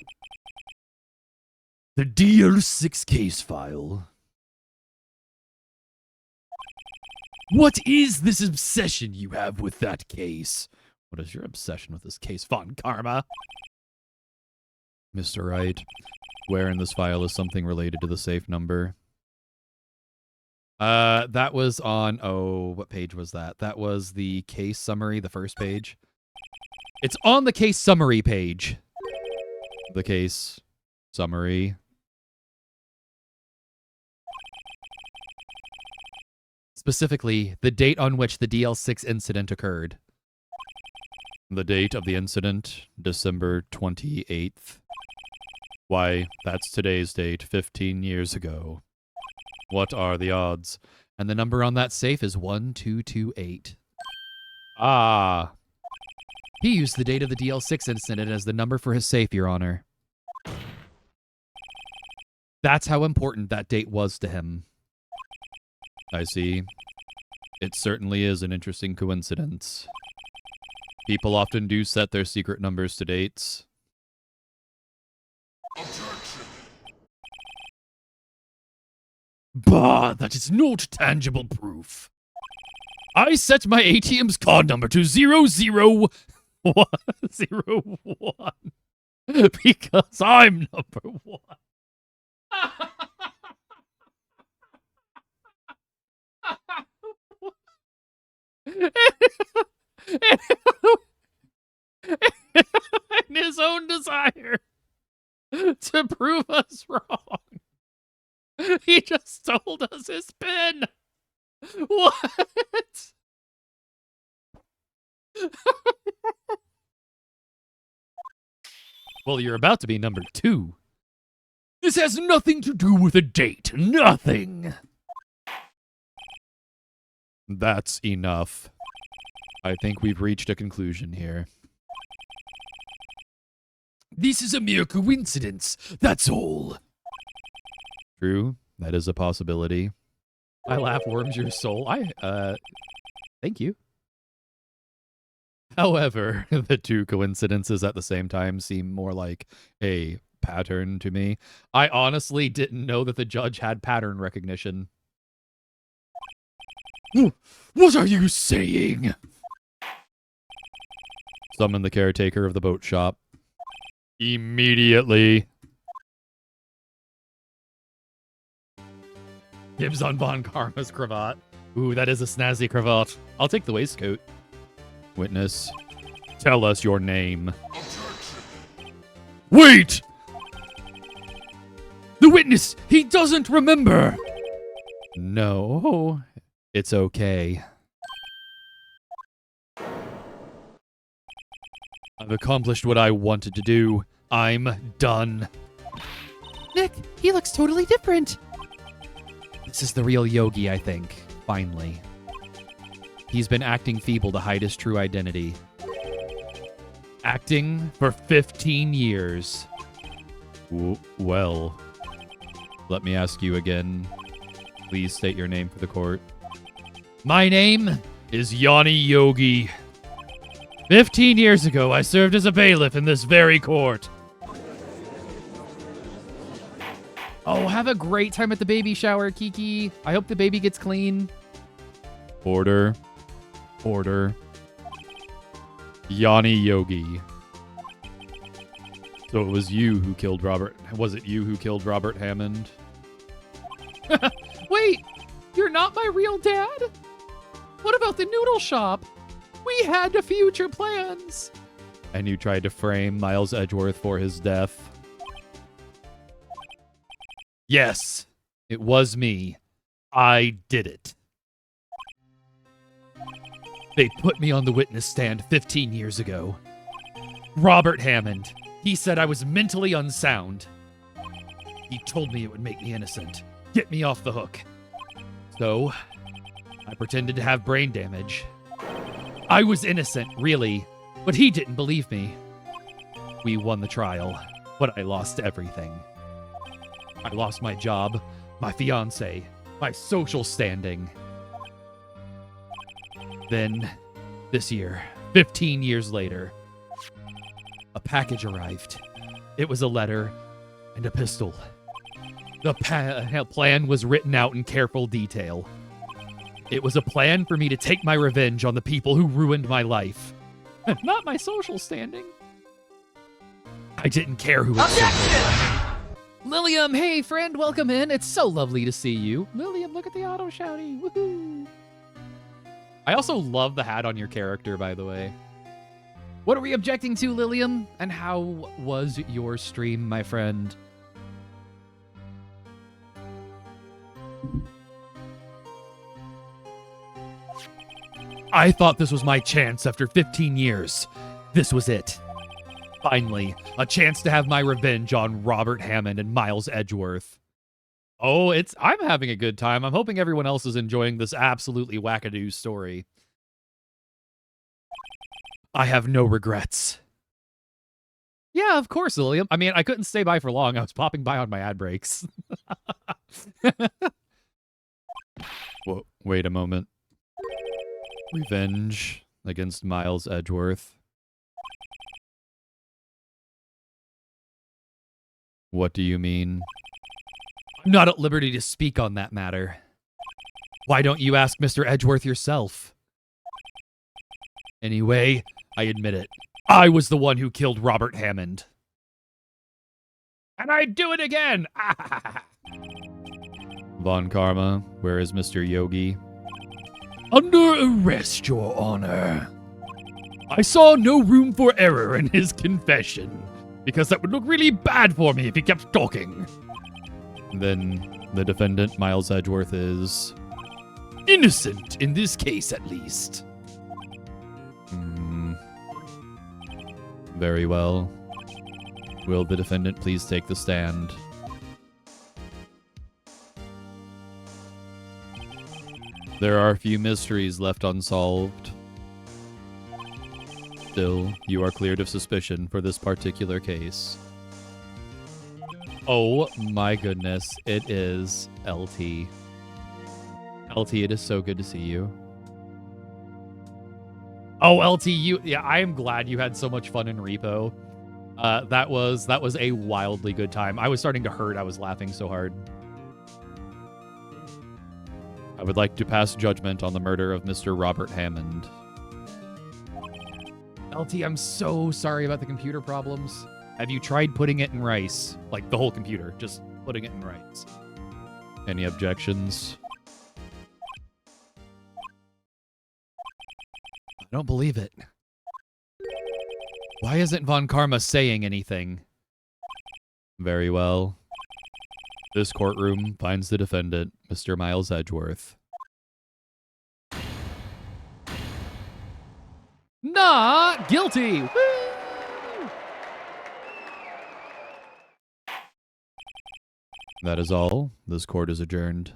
The DL6 case file. What is this obsession you have with that case? What is your obsession with this case, Von Karma? Mr. Wright, where in this file is something related to the safe number? That was on, what page was that? That was the case summary, the first page. It's on the case summary page. The case summary. Specifically, the date on which the DL6 incident occurred. The date of the incident, December 28th. Why, that's today's date, 15 years ago. What are the odds? And the number on that safe is 1228. Ah. He used the date of the DL6 incident as the number for his safe, Your Honor. That's how important that date was to him. I see. It certainly is an interesting coincidence. People often do set their secret numbers to dates. Bah, that is not tangible proof. I set my ATM's card number to 00101 because I'm number one. In his own desire to prove us wrong, he just told us his pin. What? Well, you're about to be number 2. This has nothing to do with a date. Nothing. That's enough. I think we've reached a conclusion here. This is a mere coincidence. That's all. True, that is a possibility. My laugh warms your soul. Thank you. However, the two coincidences at the same time seem more like a pattern to me. I honestly didn't know that the judge had pattern recognition. What are you saying? Summon the caretaker of the boat shop. Immediately. Gibbs on Von Karma's cravat. Ooh, that is a snazzy cravat. I'll take the waistcoat. Witness, tell us your name. Wait! The witness, he doesn't remember! No, it's okay. I've accomplished what I wanted to do. I'm done. Nick, he looks totally different. This is the real Yogi, I think. Finally. He's been acting feeble to hide his true identity. Acting for 15 years. Well, let me ask you again. Please state your name for the court. My name is Yanni Yogi. 15 years ago, I served as a bailiff in this very court. Oh, have a great time at the baby shower, Kiki. I hope the baby gets clean. Order. Order. Yanni Yogi. So it was you who killed Robert. Was it you who killed Robert Hammond? Wait, you're not my real dad? What about the noodle shop? We had future plans. And you tried to frame Miles Edgeworth for his death? Yes, it was me. I did it. They put me on the witness stand 15 years ago. Robert Hammond. He said I was mentally unsound. He told me it would make me innocent. Get me off the hook. So, I pretended to have brain damage. I was innocent, really, but he didn't believe me. We won the trial, but I lost everything. I lost my job, my fiancé, my social standing. Then, this year, 15 years later, a package arrived. It was a letter and a pistol. The plan was written out in careful detail. It was a plan for me to take my revenge on the people who ruined my life. Not my social standing. I didn't care who it was. Lilium, hey friend, welcome in. It's so lovely to see you. Lilium, look at the auto shouty. Woohoo! I also love the hat on your character, by the way. What are we objecting to, Lilium? And how was your stream, my friend? I thought this was my chance after 15 years. This was it. Finally, a chance to have my revenge on Robert Hammond and Miles Edgeworth. Oh, I'm having a good time. I'm hoping everyone else is enjoying this absolutely wackadoo story. I have no regrets. Yeah, of course, Lilium. I mean, I couldn't stay by for long. I was popping by on my ad breaks. Whoa, wait a moment. Revenge against Miles Edgeworth. What do you mean? I'm not at liberty to speak on that matter. Why don't you ask Mr. Edgeworth yourself? Anyway, I admit it. I was the one who killed Robert Hammond. And I'd do it again! Von Karma, where is Mr. Yogi? Under arrest, Your Honor. I saw no room for error in his confession, because that would look really bad for me if he kept talking. Then the defendant, Miles Edgeworth, is innocent in this case, at least. Very well. Will the defendant please take the stand? There are a few mysteries left unsolved. Still, you are cleared of suspicion for this particular case. Oh my goodness, it is LT. LT, it is so good to see you. Oh, LT, I am glad you had so much fun in Repo. That was a wildly good time. I was starting to hurt. I was laughing so hard. I would like to pass judgment on the murder of Mr. Robert Hammond. LT, I'm so sorry about the computer problems. Have you tried putting it in rice? Like the whole computer, just putting it in rice. Any objections? I don't believe it. Why isn't Von Karma saying anything? Very well. This courtroom finds the defendant, Mr. Miles Edgeworth. Not guilty! Woo! That is all. This court is adjourned.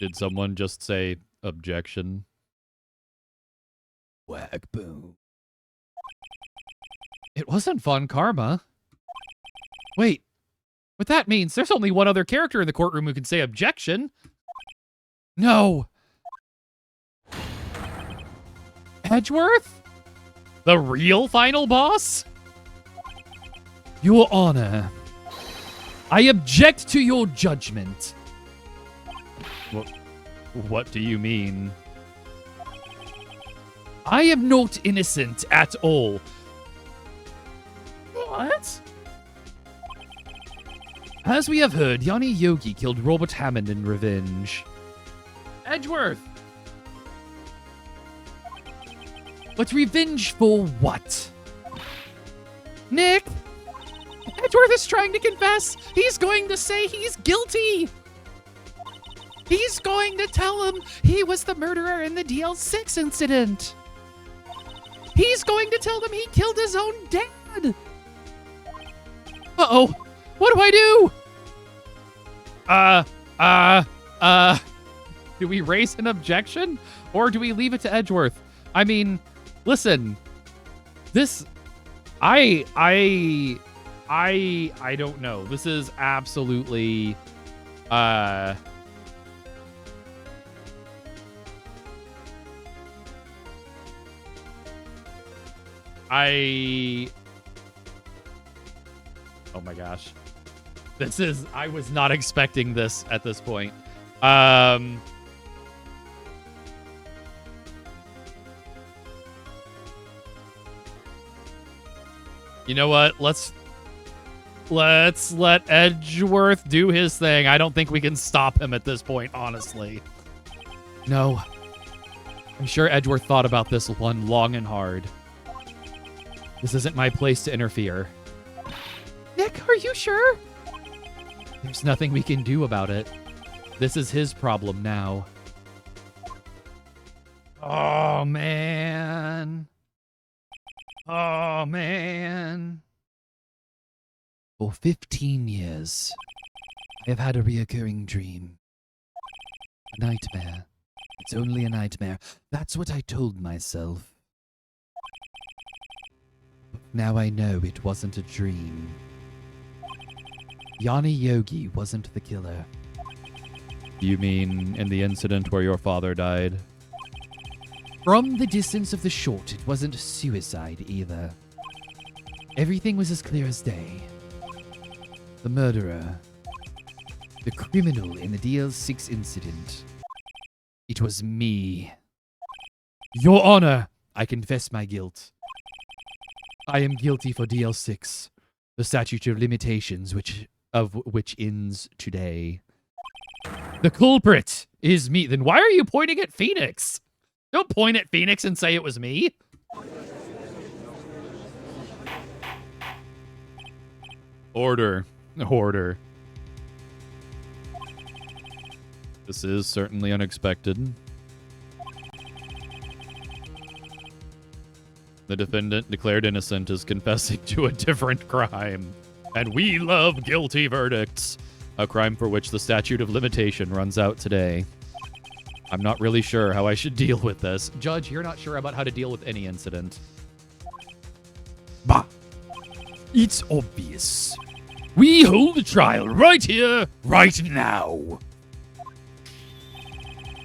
Did someone just say objection? Whack boom. It wasn't Von Karma. Wait. What that means, there's only one other character in the courtroom who can say objection. No. Edgeworth? The real final boss? Your Honor, I object to your judgment. What do you mean? I am not innocent at all. What? As we have heard, Yanni Yogi killed Robert Hammond in revenge. Edgeworth! But revenge for what? Nick! Edgeworth is trying to confess! He's going to say he's guilty! He's going to tell him he was the murderer in the DL6 incident! He's going to tell them he killed his own dad! Uh-oh! What do I do? Do we raise an objection? Or do we leave it to Edgeworth? I mean, listen. This... I don't know. This is absolutely... Oh my gosh. This is... I was not expecting this at this point. You know what? Let's let Edgeworth do his thing. I don't think we can stop him at this point, honestly. No. I'm sure Edgeworth thought about this one long and hard. This isn't my place to interfere. Nick, are you sure? There's nothing we can do about it. This is his problem now. Oh, man. Oh, man. For 15 years, I have had a reoccurring dream. A nightmare. It's only a nightmare. That's what I told myself. But now I know it wasn't a dream. Yanni Yogi wasn't the killer. You mean in the incident where your father died? From the distance of the shot, it wasn't suicide either. Everything was as clear as day. The murderer, the criminal in the DL6 incident, it was me. Your Honor, I confess my guilt. I am guilty for DL6, the statute of limitations which ends today. The culprit is me. Then why are you pointing at Phoenix? Don't point at Phoenix and say it was me. Order. Order. This is certainly unexpected. The defendant declared innocent is confessing to a different crime. And we love guilty verdicts. A crime for which the statute of limitation runs out today. I'm not really sure how I should deal with this. Judge, you're not sure about how to deal with any incident. Bah! It's obvious. We hold the trial right here, right now.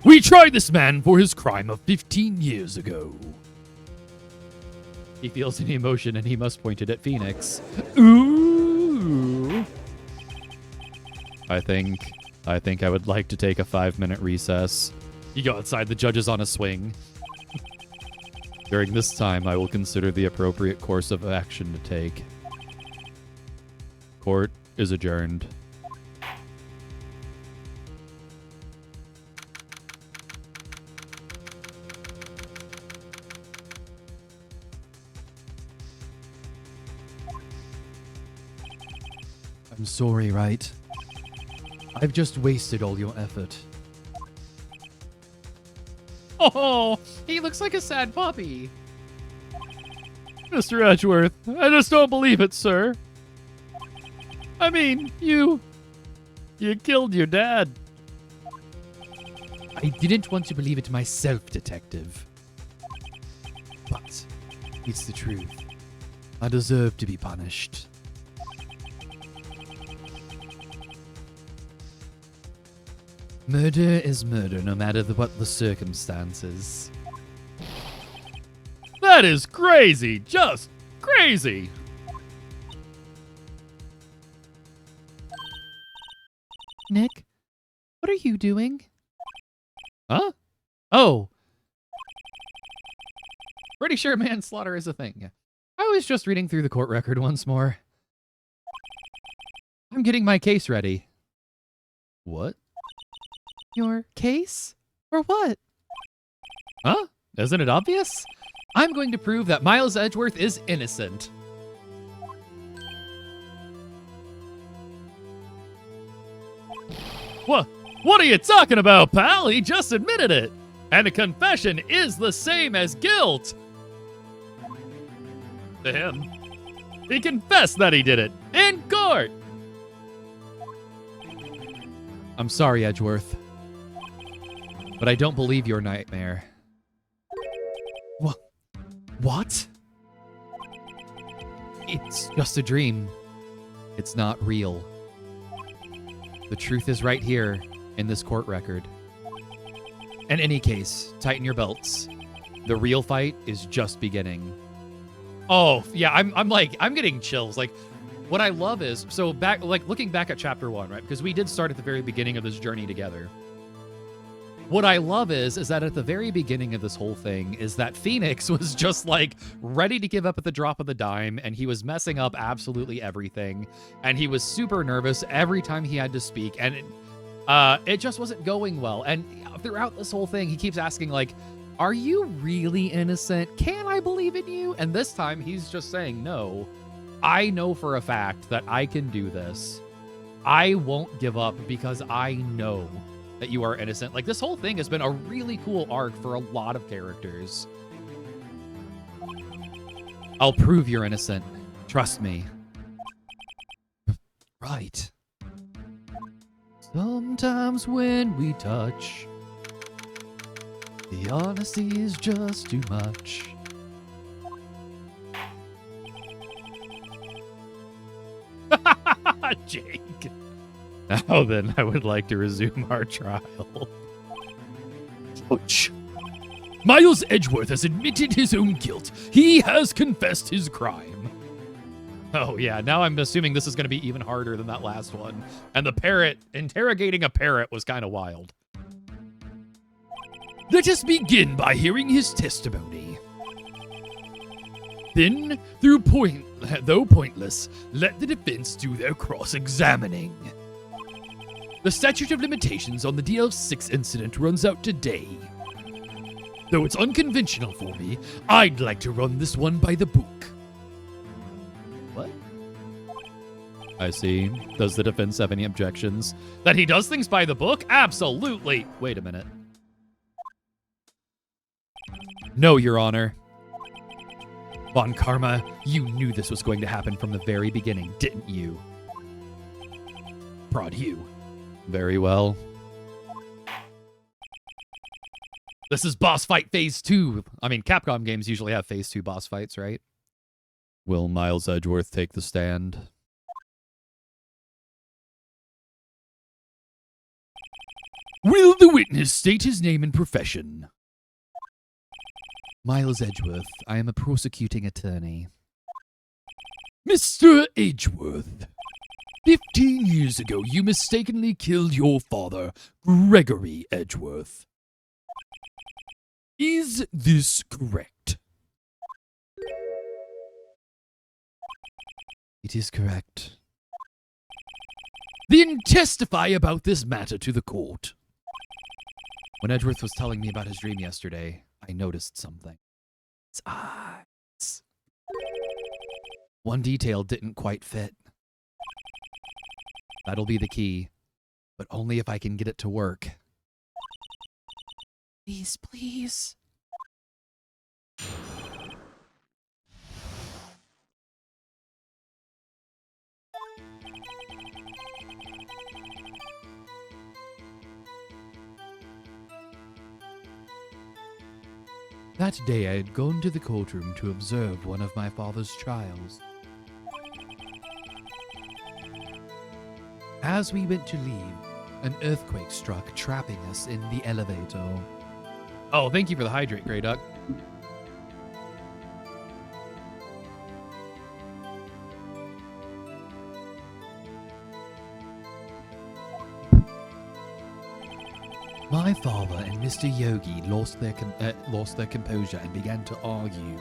We tried this man for his crime of 15 years ago. He feels an emotion and he must point it at Phoenix. Ooh! I think I think I would like to take a 5-minute recess. You go outside, the judge is on a swing. During this time, I will consider the appropriate course of action to take. Court is adjourned. I'm sorry, right? I've just wasted all your effort. Oh, he looks like a sad puppy. Mr. Edgeworth, I just don't believe it, sir. I mean, you killed your dad. I didn't want to believe it myself, detective. But it's the truth. I deserve to be punished. Murder is murder, no matter what the circumstances. That is crazy. Just crazy. Nick, what are you doing? Huh? Oh. Pretty sure manslaughter is a thing. I was just reading through the court record once more. I'm getting my case ready. What? Your case? For what? Huh? Isn't it obvious? I'm going to prove that Miles Edgeworth is innocent. What are you talking about, pal? He just admitted it. And a confession is the same as guilt. To him. He confessed that he did it. In court. I'm sorry, Edgeworth. But I don't believe your nightmare. What? It's just a dream. It's not real. The truth is right here in this court record. In any case, tighten your belts. The real fight is just beginning. Oh, yeah, I'm getting chills. Like, what I love is, so back, like, looking back at chapter 1, right? Because we did start at the very beginning of this journey together. What I love is that at the very beginning of this whole thing is that Phoenix was just like ready to give up at the drop of the dime, and he was messing up absolutely everything, and he was super nervous every time he had to speak, and it just wasn't going well. And throughout this whole thing, he keeps asking, like, are you really innocent? Can I believe in you? And this time he's just saying, no, I know for a fact that I can do this. I won't give up because I know that you are innocent. Like, this whole thing has been a really cool arc for a lot of characters. I'll prove you're innocent. Trust me. Right. Sometimes when we touch, the honesty is just too much. Jake. Now then, I would like to resume our trial. Ouch. Miles Edgeworth has admitted his own guilt. He has confessed his crime. Oh yeah, now I'm assuming this is going to be even harder than that last one. And the parrot, interrogating a parrot was kind of wild. Let us begin by hearing his testimony. Then, though pointless, let the defense do their cross-examining. The statute of limitations on the DL6 incident runs out today. Though it's unconventional for me, I'd like to run this one by the book. What? I see. Does the defense have any objections? That he does things by the book? Absolutely. Wait a minute. No, Your Honor. Von Karma, you knew this was going to happen from the very beginning, didn't you? Prod you. Very well. This is boss fight phase 2. I mean, Capcom games usually have phase 2 boss fights, right? Will Miles Edgeworth take the stand? Will the witness state his name and profession? Miles Edgeworth, I am a prosecuting attorney. Mr. Edgeworth, 15 years ago, you mistakenly killed your father, Gregory Edgeworth. Is this correct? It is correct. Then testify about this matter to the court. When Edgeworth was telling me about his dream yesterday, I noticed something. His eyes. One detail didn't quite fit. That'll be the key, but only if I can get it to work. Please, please. That day I had gone to the courtroom to observe one of my father's trials. As we went to leave, an earthquake struck, trapping us in the elevator. Oh, thank you for the hydrate, Grey Duck. My father and Mr. Yogi lost their composure and began to argue.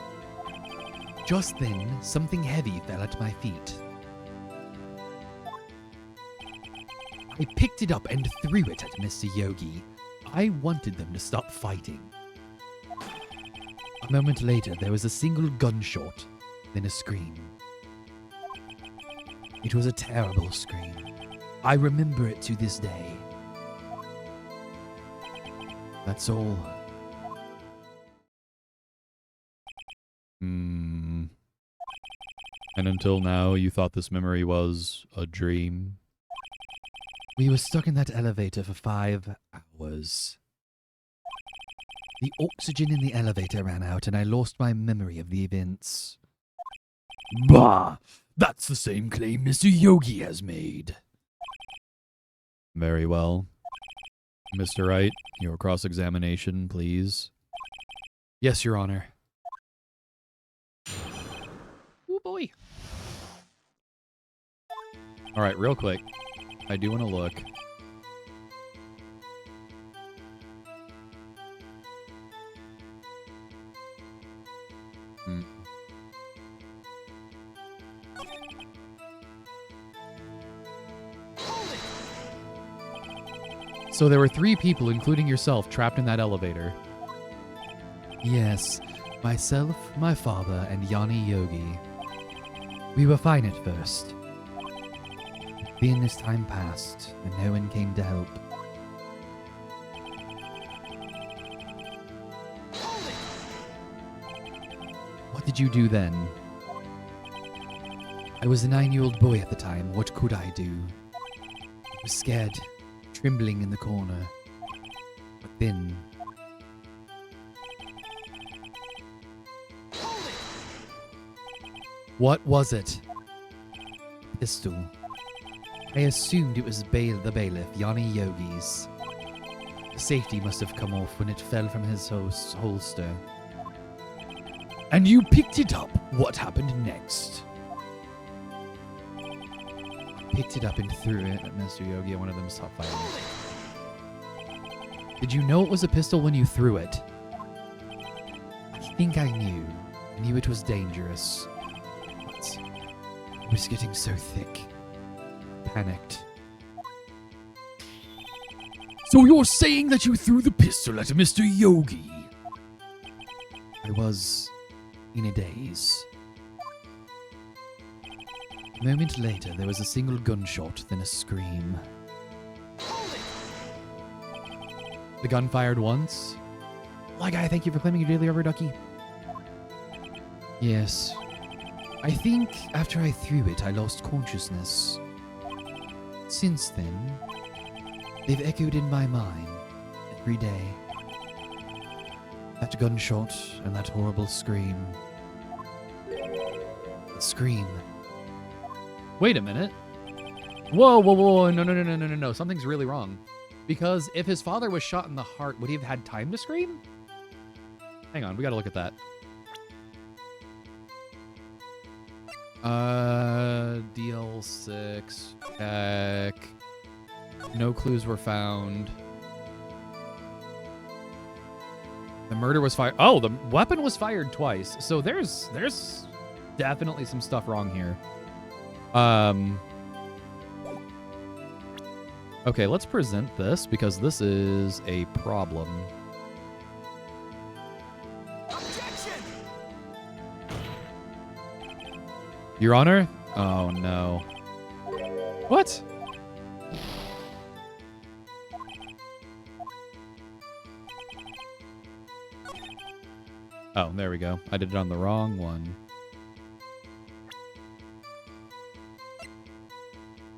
Just then, something heavy fell at my feet. I picked it up and threw it at Mr. Yogi. I wanted them to stop fighting. A moment later, there was a single gunshot, then a scream. It was a terrible scream. I remember it to this day. That's all. And until now, you thought this memory was a dream? We were stuck in that elevator for 5 hours. The oxygen in the elevator ran out and I lost my memory of the events. Bah! That's the same claim Mr. Yogi has made. Very well. Mr. Wright, your cross-examination, please. Yes, Your Honor. Oh boy. All right, real quick. I do want to look. So there were 3 people, including yourself, trapped in that elevator. Yes, myself, my father, and Yanni Yogi. We were fine at first. Then as time passed, and no one came to help. What did you do then? I was a 9-year-old boy at the time. What could I do? I was scared, trembling in the corner. But then... What was it? Pistol. I assumed it was the bailiff, Yanni Yogi's. The safety must have come off when it fell from his holster. And you picked it up. What happened next? I picked it up and threw it at Mr. Yogi and one of them stopped fighting. Did you know it was a pistol when you threw it? I think I knew. I knew it was dangerous. But it was getting so thick. Panicked. So you're saying that you threw the pistol at Mr. Yogi? I was in a daze. A moment later, there was a single gunshot, then a scream. The gun fired once. My guy, thank you for claiming your daily rubber ducky. Yes. I think after I threw it, I lost consciousness. Since then, they've echoed in my mind every day. That gunshot and that horrible scream. The scream. Wait a minute. Whoa, whoa, whoa. No. Something's really wrong. Because if his father was shot in the heart, would he have had time to scream? Hang on, we gotta look at that. DL6. Check. No clues were found. The murder was fired. Oh, the weapon was fired twice. So there's definitely some stuff wrong here. Okay, let's present this because this is a problem. Objection! Your Honor? Oh no. What? Oh, there we go. I did it on the wrong one.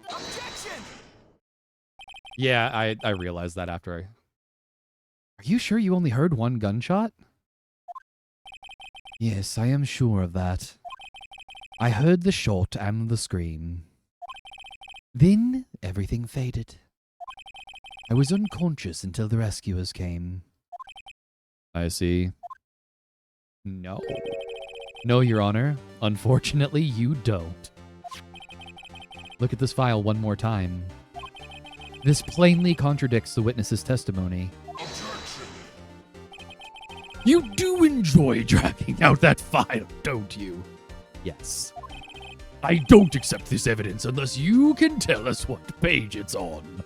Objection! Yeah, I realized that after I... Are you sure you only heard one gunshot? Yes, I am sure of that. I heard the shot and the scream. Then everything faded. I was unconscious until the rescuers came. I see. No. No, Your Honor. Unfortunately, you don't. Look at this file one more time. This plainly contradicts the witness's testimony. You do enjoy dragging out that file, don't you? Yes. I don't accept this evidence unless you can tell us what page it's on.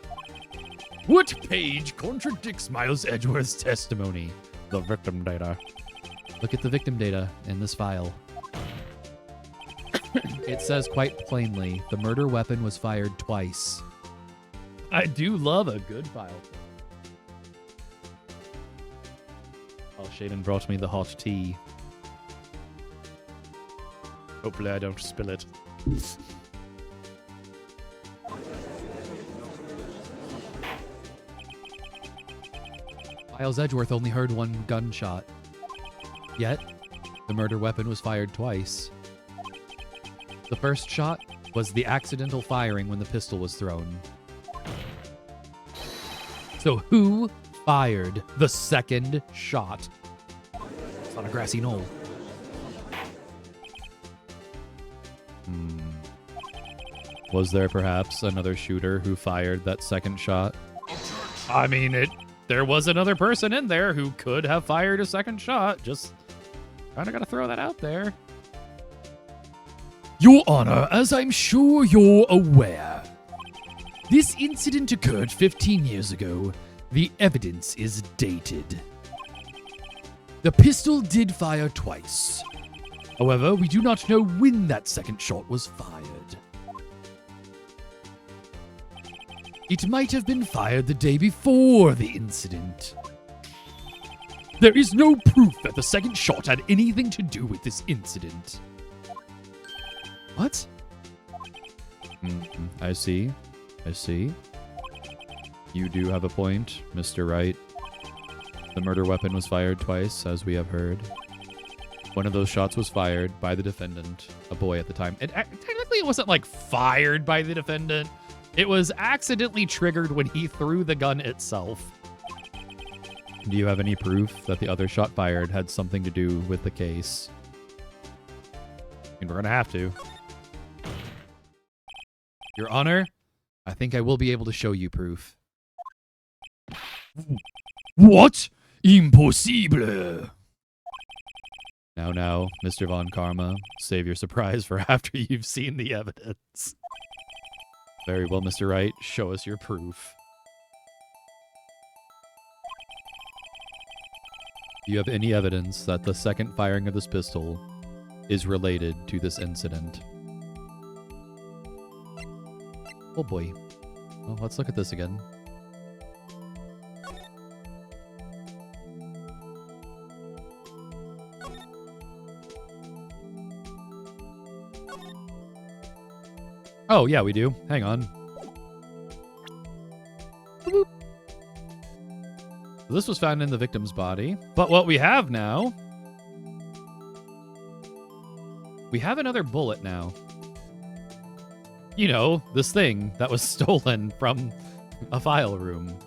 What page contradicts Miles Edgeworth's testimony? The victim data. Look at the victim data in this file. It says quite plainly, the murder weapon was fired twice. I do love a good file. Oh, Shaden brought me the hot tea. Hopefully I don't spill it. Miles Edgeworth only heard one gunshot. Yet, the murder weapon was fired twice. The first shot was the accidental firing when the pistol was thrown. So who fired the second shot? It's on a grassy knoll. Was there perhaps another shooter who fired that second shot? I mean, there was another person in there who could have fired a second shot. Just kind of got to throw that out there. Your Honor, as I'm sure you're aware, this incident occurred 15 years ago. The evidence is dated. The pistol did fire twice. However, we do not know when that second shot was fired. It might have been fired the day before the incident. There is no proof that the second shot had anything to do with this incident. What? I see. I see. You do have a point, Mr. Wright. The murder weapon was fired twice, as we have heard. One of those shots was fired by the defendant, a boy at the time. Technically, it wasn't like fired by the defendant. It was accidentally triggered when he threw the gun itself. Do you have any proof that the other shot fired had something to do with the case? And we're gonna have to. Your Honor, I think I will be able to show you proof. What? Impossible! Now, Mr. Von Karma, save your surprise for after you've seen the evidence. Very well, Mr. Wright, show us your proof. Do you have any evidence that the second firing of this pistol is related to this incident? Oh boy. Well, let's look at this again. Oh, yeah, we do. Hang on. Boop. This was found in the victim's body. But what we have now... We have another bullet now. You know, this thing that was stolen from a file room.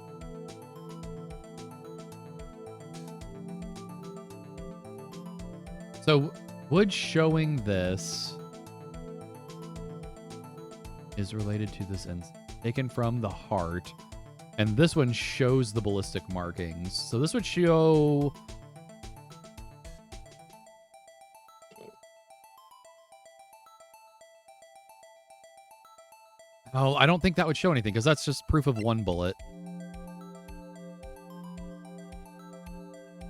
So, would showing this is related to this incident. Taken from the heart. And this one shows the ballistic markings. So this would show... Oh, I don't think that would show anything because that's just proof of one bullet.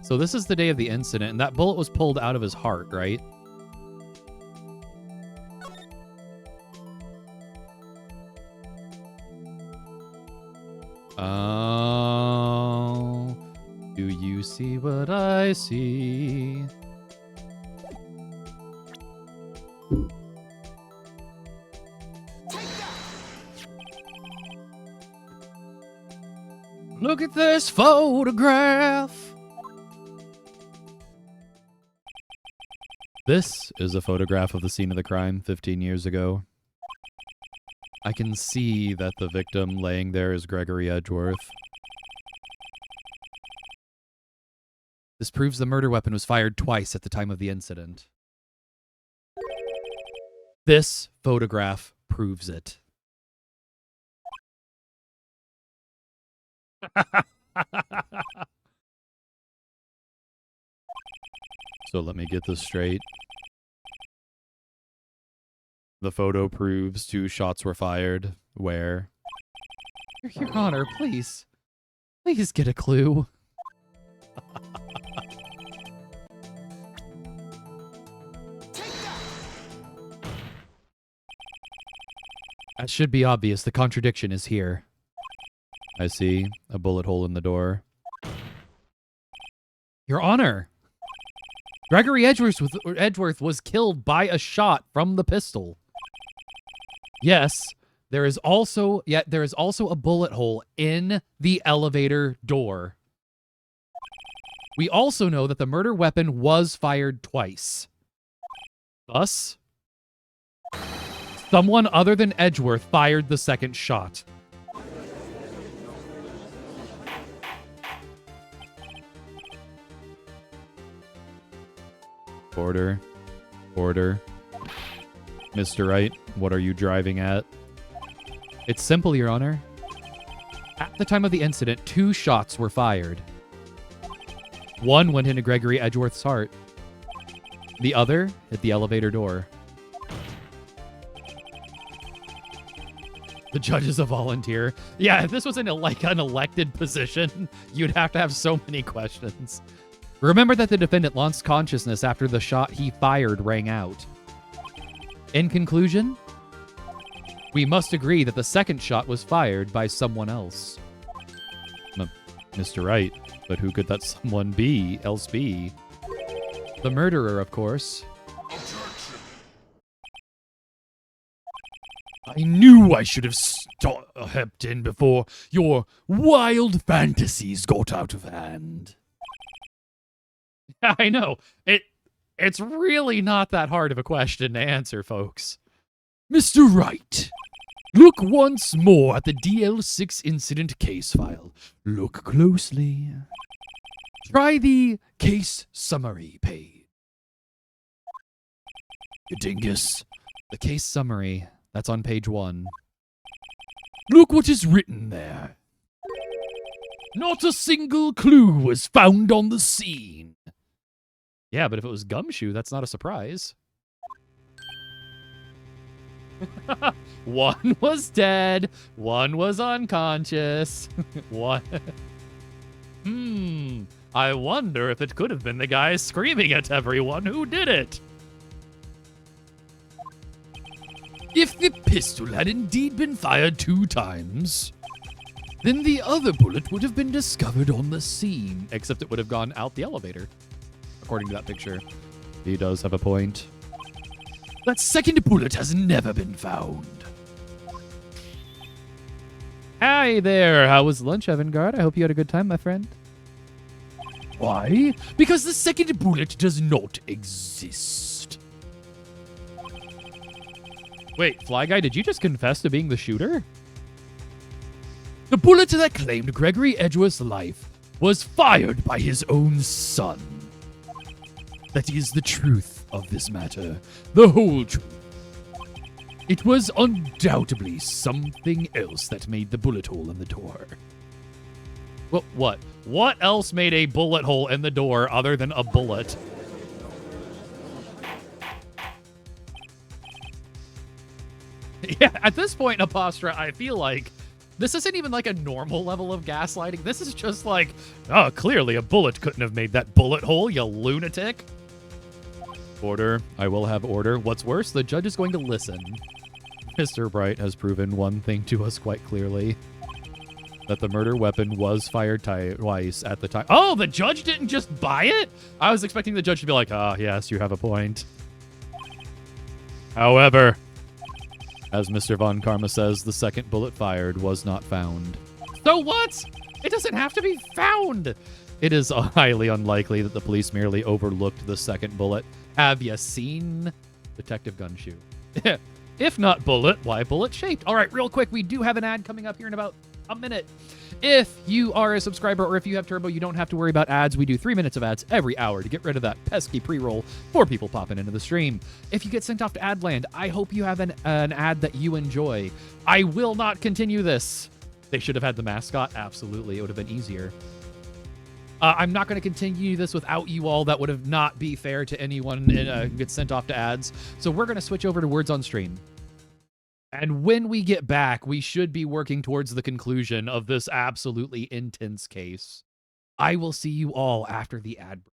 So this is the day of the incident, and that bullet was pulled out of his heart, right? Oh, do you see what I see? Look at this photograph. This is a photograph of the scene of the crime 15 years ago. I can see that the victim laying there is Gregory Edgeworth. This proves the murder weapon was fired twice at the time of the incident. This photograph proves it. So let me get this straight. The photo proves 2 shots were fired. Where? Your Honor, please. Please get a clue. That should be obvious. The contradiction is here. I see a bullet hole in the door. Your Honor! Gregory Edgeworth was killed by a shot from the pistol. Yes, there is also a bullet hole in the elevator door. We also know that the murder weapon was fired twice. Thus, someone other than Edgeworth fired the second shot. Order. Order. Mr. Wright, what are you driving at? It's simple, Your Honor. At the time of the incident, 2 shots were fired. One went into Gregory Edgeworth's heart. The other hit the elevator door. The judge is a volunteer. Yeah, if this was an elected position, you'd have to have so many questions. Remember that the defendant lost consciousness after the shot he fired rang out. In conclusion, we must agree that the second shot was fired by someone else. Mr. Wright, but who could that someone else be? The murderer, of course. I knew I should have stepped in before your wild fantasies got out of hand. I know. It's really not that hard of a question to answer, folks. Mr. Wright, look once more at the DL6 incident case file. Look closely. Try the case summary page. Dingus. The case summary. That's on page 1. Look what is written there. Not a single clue was found on the scene. Yeah, but if it was Gumshoe, that's not a surprise. One was dead. One was unconscious. One. I wonder if it could have been the guy screaming at everyone who did it. If the pistol had indeed been fired 2 times, then the other bullet would have been discovered on the scene. Except it would have gone out the elevator, according to that picture. He does have a point. That second bullet has never been found. Hi there. How was lunch, Avangard? I hope you had a good time, my friend. Why? Because the second bullet does not exist. Wait, Fly Guy, did you just confess to being the shooter? The bullet that claimed Gregory Edgeworth's life was fired by his own son. That is the truth of this matter. The whole truth. It was undoubtedly something else that made the bullet hole in the door. What? What else made a bullet hole in the door other than a bullet? Yeah, at this point, Apostra, I feel like this isn't even like a normal level of gaslighting. This is just like, oh, clearly a bullet couldn't have made that bullet hole, you lunatic. Order. I will have order. What's worse, the judge is going to listen. Mr. Bright has proven one thing to us quite clearly. That the murder weapon was fired twice at the time. Oh, the judge didn't just buy it? I was expecting the judge to be like, ah, yes, you have a point. However, as Mr. Von Karma says, the second bullet fired was not found. So what? It doesn't have to be found. It is highly unlikely that the police merely overlooked the second bullet. Have you seen Detective Gunshoe? If not bullet, why bullet shaped? All right, real quick, we do have an ad coming up here in about a minute. If you are a subscriber or if you have Turbo, you don't have to worry about ads. We do 3 minutes of ads every hour to get rid of that pesky pre-roll for people popping into the stream. If you get sent off to Adland, I hope you have an ad that you enjoy. I will not continue this. They should have had the mascot. Absolutely. It would have been easier. I'm not going to continue this without you all. That would have not be fair to anyone who gets sent off to ads. So we're going to switch over to Words on Stream. And when we get back, we should be working towards the conclusion of this absolutely intense case. I will see you all after the ad break.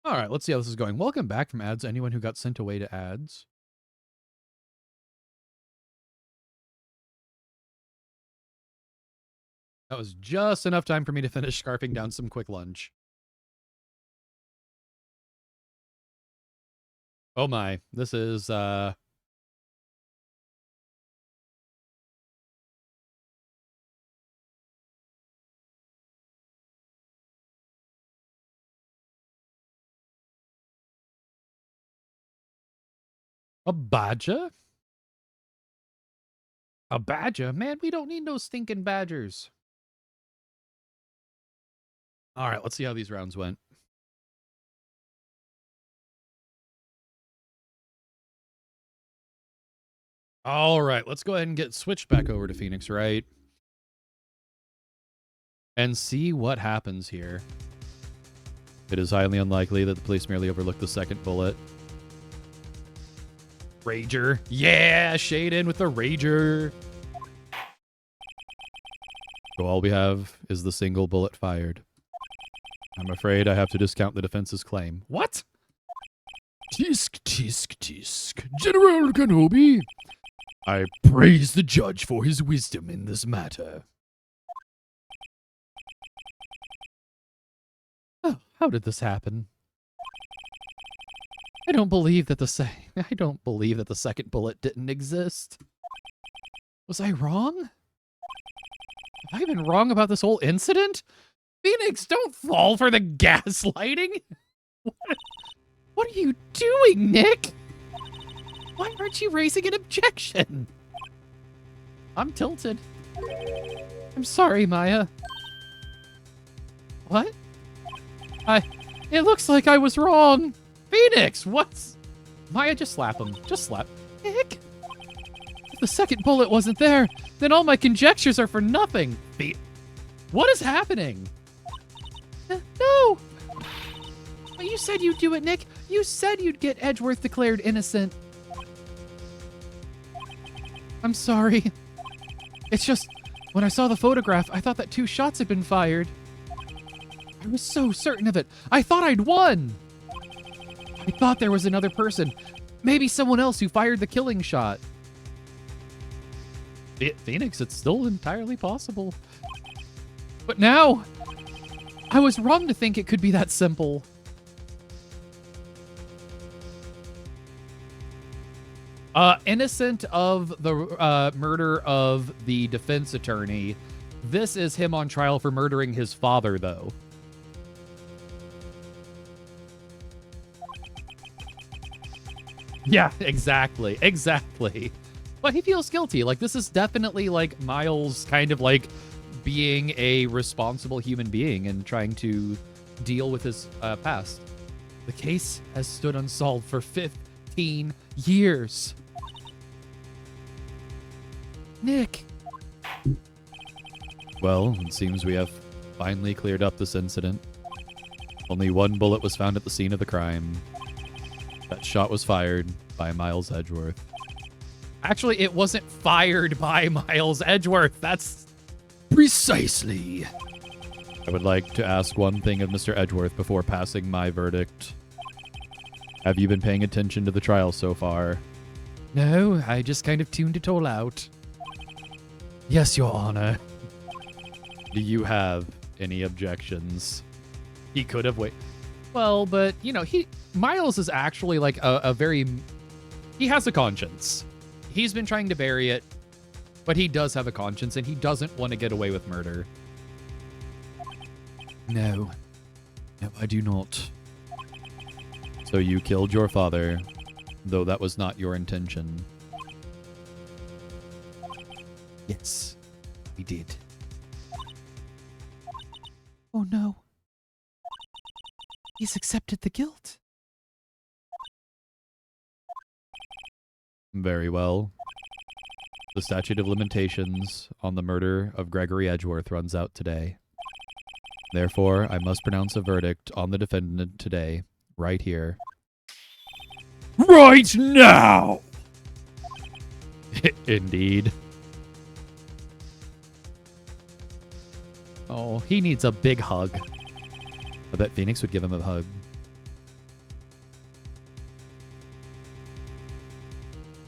All right, let's see how this is going. Welcome back from ads. Anyone who got sent away to ads. That was just enough time for me to finish scarfing down some quick lunch. Oh my, this is a badger? A badger? Man, we don't need no stinking badgers. All right, let's see how these rounds went. All right, let's go ahead and get switched back over to Phoenix, right? And see what happens here. It is highly unlikely that the police merely overlooked the second bullet. Rager. Yeah, shade in with the Rager. So all we have is the single bullet fired. I'm afraid I have to discount the defense's claim. What? Tisk, tisk, tisk. General Kenobi, I praise the judge for his wisdom in this matter. Oh, how did this happen? I don't believe that the second bullet didn't exist. Was I wrong? Have I been wrong about this whole incident? Phoenix, don't fall for the gaslighting. What are you doing, Nick? Why aren't you raising an objection? I'm tilted. I'm sorry, Maya. What? It looks like I was wrong. Phoenix, what's... Maya, just slap him. Just slap. Nick? If the second bullet wasn't there, then all my conjectures are for nothing. What is happening? No! But you said you'd do it, Nick. You said you'd get Edgeworth declared innocent. I'm sorry. It's just, when I saw the photograph, I thought that 2 shots had been fired. I was so certain of it. I thought I'd won. I thought there was another person. Maybe someone else who fired the killing shot. Phoenix, it's still entirely possible. But now, I was wrong to think it could be that simple. Innocent of the murder of the defense attorney. This is him on trial for murdering his father, though. Yeah, exactly. Exactly. But he feels guilty. Like, this is definitely, like, Miles kind of, like, being a responsible human being and trying to deal with his past. The case has stood unsolved for 15 years. Nick. Well, it seems we have finally cleared up this incident. Only 1 bullet was found at the scene of the crime. That shot was fired by Miles Edgeworth. Actually, it wasn't fired by Miles Edgeworth. That's Precisely. I would like to ask one thing of Mr. Edgeworth before passing my verdict. Have you been paying attention to the trial so far? No, I just kind of tuned it all out. Yes, Your Honor. Do you have any objections? He could have waited. Well, but, you know, Miles is actually like a very... He has a conscience. He's been trying to bury it, but he does have a conscience, and he doesn't want to get away with murder. No. No, I do not. So you killed your father, though that was not your intention. Yes, we did. Oh no. He's accepted the guilt. Very well. The statute of limitations on the murder of Gregory Edgeworth runs out today. Therefore, I must pronounce a verdict on the defendant today, right here. Right now! Indeed. Oh, he needs a big hug. I bet Phoenix would give him a hug.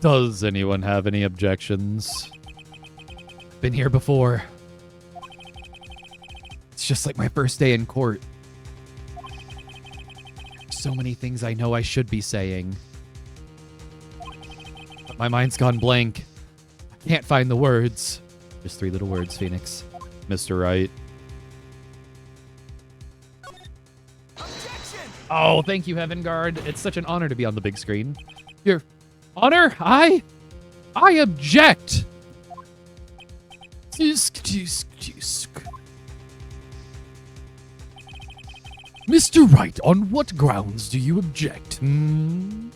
Does anyone have any objections? Been here before. It's just like my first day in court. So many things I know I should be saying. But my mind's gone blank. I can't find the words. Just 3 little words, Phoenix. Mr. Wright. Objection! Oh, thank you, Heaven Guard. It's such an honor to be on the big screen. Your Honor, I object. Mr. Wright, on what grounds do you object? Oof.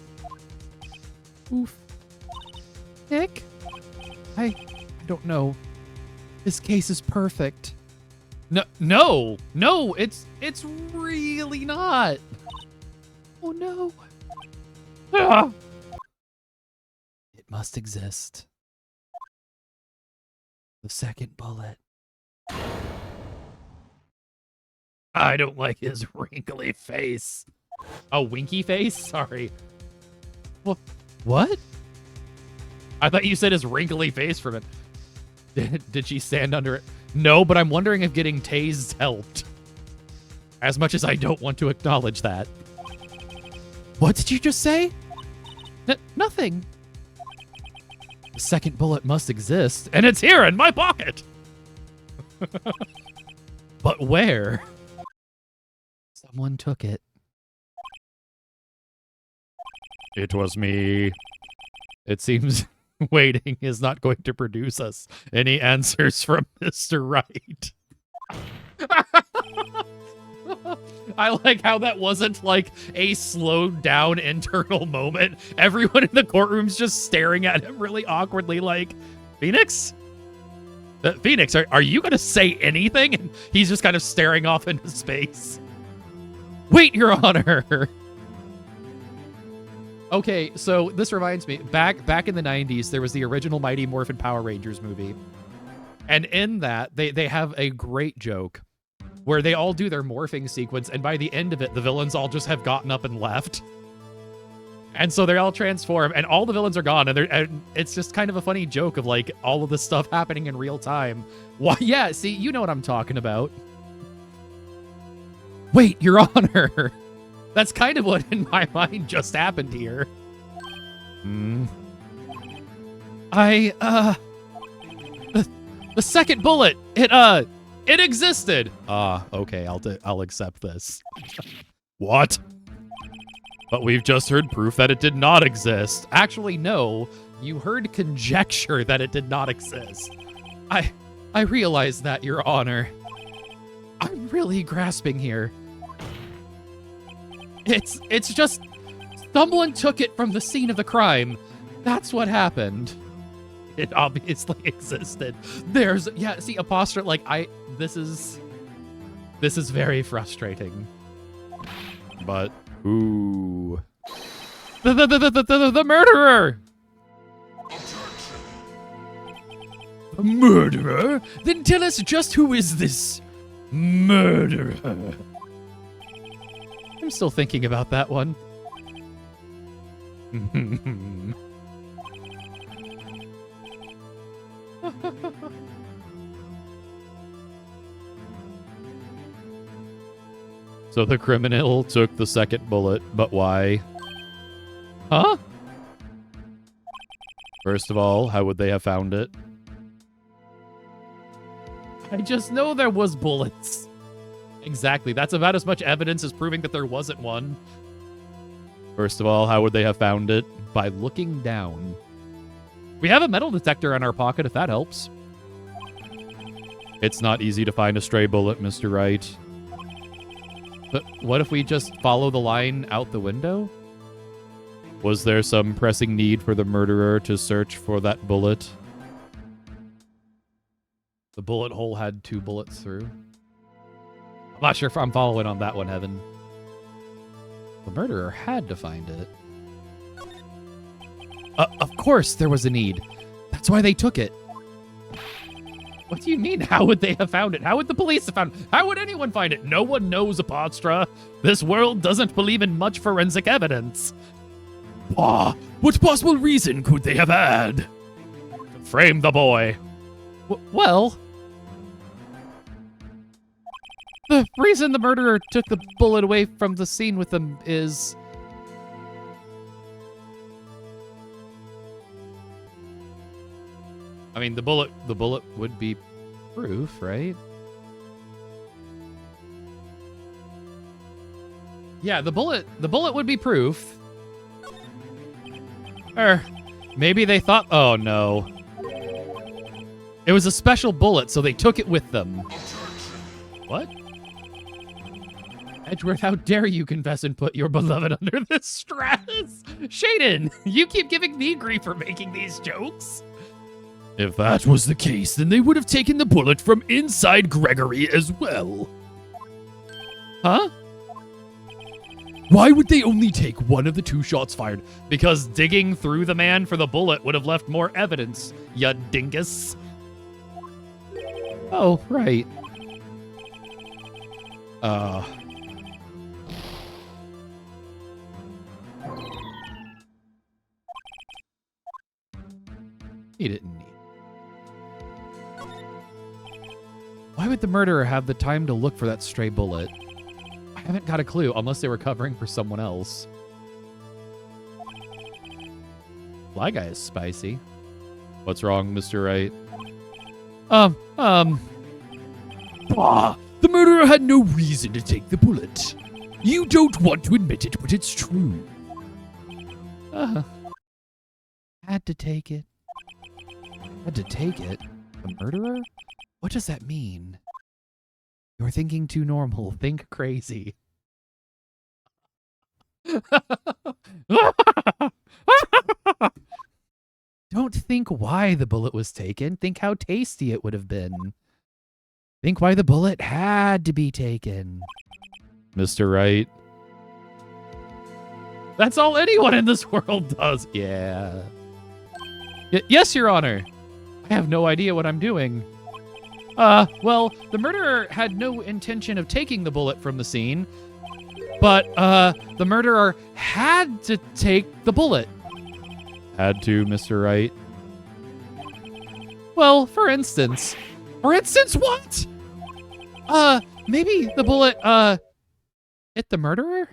Nick? I don't know. This case is perfect. No, it's really not. Oh no. Ah. It must exist. The second bullet. I don't like his wrinkly face. A winky face? Sorry. Well, what? I thought you said his wrinkly face for a minute. Did she stand under it? No, but I'm wondering if getting tased helped. As much as I don't want to acknowledge that. What did you just say? Nothing. The second bullet must exist, and it's here in my pocket. But where? Someone took it. It was me. It seems waiting is not going to produce us any answers from Mr. Wright. I like how that wasn't like a slowed down internal moment. Everyone in the courtroom's just staring at him really awkwardly like, Phoenix? Phoenix, are you going to say anything? And he's just kind of staring off into space. Wait, Your Honor. Okay, so this reminds me, back in the 90s, there was the original Mighty Morphin Power Rangers movie. And in that, they have a great joke where they all do their morphing sequence, and by the end of it, the villains all just have gotten up and left. And so they all transform, and all the villains are gone, and it's just kind of a funny joke of, like, all of this stuff happening in real time. Why? Yeah, see, you know what I'm talking about. Wait, Your Honor. That's kind of what in my mind just happened here. The second bullet, it existed. Okay, I'll accept this. What? But we've just heard proof that it did not exist. Actually, no. You heard conjecture that it did not exist. I realize that, Your Honor. I'm really grasping here. It's just someone took it from the scene of the crime. That's what happened. It obviously existed. See, apostrophe, like, this is very frustrating. But who? The murderer! A murderer? Then tell us just who is this murderer? I'm still thinking about that one. So the criminal took the second bullet, but why? Huh? First of all, how would they have found it? I just know there was bullets. Exactly. That's about as much evidence as proving that there wasn't one. First of all, how would they have found it? By looking down. We have a metal detector in our pocket, if that helps. It's not easy to find a stray bullet, Mr. Wright. But what if we just follow the line out the window? Was there some pressing need for the murderer to search for that bullet? The bullet hole had 2 bullets through. I'm not sure if I'm following on that one, Heaven. The murderer had to find it. Of course there was a need. That's why they took it. What do you mean? How would they have found it? How would the police have found it? How would anyone find it? No one knows, Apostra. This world doesn't believe in much forensic evidence. Bah, what possible reason could they have had? Frame the boy. Well, the reason the murderer took the bullet away from the scene with him is... I mean, the bullet would be proof, right? Yeah, the bullet would be proof. Or maybe they thought, oh no. It was a special bullet, so they took it with them. What? Edgeworth, how dare you confess and put your beloved under this stress? Shaden, you keep giving me grief for making these jokes. If that was the case, then they would have taken the bullet from inside Gregory as well. Huh? Why would they only take one of the 2 shots fired? Because digging through the man for the bullet would have left more evidence, ya dingus. Oh, right. He didn't need. Why would the murderer have the time to look for that stray bullet? I haven't got a clue, unless they were covering for someone else. Fly guy is spicy. What's wrong, Mr. Wright? Bah, the murderer had no reason to take the bullet. You don't want to admit it, but it's true. Had to take it. Had to take it? The murderer? What does that mean? You're thinking too normal. Think crazy. Don't think why the bullet was taken. Think how tasty it would have been. Think why the bullet had to be taken. Mr. Wright. That's all anyone in this world does. Yeah. Yes, Your Honor. I have no idea what I'm doing. Well, the murderer had no intention of taking the bullet from the scene, but, the murderer had to take the bullet. Had to, Mr. Wright. Well, for instance. For instance, what? Maybe the bullet, hit the murderer?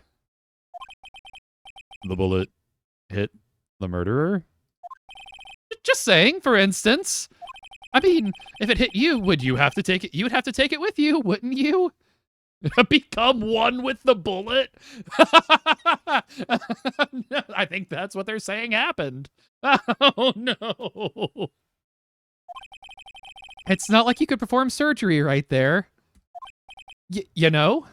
The bullet hit the murderer? Just saying, for instance. I mean, if it hit you, would you have to take it? You would have to take it with you, wouldn't you? Become one with the bullet? I think that's what they're saying happened. Oh, no. It's not like you could perform surgery right there. You know?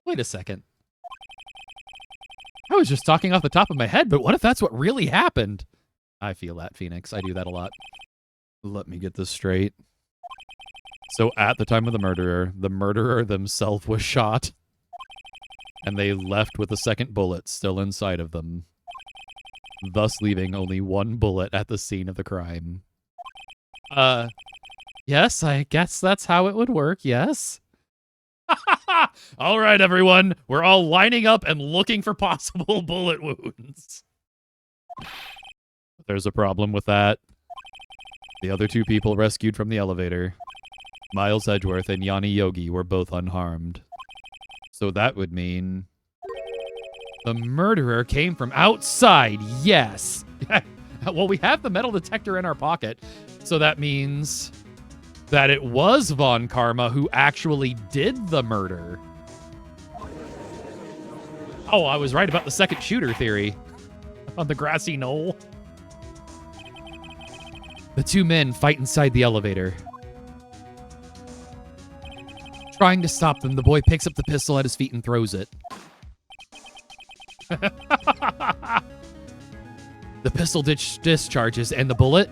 Wait a second. I was just talking off the top of my head, but what if that's what really happened? I feel that, Phoenix. I do that a lot. Let me get this straight. So at the time of the murderer themselves was shot, and they left with a second bullet still inside of them, thus leaving only one bullet at the scene of the crime. Yes, I guess that's how it would work, yes. All right, everyone. We're all lining up and looking for possible bullet wounds. There's a problem with that. The other 2 people rescued from the elevator, Miles Edgeworth and Yanni Yogi, were both unharmed. So that would mean the murderer came from outside, yes. Well, we have the metal detector in our pocket, so that means that it was Von Karma who actually did the murder. Oh, I was right about the second shooter theory on the grassy knoll. The 2 men fight inside the elevator. Trying to stop them, the boy picks up the pistol at his feet and throws it. The pistol discharges, and the bullet?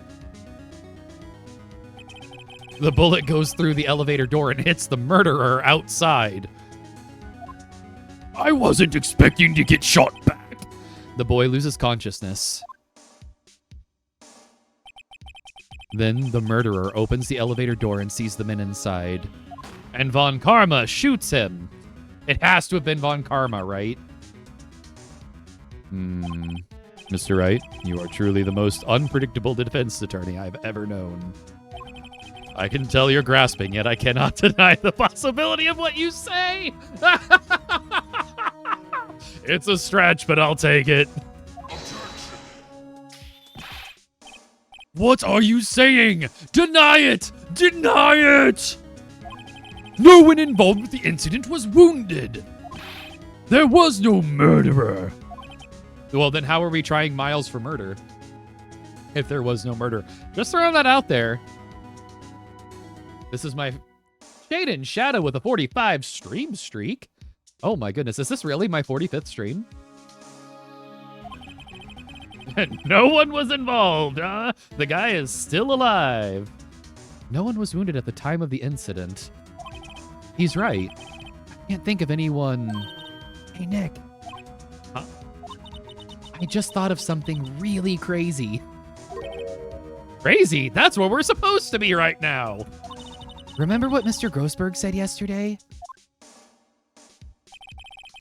The bullet goes through the elevator door and hits the murderer outside. I wasn't expecting to get shot back. The boy loses consciousness. Then the murderer opens the elevator door and sees the men inside. And Von Karma shoots him. It has to have been Von Karma, right? Mr. Wright, you are truly the most unpredictable defense attorney I've ever known. I can tell you're grasping, yet I cannot deny the possibility of what you say. It's a stretch, but I'll take it. What are you saying? Deny it! Deny it! No one involved with the incident was wounded. There was no murderer. Well, then how are we trying Miles for murder? If there was no murder. Just throwing that out there. This is my Shade and Shadow with a 45 stream streak. Oh my goodness, is this really my 45th stream? No one was involved, huh? The guy is still alive. No one was wounded at the time of the incident. He's right. I can't think of anyone. Hey, Nick. Huh? I just thought of something really crazy. Crazy? That's where we're supposed to be right now. Remember what Mr. Grossberg said yesterday?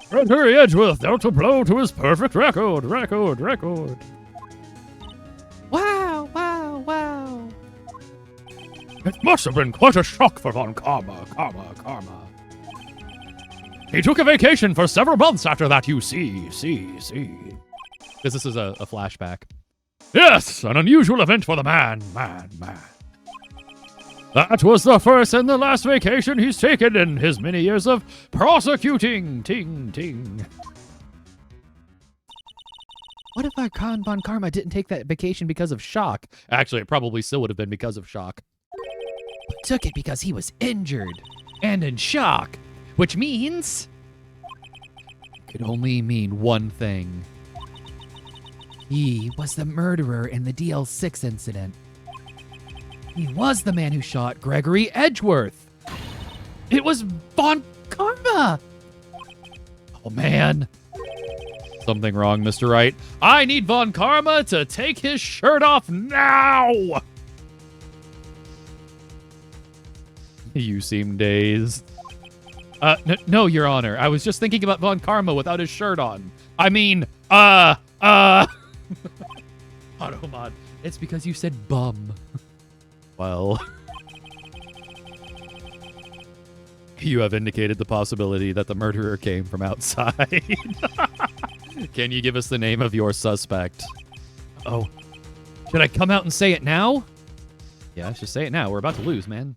Henry Edgeworth dealt a blow to his perfect record. Wow, wow, wow. It must have been quite a shock for Von Karma. He took a vacation for several months after that, you see. Because this is a flashback. Yes, an unusual event for the man. That was the first and the last vacation he's taken in his many years of prosecuting. Ting. What if Von Karma didn't take that vacation because of shock? Actually, it probably still would have been because of shock. But took it because he was injured and in shock, which means it could only mean one thing. He was the murderer in the DL6 incident. He was the man who shot Gregory Edgeworth. It was Von Karma. Oh, man. Something wrong, Mr. Wright. I need Von Karma to take his shirt off now. You seem dazed. No, Your Honor. I was just thinking about Von Karma without his shirt on. I mean, Automod. It's because you said bum. Well, you have indicated the possibility that the murderer came from outside. Can you give us the name of your suspect? Oh, should I come out and say it now? Yeah, let's just say it now. We're about to lose, man.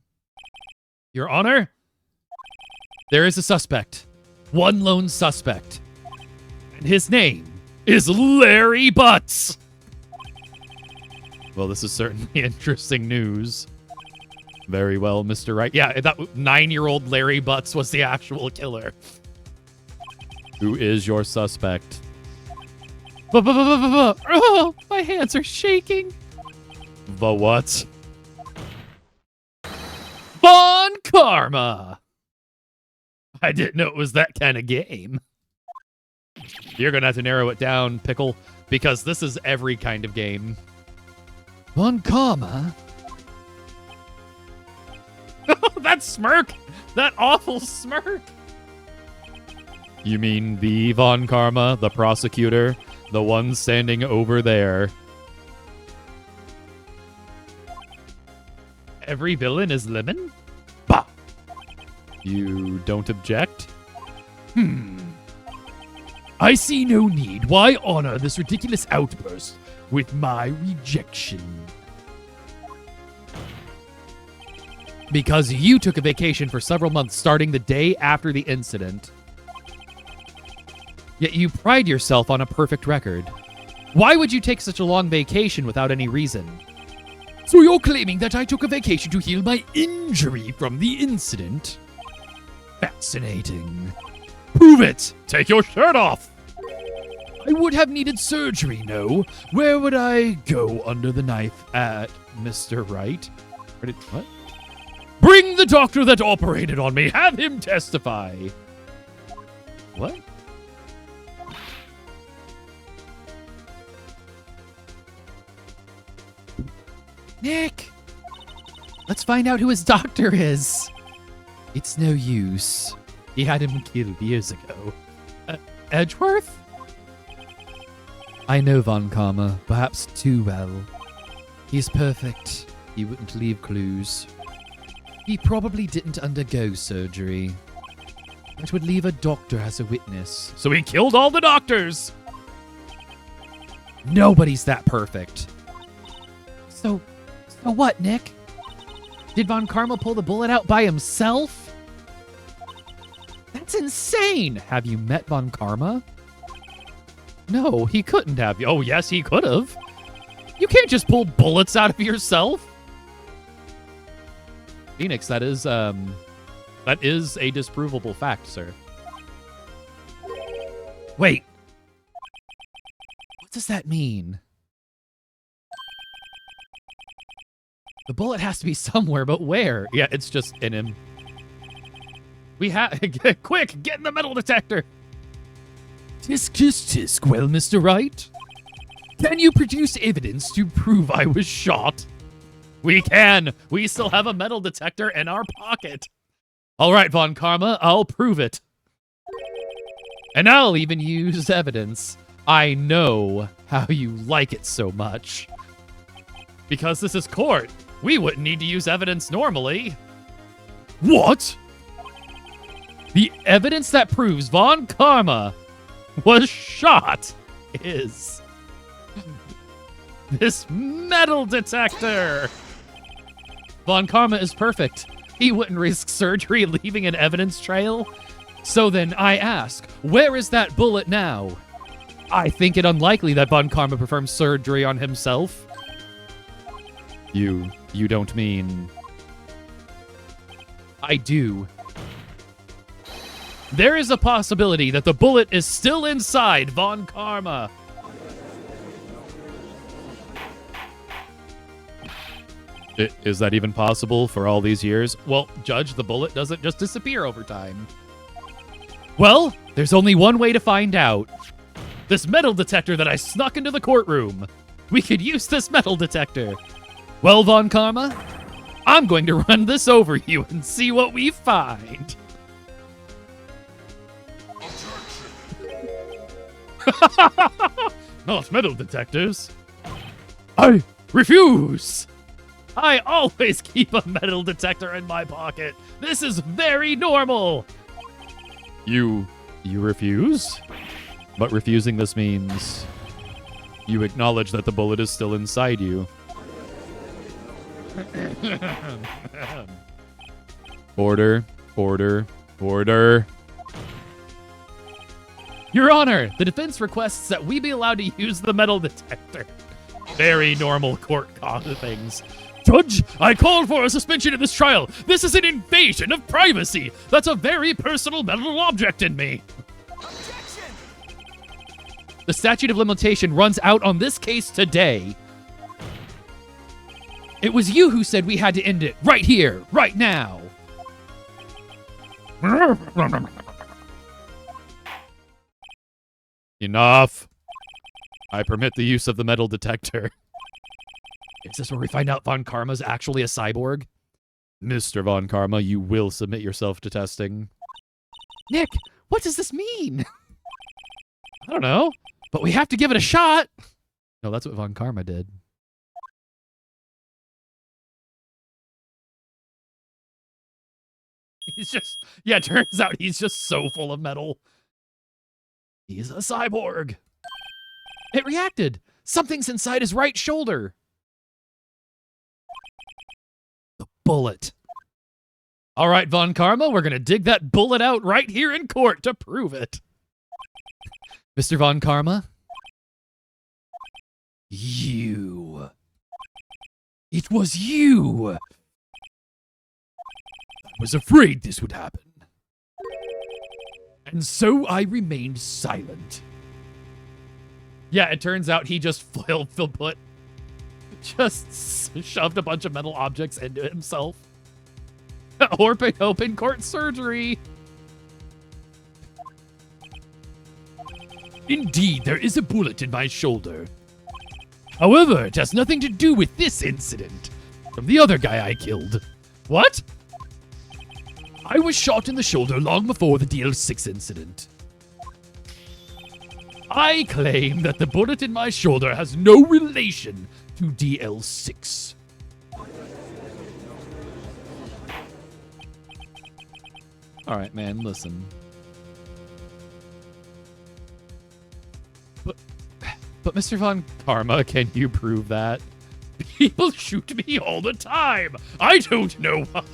Your Honor, there is a suspect. One lone suspect. And his name is Larry Butts. Well, this is certainly interesting news. Very well, Mr. Wright. Yeah, that 9-year-old Larry Butts was the actual killer. Who is your suspect? Oh, my hands are shaking. The what? Von Karma. I didn't know it was that kind of game. You're going to have to narrow it down, Pickle, because this is every kind of game. Von Karma? That smirk! That awful smirk! You mean the Von Karma, the prosecutor? The one standing over there? Every villain is lemon? Bah! You don't object? I see no need. Why honor this ridiculous outburst with my rejection? Because you took a vacation for several months starting the day after the incident. Yet you pride yourself on a perfect record. Why would you take such a long vacation without any reason? So you're claiming that I took a vacation to heal my injury from the incident? Fascinating. Prove it! Take your shirt off! I would have needed surgery, no? Where would I go under the knife at, Mr. Wright? What? Bring the doctor that operated on me! Have him testify! What? Nick! Let's find out who his doctor is. It's no use. He had him killed years ago. Edgeworth? I know Von Karma, perhaps too well. He's perfect. He wouldn't leave clues. He probably didn't undergo surgery. That would leave a doctor as a witness. So he killed all the doctors. Nobody's that perfect. So what, Nick? Did Von Karma pull the bullet out by himself? That's insane! Have you met Von Karma? No, he couldn't have. Oh, yes, he could have. You can't just pull bullets out of yourself. Phoenix, that is a disprovable fact, sir. Wait. What does that mean? The bullet has to be somewhere, but where? Yeah, it's just in him. We have... Quick, get in the metal detector. Tisk, tisk, tisk. Well, Mr. Wright, can you produce evidence to prove I was shot? We can. We still have a metal detector in our pocket. All right, Von Karma, I'll prove it. And I'll even use evidence. I know how you like it so much. Because this is court. We wouldn't need to use evidence normally. What? The evidence that proves Von Karma was shot is this metal detector. Von Karma is perfect. He wouldn't risk surgery leaving an evidence trail. So then I ask, where is that bullet now? I think it unlikely that Von Karma performed surgery on himself. You don't mean... I do. There is a possibility that the bullet is still inside Von Karma. Is that even possible for all these years? Well, Judge, the bullet doesn't just disappear over time. Well, there's only one way to find out. This metal detector that I snuck into the courtroom. We could use this metal detector. Well, Von Karma, I'm going to run this over you and see what we find. Not metal detectors. I refuse. I always keep a metal detector in my pocket. This is very normal. You refuse? But refusing this means you acknowledge that the bullet is still inside you. Order, order, order. Your Honor, the defense requests that we be allowed to use the metal detector. Very normal court things. Judge, I called for a suspension of this trial. This is an invasion of privacy. That's a very personal metal object in me. Objection! The statute of limitation runs out on this case today. It was you who said we had to end it right here, right now. Enough. I permit the use of the metal detector. Is this where we find out Von Karma's actually a cyborg? Mr. Von Karma, you will submit yourself to testing. Nick, what does this mean? I don't know, but we have to give it a shot. No, that's what Von Karma did. He's just, yeah, it turns out he's just so full of metal. He's a cyborg. It reacted. Something's inside his right shoulder. The bullet. All right, Von Karma, we're going to dig that bullet out right here in court to prove it. Mr. Von Karma? You. It was you. I was afraid this would happen. And so I remained silent. Yeah, it turns out he just shoved a bunch of metal objects into himself. Open court surgery. Indeed, there is a bullet in my shoulder. However, it has nothing to do with this incident from the other guy I killed. What? I was shot in the shoulder long before the DL6 incident. I claim that the bullet in my shoulder has no relation to DL6. All right, man, listen. But Mr. Von Karma, can you prove that? People shoot me all the time. I don't know why.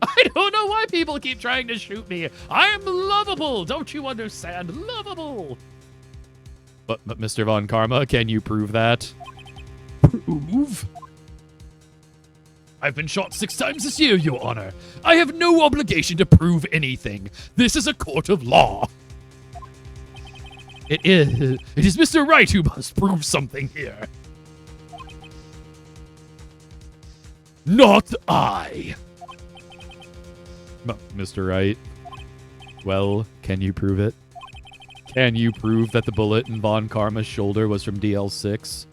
I don't know why people keep trying to shoot me. I'm lovable. Don't you understand? Lovable. But Mr. Von Karma, can you prove that? Prove? I've been shot 6 times this year, Your Honor. I have no obligation to prove anything. This is a court of law. It is Mr. Wright who must prove something here. Not I. Mr. Wright, well, can you prove it? Can you prove that the bullet in Von Karma's shoulder was from DL6?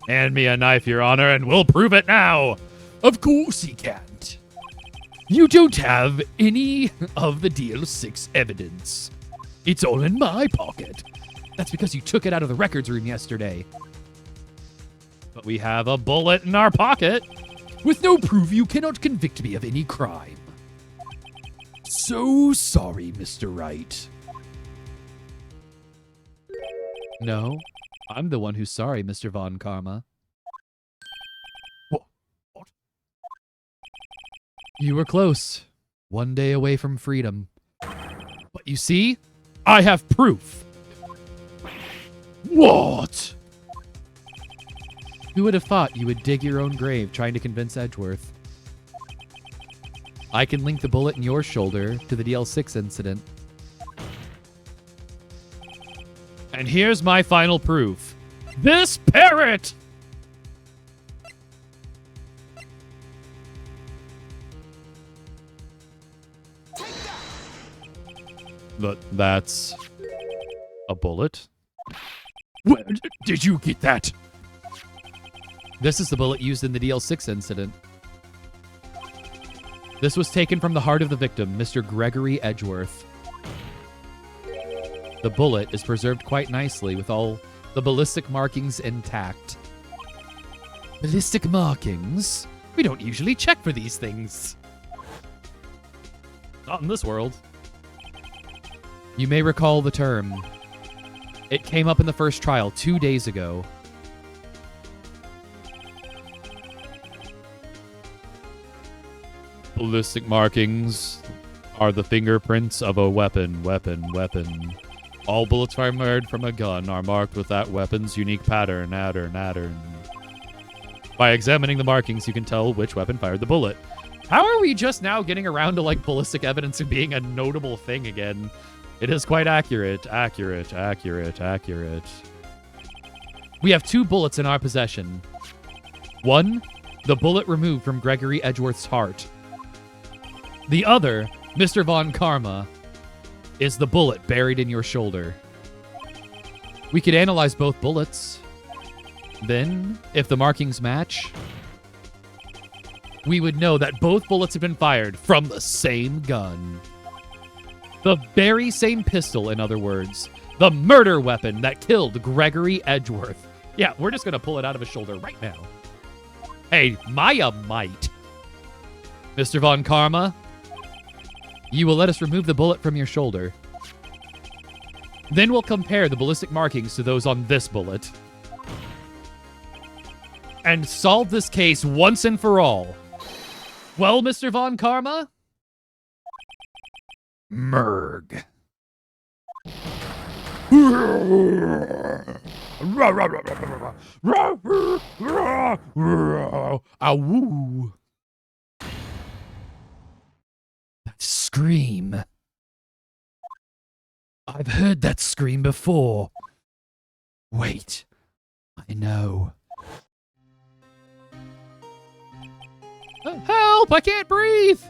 Hand me a knife, Your Honor, and we'll prove it now. Of course he can't. You don't have any of the DL6 evidence. It's all in my pocket. That's because you took it out of the records room yesterday. But we have a bullet in our pocket. With no proof, you cannot convict me of any crime. So sorry, Mr. Wright. No, I'm the one who's sorry, Mr. Von Karma. What? You were close. One day away from freedom. But you see, I have proof. What? Who would have thought you would dig your own grave trying to convince Edgeworth? I can link the bullet in your shoulder to the DL6 incident. And here's my final proof. This parrot! But that's a bullet. Where did you get that? This is the bullet used in the DL6 incident. This was taken from the heart of the victim, Mr. Gregory Edgeworth. The bullet is preserved quite nicely with all the ballistic markings intact. Ballistic markings? We don't usually check for these things. Not in this world. You may recall the term. It came up in the first trial 2 days ago. Ballistic markings are the fingerprints of a weapon. All bullets fired from a gun are marked with that weapon's unique pattern. By examining the markings, you can tell which weapon fired the bullet. How are we just now getting around to like ballistic evidence and being a notable thing again? It is quite accurate. We have 2 bullets in our possession. One, the bullet removed from Gregory Edgeworth's heart. The other, Mr. Von Karma, is the bullet buried in your shoulder. We could analyze both bullets. Then, if the markings match, we would know that both bullets have been fired from the same gun. The very same pistol, in other words. The murder weapon that killed Gregory Edgeworth. Yeah, we're just going to pull it out of his shoulder right now. Hey, Maya might. Mr. Von Karma, you will let us remove the bullet from your shoulder. Then we'll compare the ballistic markings to those on this bullet. And solve this case once and for all. Well, Mr. Von Karma? Merg. Awoo. That scream. I've heard that scream before. Wait, I know. Help! I can't breathe!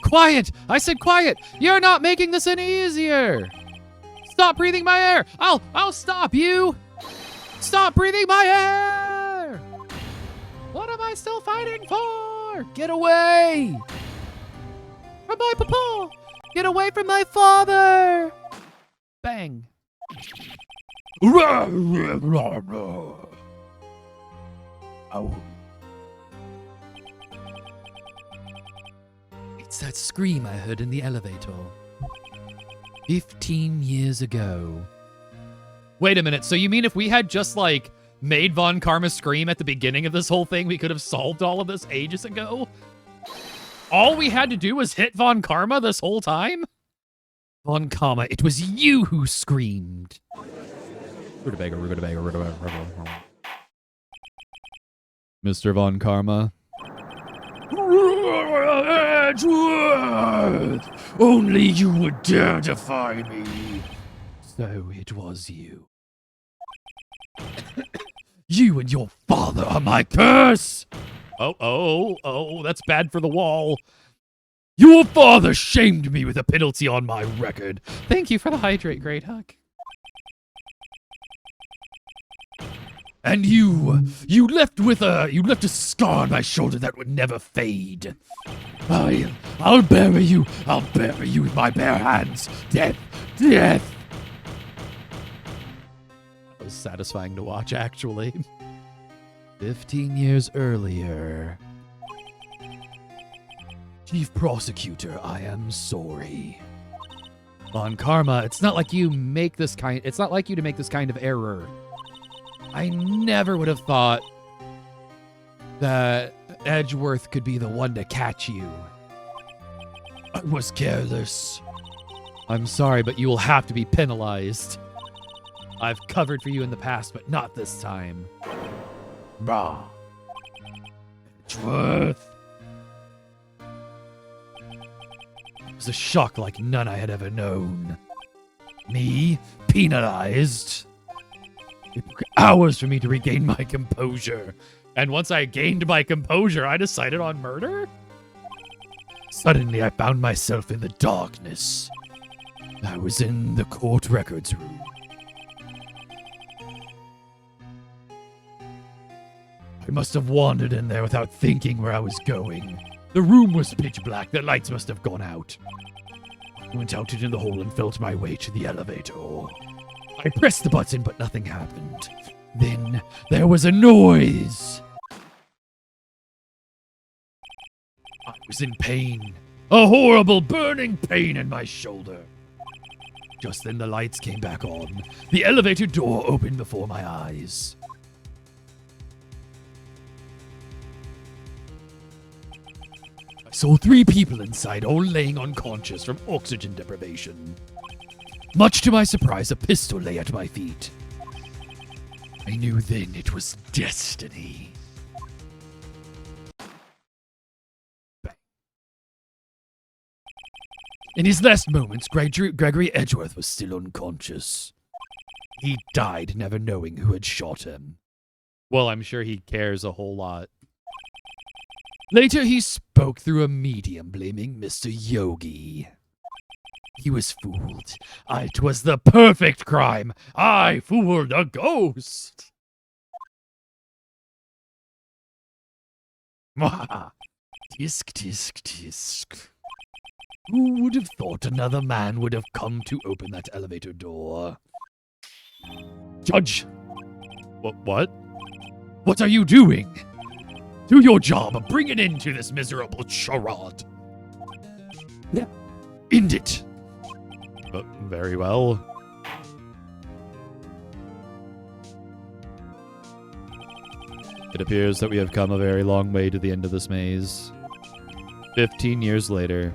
Quiet! I said quiet! You're not making this any easier! Stop breathing my air! I'll stop you! Stop breathing my air! What am I still fighting for? are. Get away! Bye-bye, Papa! Get away from my father! Bang. Ow. It's that scream I heard in the elevator. 15 years ago. Wait a minute. So you mean if we had just, like, made Von Karma scream at the beginning of this whole thing, we could have solved all of this ages ago? All we had to do was hit Von Karma this whole time? Von Karma, it was you who screamed. Rutabaga. Mr. Von Karma. Edgeworth! Only you would dare defy me. So it was you. You and your father are my curse! Oh, that's bad for the wall. Your father shamed me with a penalty on my record. Thank you for the hydrate, Great Huck. And you left a scar on my shoulder that would never fade. I'll bury you with my bare hands. Death. That was satisfying to watch, actually. 15 years earlier. Chief Prosecutor, I am sorry. Von Karma, it's not like you to make this kind of error. I never would have thought that Edgeworth could be the one to catch you. I was careless. I'm sorry, but you will have to be penalized. I've covered for you in the past, but not this time. Bah. Edgeworth. It was a shock like none I had ever known. Me? Penalized? It took hours for me to regain my composure. And once I gained my composure, I decided on murder? Suddenly, I found myself in the darkness. I was in the court records room. I must have wandered in there without thinking where I was going. The room was pitch black. The lights must have gone out. I went out into the hall and felt my way to the elevator. I pressed the button, but nothing happened. Then there was a noise. I was in pain. A horrible burning pain in my shoulder. Just then the lights came back on. The elevator door opened before my eyes. I saw 3 people inside, all laying unconscious from oxygen deprivation. Much to my surprise, a pistol lay at my feet. I knew then it was destiny. Bang. In his last moments, Gregory Edgeworth was still unconscious. He died never knowing who had shot him. Well, I'm sure he cares a whole lot. Later, he spoke through a medium blaming Mr. Yogi. He was fooled. It was the perfect crime. I fooled a ghost. Mwah. Tisk, tisk, tisk. Who would have thought another man would have come to open that elevator door? Judge! What? What are you doing? Do your job. Bring an end to this miserable charade. End it. Very well. It appears that we have come a very long way to the end of this maze. 15 years later,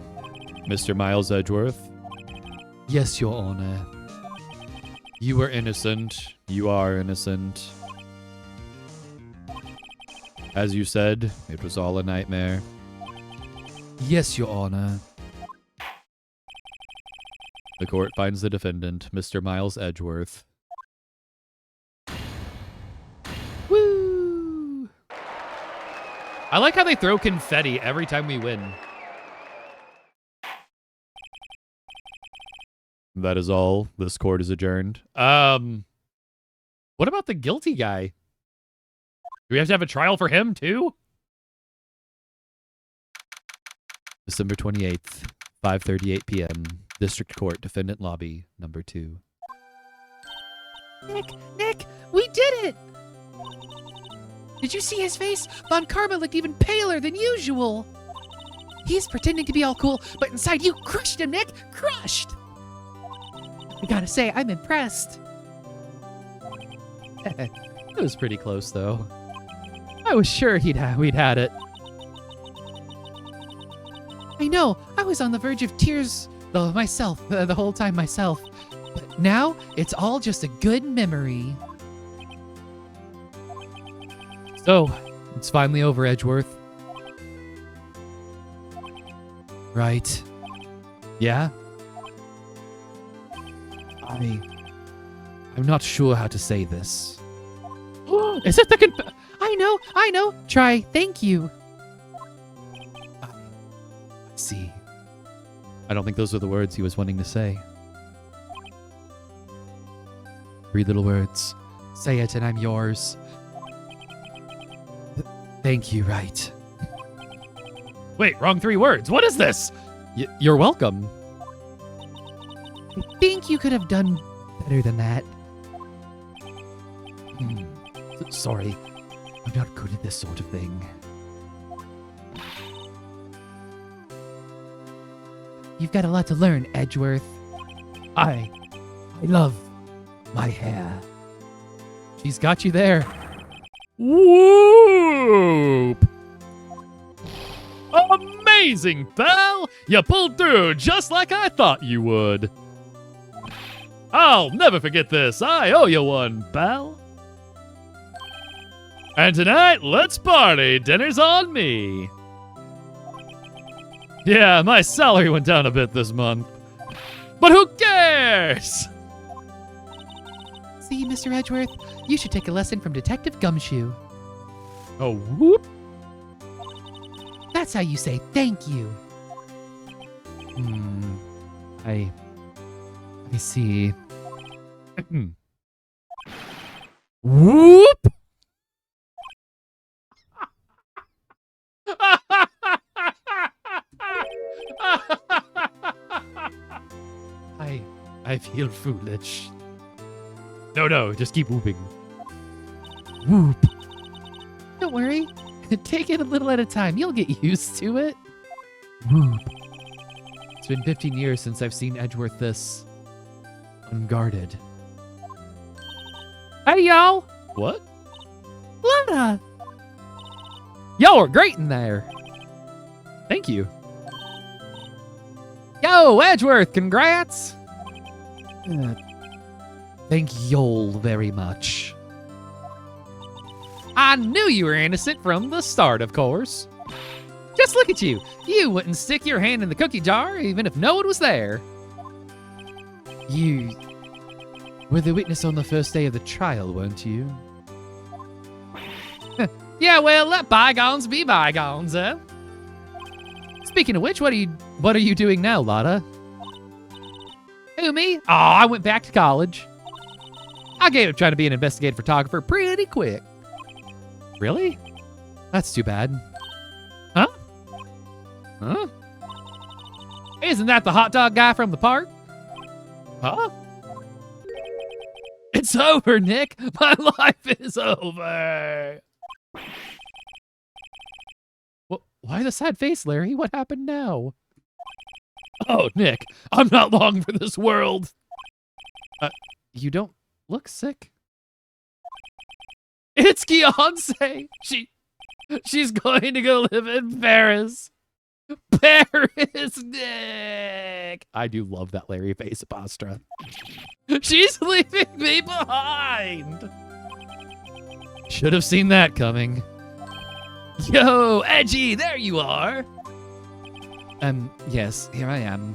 Mr. Miles Edgeworth. Yes, Your Honor. You were innocent. You are innocent. As you said, it was all a nightmare. Yes, Your Honor. The court finds the defendant, Mr. Miles Edgeworth. Woo! I like how they throw confetti every time we win. That is all. This court is adjourned. What about the guilty guy? Do we have to have a trial for him, too? December 28th, 5:38 p.m. District Court, Defendant Lobby, number 2. Nick, we did it! Did you see his face? Von Karma looked even paler than usual. He's pretending to be all cool, but inside you crushed him, Nick! Crushed! I gotta say, I'm impressed. It was pretty close, though. I was sure we'd had it. I know, I was on the verge of tears myself, the whole time myself. But now, it's all just a good memory. So, it's finally over, Edgeworth. Right. Yeah? I'm not sure how to say this. Is it the I know. Try, thank you. See. I don't think those were the words he was wanting to say. 3 little words. Say it and I'm yours. Thank you, right. Wait, wrong 3 words. What is this? You're welcome. I think you could have done better than that. Sorry. I'm not good at this sort of thing. You've got a lot to learn, Edgeworth. I love my hair. She's got you there. Whoop! Amazing, pal! You pulled through just like I thought you would. I'll never forget this. I owe you one, pal. And tonight, let's party. Dinner's on me. Yeah, my salary went down a bit this month. But who cares? See, Mr. Edgeworth, you should take a lesson from Detective Gumshoe. Oh, whoop. That's how you say thank you. I see. Whoop! I feel foolish. No, just keep whooping. Whoop. Don't worry. Take it a little at a time. You'll get used to it. Whoop. It's been 15 years since I've seen Edgeworth this unguarded. Hey, y'all. What? Lana. Y'all are great in there. Thank you. Yo, Edgeworth, congrats. Thank y'all very much. I knew you were innocent from the start, of course. Just look at you. You wouldn't stick your hand in the cookie jar even if no one was there. You were the witness on the first day of the trial, weren't you? Yeah, well, let bygones be bygones, eh? Speaking of which, what are you doing now, Lotta? Who, me? Oh, I went back to college. I gave up trying to be an investigative photographer pretty quick. Really? That's too bad. Huh? Isn't that the hot dog guy from the park? Huh? It's over, Nick. My life is over. Why the sad face, Larry? What happened now? Oh, Nick, I'm not long for this world. You don't look sick. It's Beyonce. She's going to go live in Paris. Paris, Nick. I do love that Larry face apostrophe. She's leaving me behind. Should have seen that coming. Yo, Edgy, there you are. Yes, here I am.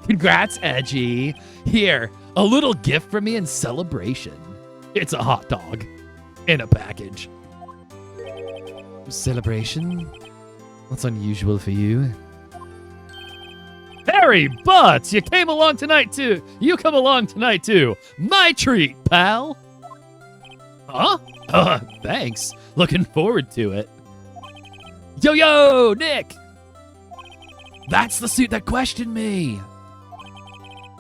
Congrats, Edgy. Here, a little gift from me in celebration. It's a hot dog in a package. Celebration? What's unusual for you? Harry Butts, you came along tonight too. You come along tonight too. My treat, pal. Huh? Thanks. Looking forward to it. Yo, Nick. That's the suit that questioned me.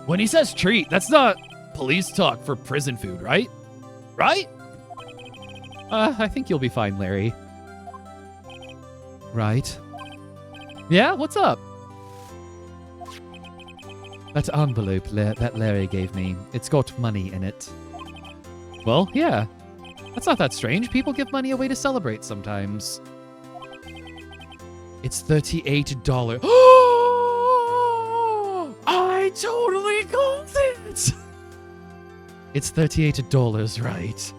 When he says treat, that's not police talk for prison food, right? Right? I think you'll be fine, Larry. Right. Yeah, what's up? That envelope that Larry gave me, it's got money in it. Well, yeah. That's not that strange. People give money away to celebrate sometimes. It's $38. I totally called it! It's $38, right?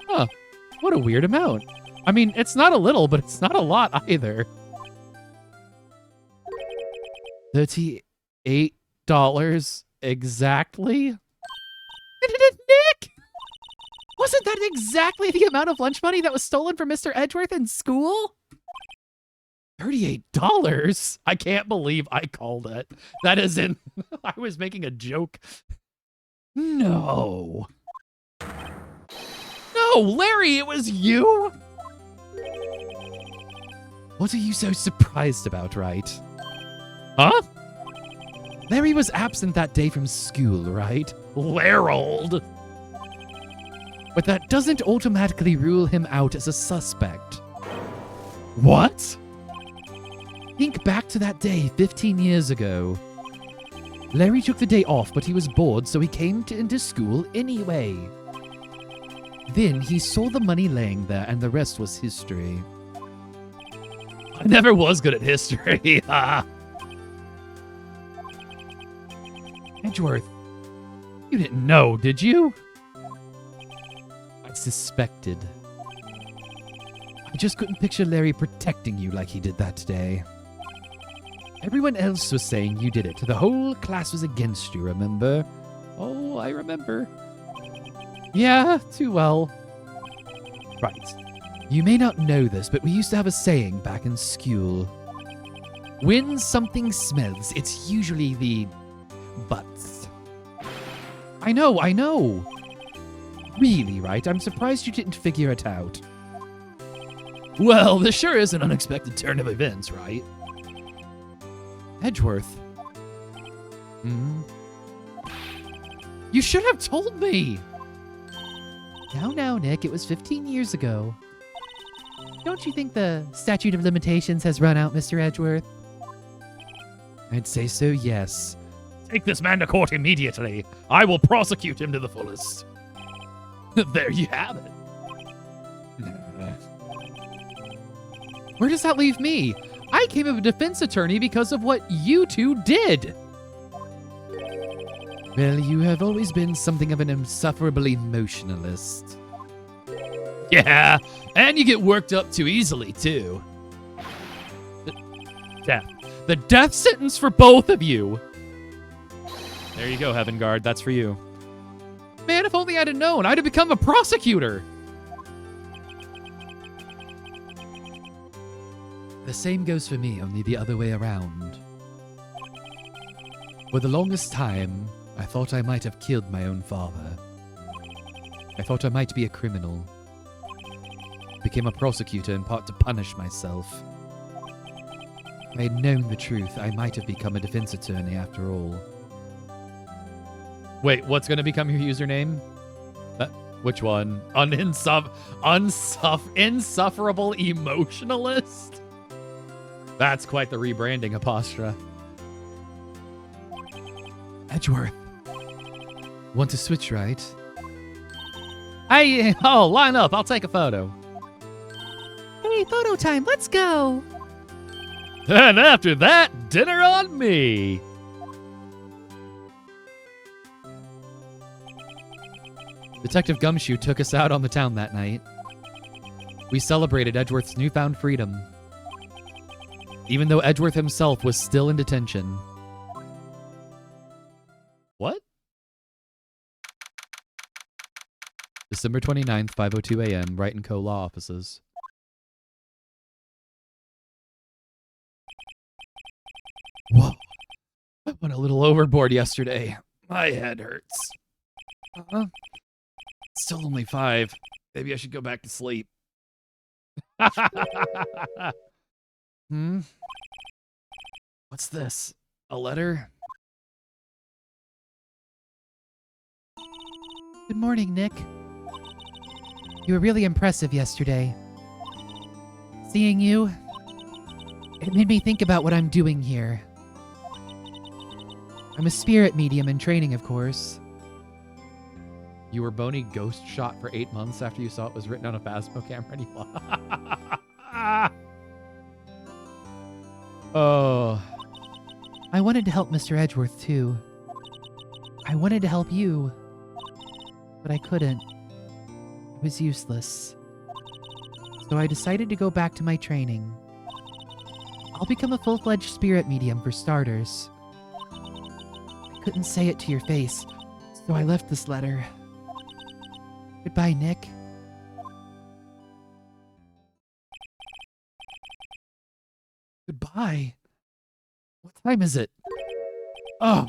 Huh. What a weird amount. I mean, it's not a little, but it's not a lot either. $38 exactly? Nick! Wasn't that exactly the amount of lunch money that was stolen from Mr. Edgeworth in school? $38? I can't believe I called it. That isn't... I was making a joke. No. No, Larry, it was you? What are you so surprised about, right? Huh? Larry was absent that day from school, right? Larold! But that doesn't automatically rule him out as a suspect. What? Think back to that day 15 years ago. Larry took the day off, but he was bored, so he came into school anyway. Then he saw the money laying there, and the rest was history. I never was good at history. Edgeworth, you didn't know, did you? I suspected. I just couldn't picture Larry protecting you like he did that day. Everyone else was saying you did it. The whole class was against you, remember? Oh, I remember. Yeah, too well. Right. You may not know this, but we used to have a saying back in school. When something smells, it's usually the butts. I know. Really, right? I'm surprised you didn't figure it out. Well, this sure is an unexpected turn of events, right? Edgeworth. Hmm? You should have told me! Now, Nick, it was 15 years ago. Don't you think the statute of limitations has run out, Mr. Edgeworth? I'd say so, yes. Take this man to court immediately. I will prosecute him to the fullest. There you have it. Where does that leave me? I came of a defense attorney because of what you two did. Well, you have always been something of an insufferable emotionalist. Yeah, and you get worked up too easily, too. Death. The death sentence for both of you. There you go, Heaven Guard. That's for you. Man, if only I'd have known, I'd have become a prosecutor. The same goes for me, only the other way around. For the longest time, I thought I might have killed my own father. I thought I might be a criminal. Became a prosecutor in part to punish myself. If I had known the truth, I might have become a defense attorney after all. Wait, what's going to become your username? Which one? Insufferable emotionalist? That's quite the rebranding, Apostra. Edgeworth. Want to switch, right? Hey, line up. I'll take a photo. Hey, photo time, let's go! And after that, dinner on me. Detective Gumshoe took us out on the town that night. We celebrated Edgeworth's newfound freedom, even though Edgeworth himself was still in detention. What? December 29th, 5:02 a.m., Wright & Co. Law Offices. Whoa. I went a little overboard yesterday. My head hurts. It's still only 5. Maybe I should go back to sleep. Hmm? What's this? A letter? Good morning, Nick. You were really impressive yesterday. Seeing you, it made me think about what I'm doing here. I'm a spirit medium in training, of course. You were Boney ghost shot for 8 months after you saw it was written on a Phasmo camera and Oh. I wanted to help Mr. Edgeworth, too. I wanted to help you, but I couldn't. It was useless. So I decided to go back to my training. I'll become a full-fledged spirit medium for starters. I couldn't say it to your face, so I left this letter. Goodbye, Nick. Goodbye. What time is it? Oh,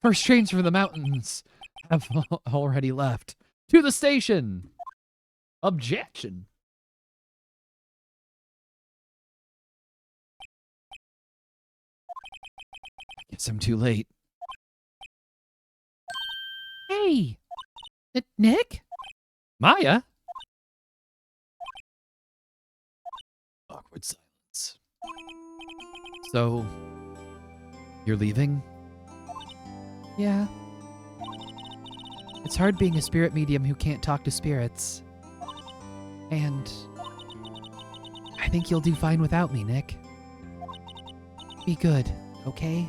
first trains from the mountains have already left. To the station. Objection. Guess I'm too late. Hey! Nick? Maya? Awkward silence. So, you're leaving? Yeah. It's hard being a spirit medium who can't talk to spirits. And I think you'll do fine without me, Nick. Be good, okay?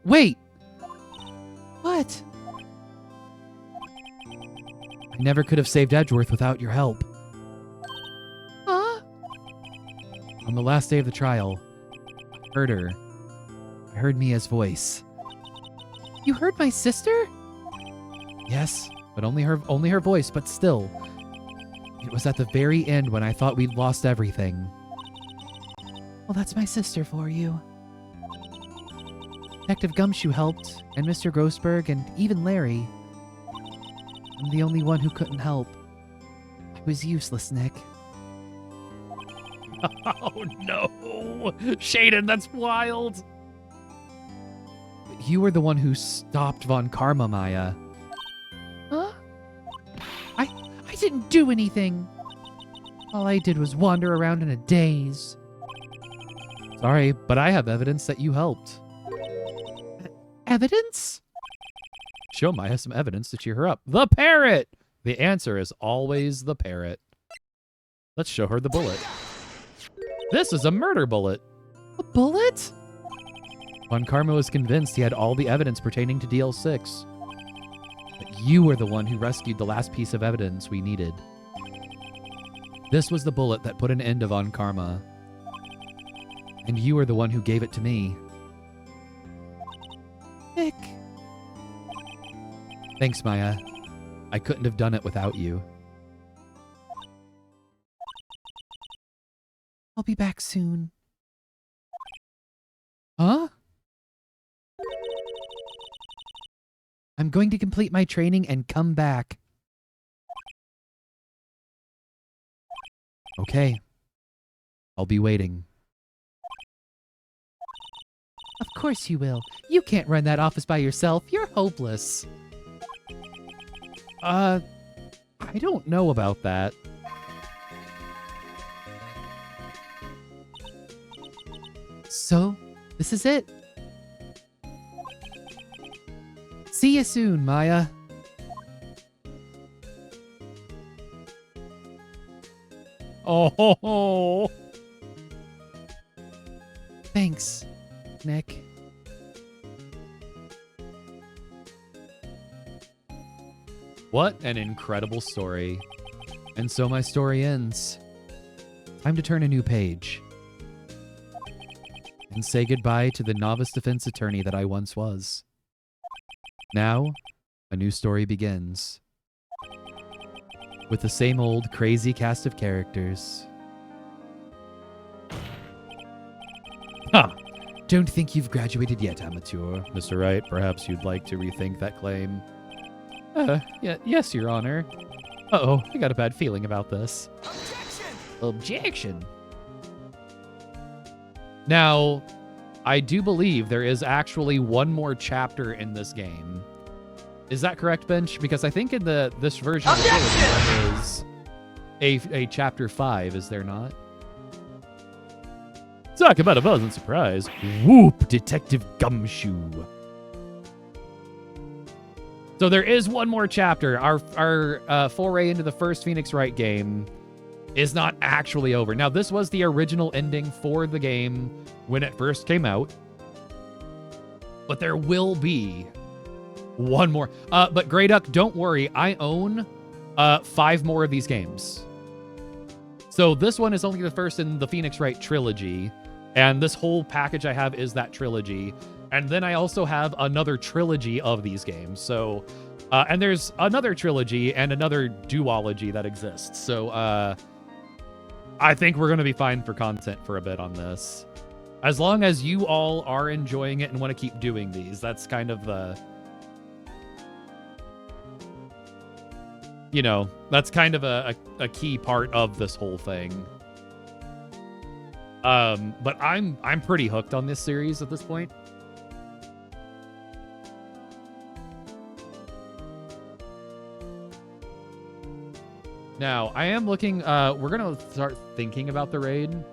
Wait! What? I never could have saved Edgeworth without your help. Huh? On the last day of the trial, I heard her. I heard Mia's voice. You heard my sister? Yes, but only her voice, but still. It was at the very end when I thought we'd lost everything. Well, that's my sister for you. Detective Gumshoe helped, and Mr. Grossberg, and even Larry. I'm the only one who couldn't help. I was useless, Nick. Oh no! Shaden, that's wild! You were the one who stopped Von Karma, Maya. Huh? I didn't do anything. All I did was wander around in a daze. Sorry, but I have evidence that you helped. Evidence? Show Maya some evidence to cheer her up. The parrot! The answer is always the parrot. Let's show her the bullet. This is a murder bullet. A bullet? Von Karma was convinced he had all the evidence pertaining to DL6. But you were the one who rescued the last piece of evidence we needed. This was the bullet that put an end to Von Karma. And you were the one who gave it to me. Nick. Thanks, Maya. I couldn't have done it without you. I'll be back soon. Huh? I'm going to complete my training and come back. Okay. I'll be waiting. Of course you will. You can't run that office by yourself. You're hopeless. I don't know about that. So, this is it. See you soon, Maya. Oh, Thanks, Nick. what an incredible story. And so my story ends. Time to turn a new page. And say goodbye to the novice defense attorney that I once was. Now, a new story begins. With the same old crazy cast of characters. Huh. Don't think you've graduated yet, amateur. Mr. Wright, perhaps you'd like to rethink that claim. Yes, Your Honor. Uh-oh, I got a bad feeling about this. Objection! Objection. Now, I do believe there is actually one more chapter in this game. Is that correct, Bench? Because I think in this version of the trilogy there is a chapter 5, is there not? Talk about a pleasant surprise. Whoop, Detective Gumshoe. So there is one more chapter. Our foray into the first Phoenix Wright game is not actually over. Now, this was the original ending for the game when it first came out. But there will be one more. But Grey Duck, don't worry. I own 5 more of these games. So this one is only the first in the Phoenix Wright trilogy. And this whole package I have is that trilogy. And then I also have another trilogy of these games. So, and there's another trilogy and another duology that exists. So, I think we're going to be fine for content for a bit on this. As long as you all are enjoying it and want to keep doing these, that's kind of the... You know, that's kind of a key part of this whole thing. But I'm pretty hooked on this series at this point. Now, I am looking, we're going to start thinking about the raid,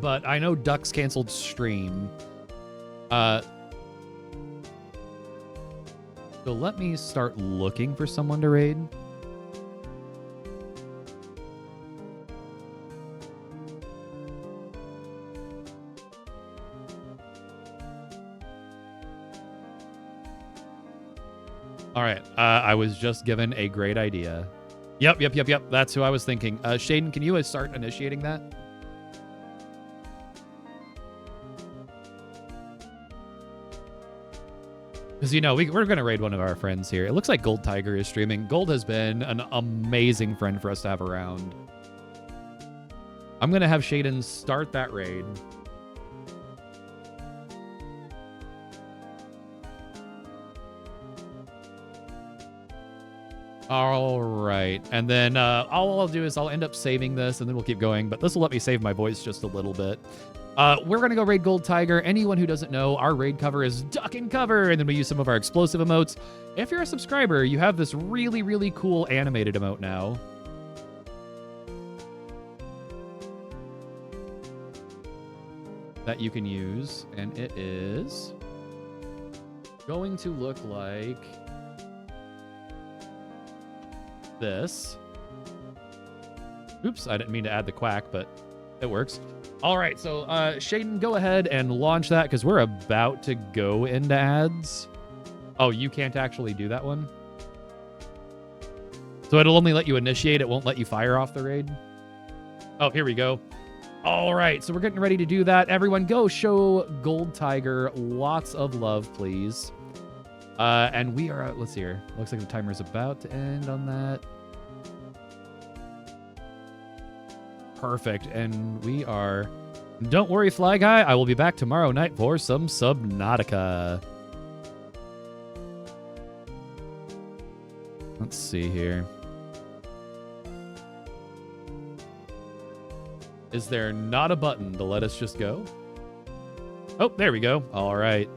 but I know Ducks canceled stream. So let me start looking for someone to raid. All right, I was just given a great idea. Yep. That's who I was thinking. Shaden, can you start initiating that? Because, you know, we're going to raid one of our friends here. It looks like Gold Tiger is streaming. Gold has been an amazing friend for us to have around. I'm going to have Shaden start that raid. All right. And then all I'll do is I'll end up saving this, and then we'll keep going. But this will let me save my voice just a little bit. We're going to go raid Gold Tiger. Anyone who doesn't know, our raid cover is Duck and Cover, and then we use some of our explosive emotes. If you're a subscriber, you have this really, really cool animated emote now. That you can use, and it is going to look like this. Oops, I didn't mean to add the quack, but it works. All right, so Shaden, go ahead and launch that because we're about to go into ads. Oh, you can't actually do that one? So it'll only let you initiate, it won't let you fire off the raid? Oh, here we go. All right, so we're getting ready to do that. Everyone, go show Gold Tiger lots of love, please. And we are, let's see here. Looks like the timer's about to end on that. Perfect. And we are, don't worry, Fly Guy. I will be back tomorrow night for some Subnautica. Let's see here. Is there not a button to let us just go? Oh, there we go. All right.